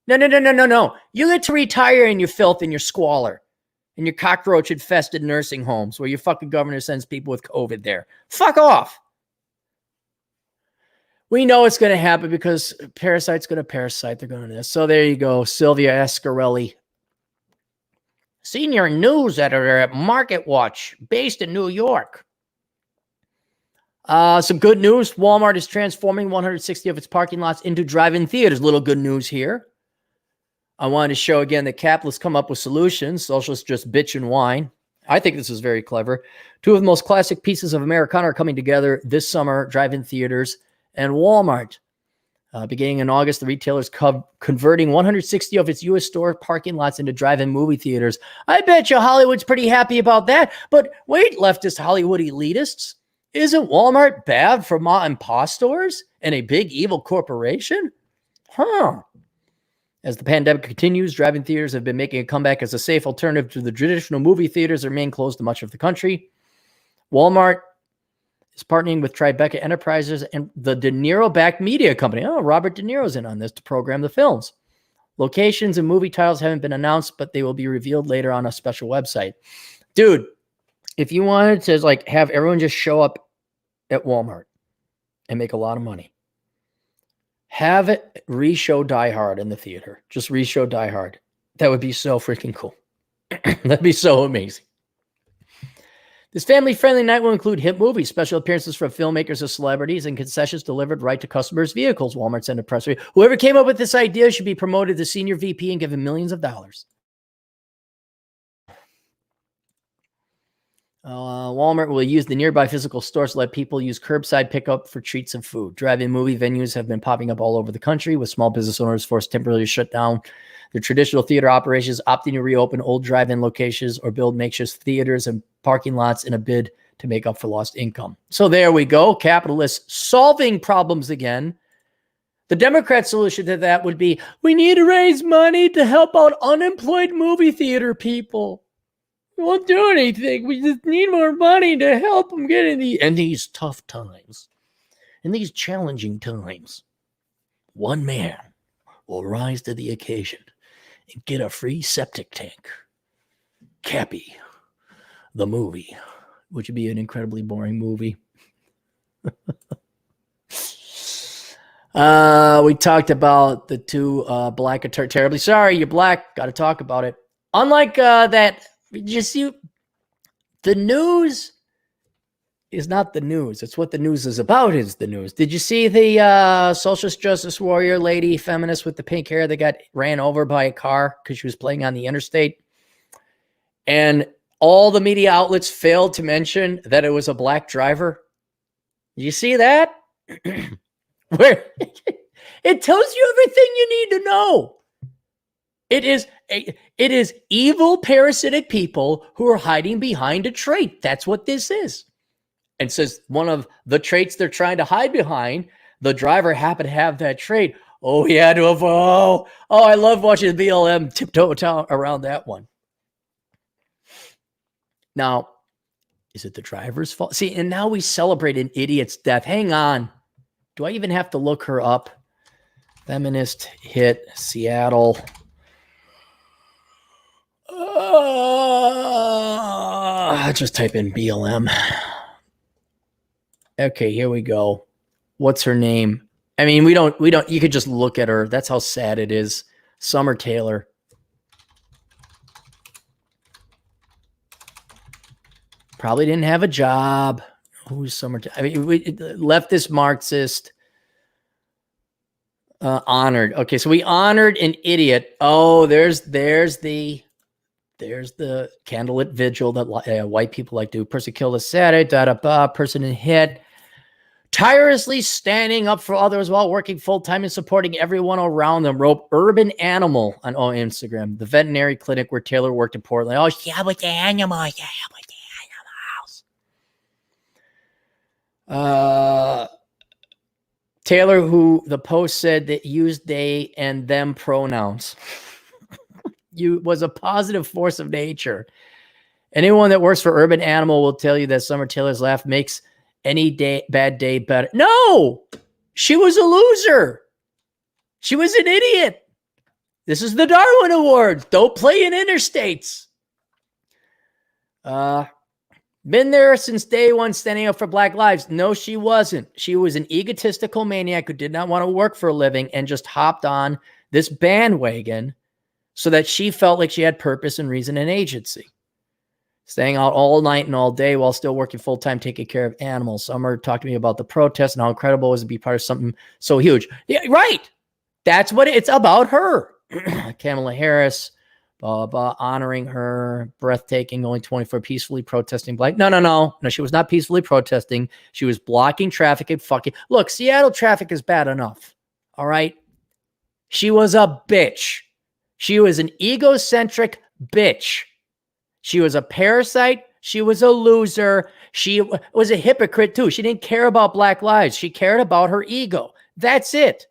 No. You get to retire in your filth and your squalor and your cockroach-infested nursing homes where your fucking governor sends people with COVID there. Fuck off. We know it's going to happen because parasite's going to parasite. They're going to this. So there you go, Sylvia Ascarelli. Senior news editor at Market Watch, based in New York. Some good news. Walmart is transforming 160 of its parking lots into drive-in theaters. Little good news here. I wanted to show again that capitalists come up with solutions. Socialists just bitch and whine. I think this is very clever. Two of the most classic pieces of Americana are coming together this summer, drive-in theaters and Walmart. Beginning in August, the retailer is converting 160 of its U.S. store parking lots into drive-in movie theaters. I bet you Hollywood's pretty happy about that. But wait, leftist Hollywood elitists. Isn't Walmart bad for mom and pop stores and a big evil corporation? Huh. As the pandemic continues, drive-in theaters have been making a comeback as a safe alternative to the traditional movie theaters that remain closed to much of the country. Walmart is partnering with Tribeca Enterprises and the De Niro-backed media company. Oh, Robert De Niro's in on this to program the films. Locations and movie titles haven't been announced, but they will be revealed later on a special website. Dude, if you wanted to like have everyone just show up at Walmart and make a lot of money, have it re-show Die Hard in the theater. Just re-show Die Hard. That would be so freaking cool. That'd be so amazing. This family-friendly night will include hit movies, special appearances from filmmakers or celebrities, and concessions delivered right to customers' vehicles. Walmart sent a press release. Whoever came up with this idea should be promoted to senior VP and given millions of dollars. Walmart will use the nearby physical stores to let people use curbside pickup for treats and food. Drive-in movie venues have been popping up all over the country, with small business owners forced temporarily to shut down their traditional theater operations, opting to reopen old drive-in locations or build makeshift theaters and parking lots in a bid to make up for lost income. So there we go. Capitalists solving problems again. The Democrat solution to that would be, we need to raise money to help out unemployed movie theater people. We won't do anything. We just need more money to help them get in these tough times. In these challenging times, one man will rise to the occasion and get a free septic tank. Cappy, the movie, which would be an incredibly boring movie. We talked about the two black attorneys. Terribly sorry, you're black. Got to talk about it. Unlike that. You see, the news is not the news. It's what the news is about is the news. Did you see the socialist justice warrior lady, feminist with the pink hair that got ran over by a car because she was playing on the interstate? And all the media outlets failed to mention that it was a black driver. Did you see that? Where it tells you everything you need to know. It is evil, parasitic people who are hiding behind a trait. That's what this is. And says one of the traits they're trying to hide behind, the driver happened to have that trait. Oh, he had to have, I love watching the BLM tiptoe around that one. Now, is it the driver's fault? See, and now we celebrate an idiot's death. Hang on. Do I even have to look her up? Feminist hit Seattle. Just type in BLM. Okay, here we go. What's her name? I mean, we don't, you could just look at her. That's how sad it is. Summer Taylor. Probably didn't have a job. Who's Summer Taylor? I mean, leftist Marxist. Honored. Okay, so we honored an idiot. Oh, there's the candlelit vigil that white people like to do. Person killed a Saturday, person hit. Tirelessly standing up for others while working full-time and supporting everyone around them. Wrote Urban Animal on Instagram, the veterinary clinic where Taylor worked in Portland. Oh, yeah, with the animals. Yeah, with the animals. Taylor, who the post said that used they and them pronouns. Was a positive force of nature. Anyone that works for Urban Animal will tell you that Summer Taylor's laugh makes any bad day better. No, she was a loser. She was an idiot. This is the Darwin Award. Don't play in interstates. Been there since day one, standing up for Black lives. No, she wasn't. She was an egotistical maniac who did not want to work for a living and just hopped on this bandwagon so that she felt like she had purpose and reason and agency. Staying out all night and all day while still working full-time, taking care of animals. Summer talked to me about the protest and how incredible it was to be part of something so huge. Yeah, right. That's what it's about her. Kamala Harris, blah, blah, honoring her, breathtaking, only 24 peacefully protesting Black. No, she was not peacefully protesting. She was blocking traffic and fucking... Look, Seattle traffic is bad enough. All right? She was a bitch. She was an egocentric bitch. She was a parasite. She was a loser. She was a hypocrite too. She didn't care about Black lives. She cared about her ego. That's it.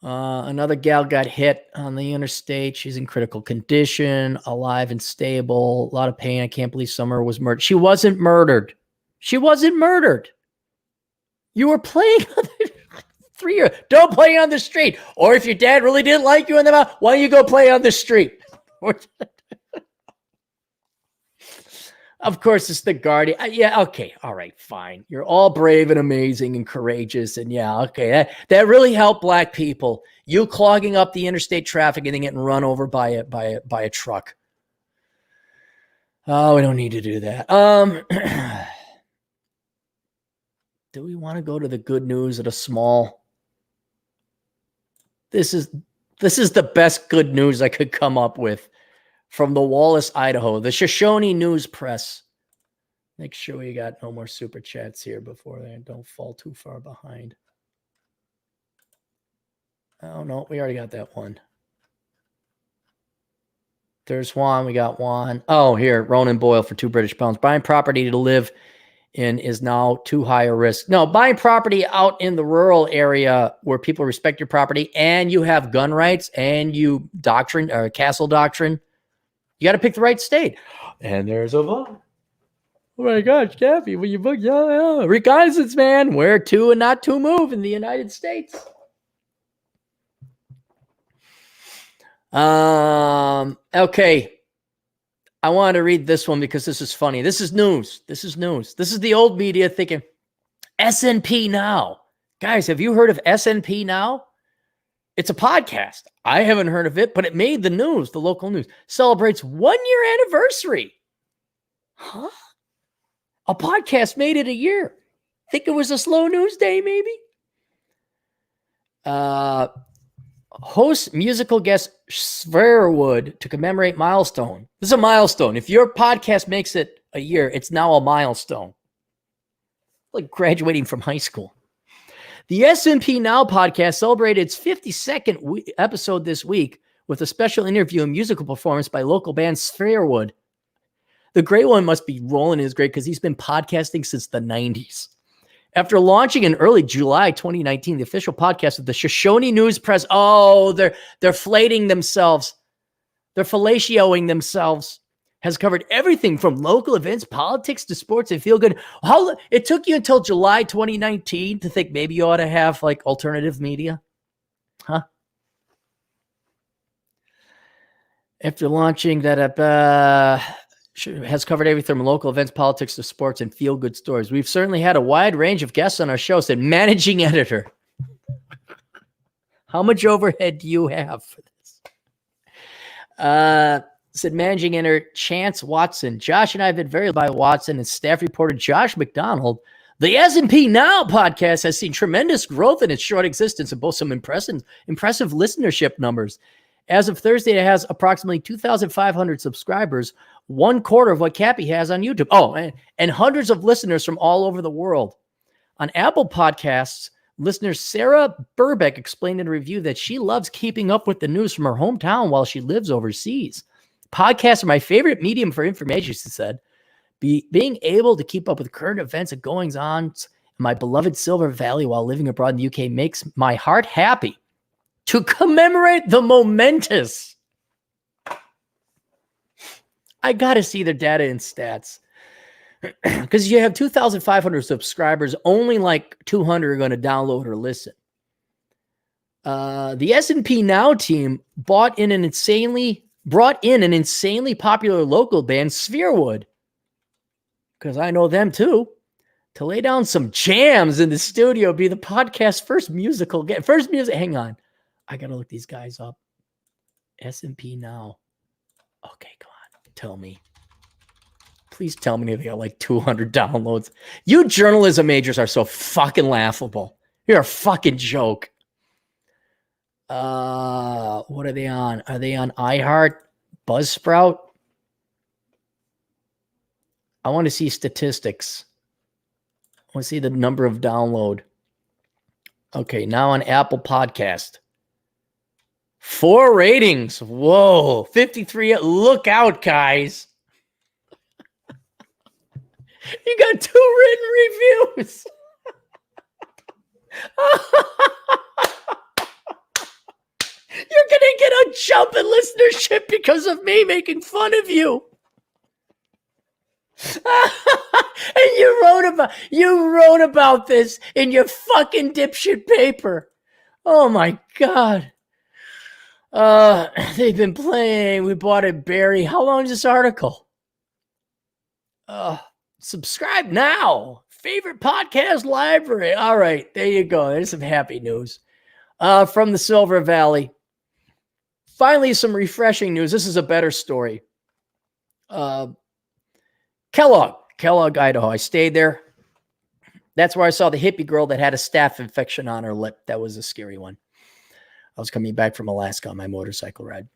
Another gal got hit on the interstate. She's in critical condition, alive and stable. A lot of pain. I can't believe Summer was murdered. She wasn't murdered. She wasn't murdered. You were playing on the 3 years. Don't play on the street. Or if your dad really didn't like you in the mouth, why don't you go play on the street? Of course, it's the Guardian. Yeah, okay. All right, fine. You're all brave and amazing and courageous. And yeah, okay. That really helped Black people. You clogging up the interstate traffic and then getting run over by a truck. Oh, we don't need to do that. Do we want to go to the good news at a small? This is the best good news I could come up with. From the Wallace, Idaho, the Shoshone News Press. Make sure we got no more super chats here before they don't fall too far behind. Oh, no, we already got that one. There's Juan. We got Juan. Oh, here, Ronan Boyle for £2 Buying property to live in is now too high a risk. No, buying property out in the rural area where people respect your property and you have gun rights and you castle doctrine. You got to pick the right state. And there's a vote. Oh my gosh, Cappy, when you book, yeah. Reconnaissance, man. Where to and not to move in the United States. Okay. I wanted to read this one because this is funny. This is news. This is the old media thinking, SNP Now. Guys, have you heard of SNP Now? It's a podcast. I haven't heard of it, but it made the news. The local news celebrates 1 year anniversary. Huh? A podcast made it a year. Think it was a slow news day, maybe? Host musical guest Sverwood to commemorate milestone. This is a milestone. If your podcast makes it a year, it's now a milestone. Like graduating from high school. The S&P Now podcast celebrated its 52nd episode this week with a special interview and musical performance by local band Sverwood. The great one must be rolling in his grave because he's been podcasting since the 90s. After launching in early July 2019, the official podcast of the Shoshone News Press, they're flating themselves. They're fellatioing themselves. Has covered everything from local events, politics, to sports and feel good. It took you until July 2019 to think maybe you ought to have like alternative media? Huh? After launching that has covered everything from local events, politics, to sports and feel good stories. We've certainly had a wide range of guests on our show, said managing editor. How much overhead do you have for this? Said managing editor Chance Watson. Josh and I have been very by Watson and staff reporter Josh McDonald. The S&P Now podcast has seen tremendous growth in its short existence and both some impressive listenership numbers. As of Thursday, it has approximately 2,500 subscribers, 1/4 of what Cappy has on YouTube. Oh, and hundreds of listeners from all over the world. On Apple Podcasts, listener Sarah Burbeck explained in a review that she loves keeping up with the news from her hometown while she lives overseas. Podcasts are my favorite medium for information, she said. Being able to keep up with current events and goings-on in my beloved Silver Valley while living abroad in the UK makes my heart happy. To commemorate the momentous. I got to see their data and stats. Because you have 2,500 subscribers, only like 200 are going to download or listen. The S&P Now team brought in an insanely popular local band, Sverwood, because I know them too, to lay down some jams in the studio, be the podcast's first music. Hang on. I got to look these guys up. S&P Now. Okay, come on. Tell me. Please tell me they got like 200 downloads. You journalism majors are so fucking laughable. You're a fucking joke. What are they on? Are they on iHeart, Buzzsprout? I want to see statistics. I want to see the number of download. Okay, now on Apple Podcast. 4 ratings. Whoa. 53. Look out, guys. You got 2 written reviews. You're going to get a jump in listenership because of me making fun of you. And you wrote about this in your fucking dipshit paper. Oh my God. They've been playing. We bought it, Barry. How long is this article? Subscribe now. Favorite podcast library. All right, there you go. There's some happy news. From the Silver Valley. Finally, some refreshing news. This is a better story. Kellogg, Idaho. I stayed there. That's where I saw the hippie girl that had a staph infection on her lip. That was a scary one. I was coming back from Alaska on my motorcycle ride.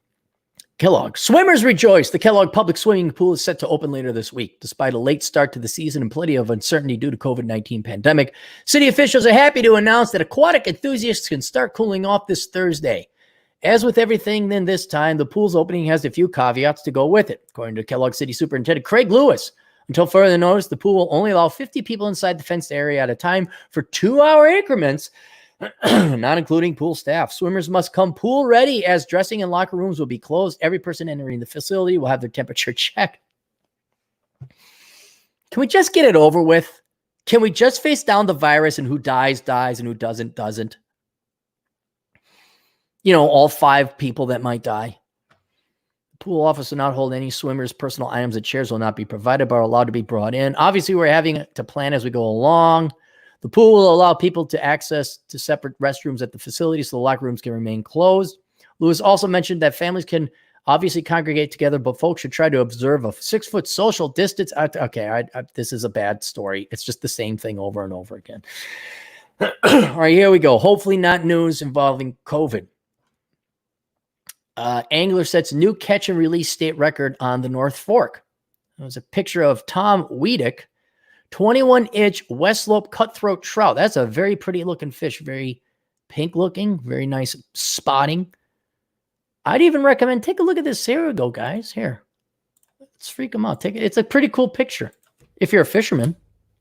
Kellogg. Swimmers rejoice. The Kellogg public swimming pool is set to open later this week. Despite a late start to the season and plenty of uncertainty due to COVID-19 pandemic, city officials are happy to announce that aquatic enthusiasts can start cooling off this Thursday. As with everything then this time, the pool's opening has a few caveats to go with it. According to Kellogg City Superintendent Craig Lewis, until further notice, the pool will only allow 50 people inside the fenced area at a time for 2-hour increments, not including pool staff. Swimmers must come pool ready as dressing and locker rooms will be closed. Every person entering the facility will have their temperature checked. Can we just get it over with? Can we just face down the virus and who dies, and who doesn't? You know, all 5 people that might die. The pool office will not hold any swimmers' personal items and chairs will not be provided but are allowed to be brought in. Obviously, we're having to plan as we go along. The pool will allow people to access to separate restrooms at the facility so the locker rooms can remain closed. Lewis also mentioned that families can obviously congregate together, but folks should try to observe a 6-foot social distance. This is a bad story. It's just the same thing over and over again. All right, here we go. Hopefully not news involving COVID. Angler sets new catch and release state record on the North Fork. There's a picture of Tom Wiedek, 21-inch West Slope cutthroat trout. That's a very pretty looking fish. Very pink looking, very nice spotting. I'd even recommend, take a look at this. Here we go, guys. Here. Let's freak them out. Take it. It's a pretty cool picture. If you're a fisherman.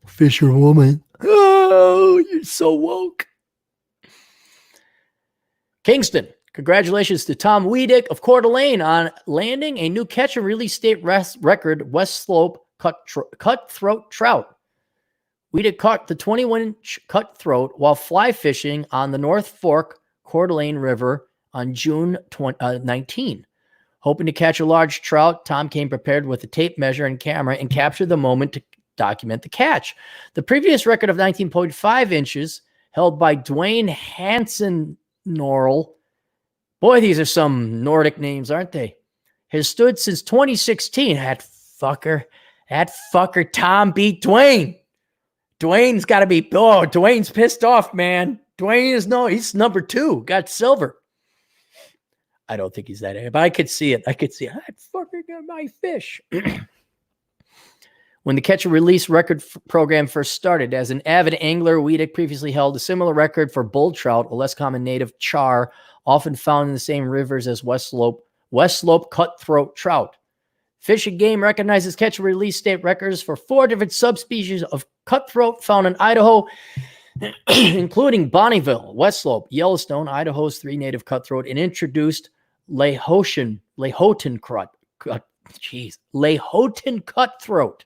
Fisherwoman. Oh, you're so woke. Kingston. Congratulations to Tom Wiedek of Coeur d'Alene on landing a new catch and release state record West Slope cutthroat trout. Wiedek caught the 21-inch cutthroat while fly fishing on the North Fork Coeur d'Alene River on June 19. Hoping to catch a large trout, Tom came prepared with a tape measure and camera and captured the moment to document the catch. The previous record of 19.5 inches held by Dwayne Hansen-Norrell. Boy, these are some Nordic names, aren't they? Has stood since 2016. That fucker Tom beat Dwayne. Dwayne's got to be, Dwayne's pissed off, man. He's number 2, got silver. I don't think he's that area, but I could see it. That fucker got my fish. When the catch and release record program first started, as an avid angler, Wiedek previously held a similar record for bull trout, a less common native char, often found in the same rivers as West Slope cutthroat trout. Fish and Game recognizes catch and release state records for 4 different subspecies of cutthroat found in Idaho, including Bonneville, West Slope, Yellowstone, Idaho's 3 native cutthroat, and introduced Lahontan cutthroat.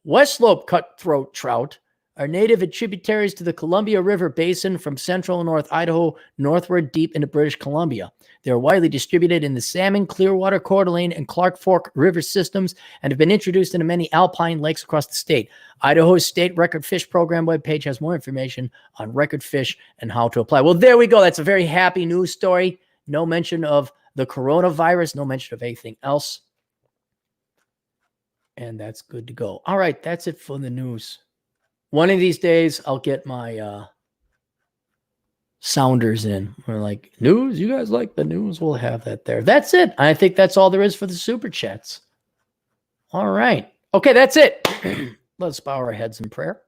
West Slope cutthroat trout are native and tributaries to the Columbia River Basin from central North Idaho northward deep into British Columbia. They are widely distributed in the Salmon, Clearwater, Coeur d'Alene, and Clark Fork river systems and have been introduced into many alpine lakes across the state. Idaho's State Record Fish Program webpage has more information on record fish and how to apply. Well, there we go. That's a very happy news story. No mention of the coronavirus, no mention of anything else. And that's good to go. All right, that's it for the news. One of these days, I'll get my sounders in. We're like, news? You guys like the news? We'll have that there. That's it. I think that's all there is for the Super Chats. All right. Okay, that's it. Let's bow our heads in prayer.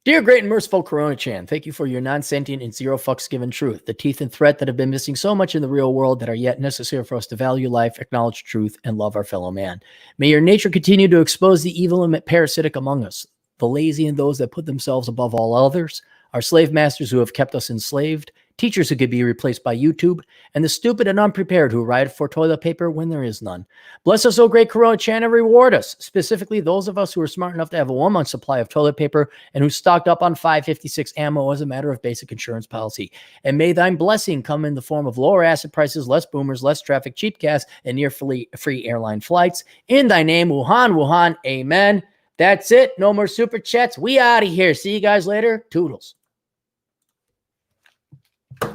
Dear Great and Merciful Coronachan, thank you for your non-sentient and zero fucks given truth, the teeth and threat that have been missing so much in the real world that are yet necessary for us to value life, acknowledge truth, and love our fellow man. May your nature continue to expose the evil and parasitic among us, the lazy and those that put themselves above all others, our slave masters who have kept us enslaved, teachers who could be replaced by YouTube, and the stupid and unprepared who ride for toilet paper when there is none. Bless us, O great Coronachan, and reward us, specifically those of us who are smart enough to have a 1 month supply of toilet paper and who stocked up on 5.56 ammo as a matter of basic insurance policy. And may thine blessing come in the form of lower asset prices, less boomers, less traffic, cheap gas, and near free airline flights. In thy name, Wuhan, Wuhan, amen. That's it. No more super chats. We out of here. See you guys later. Toodles.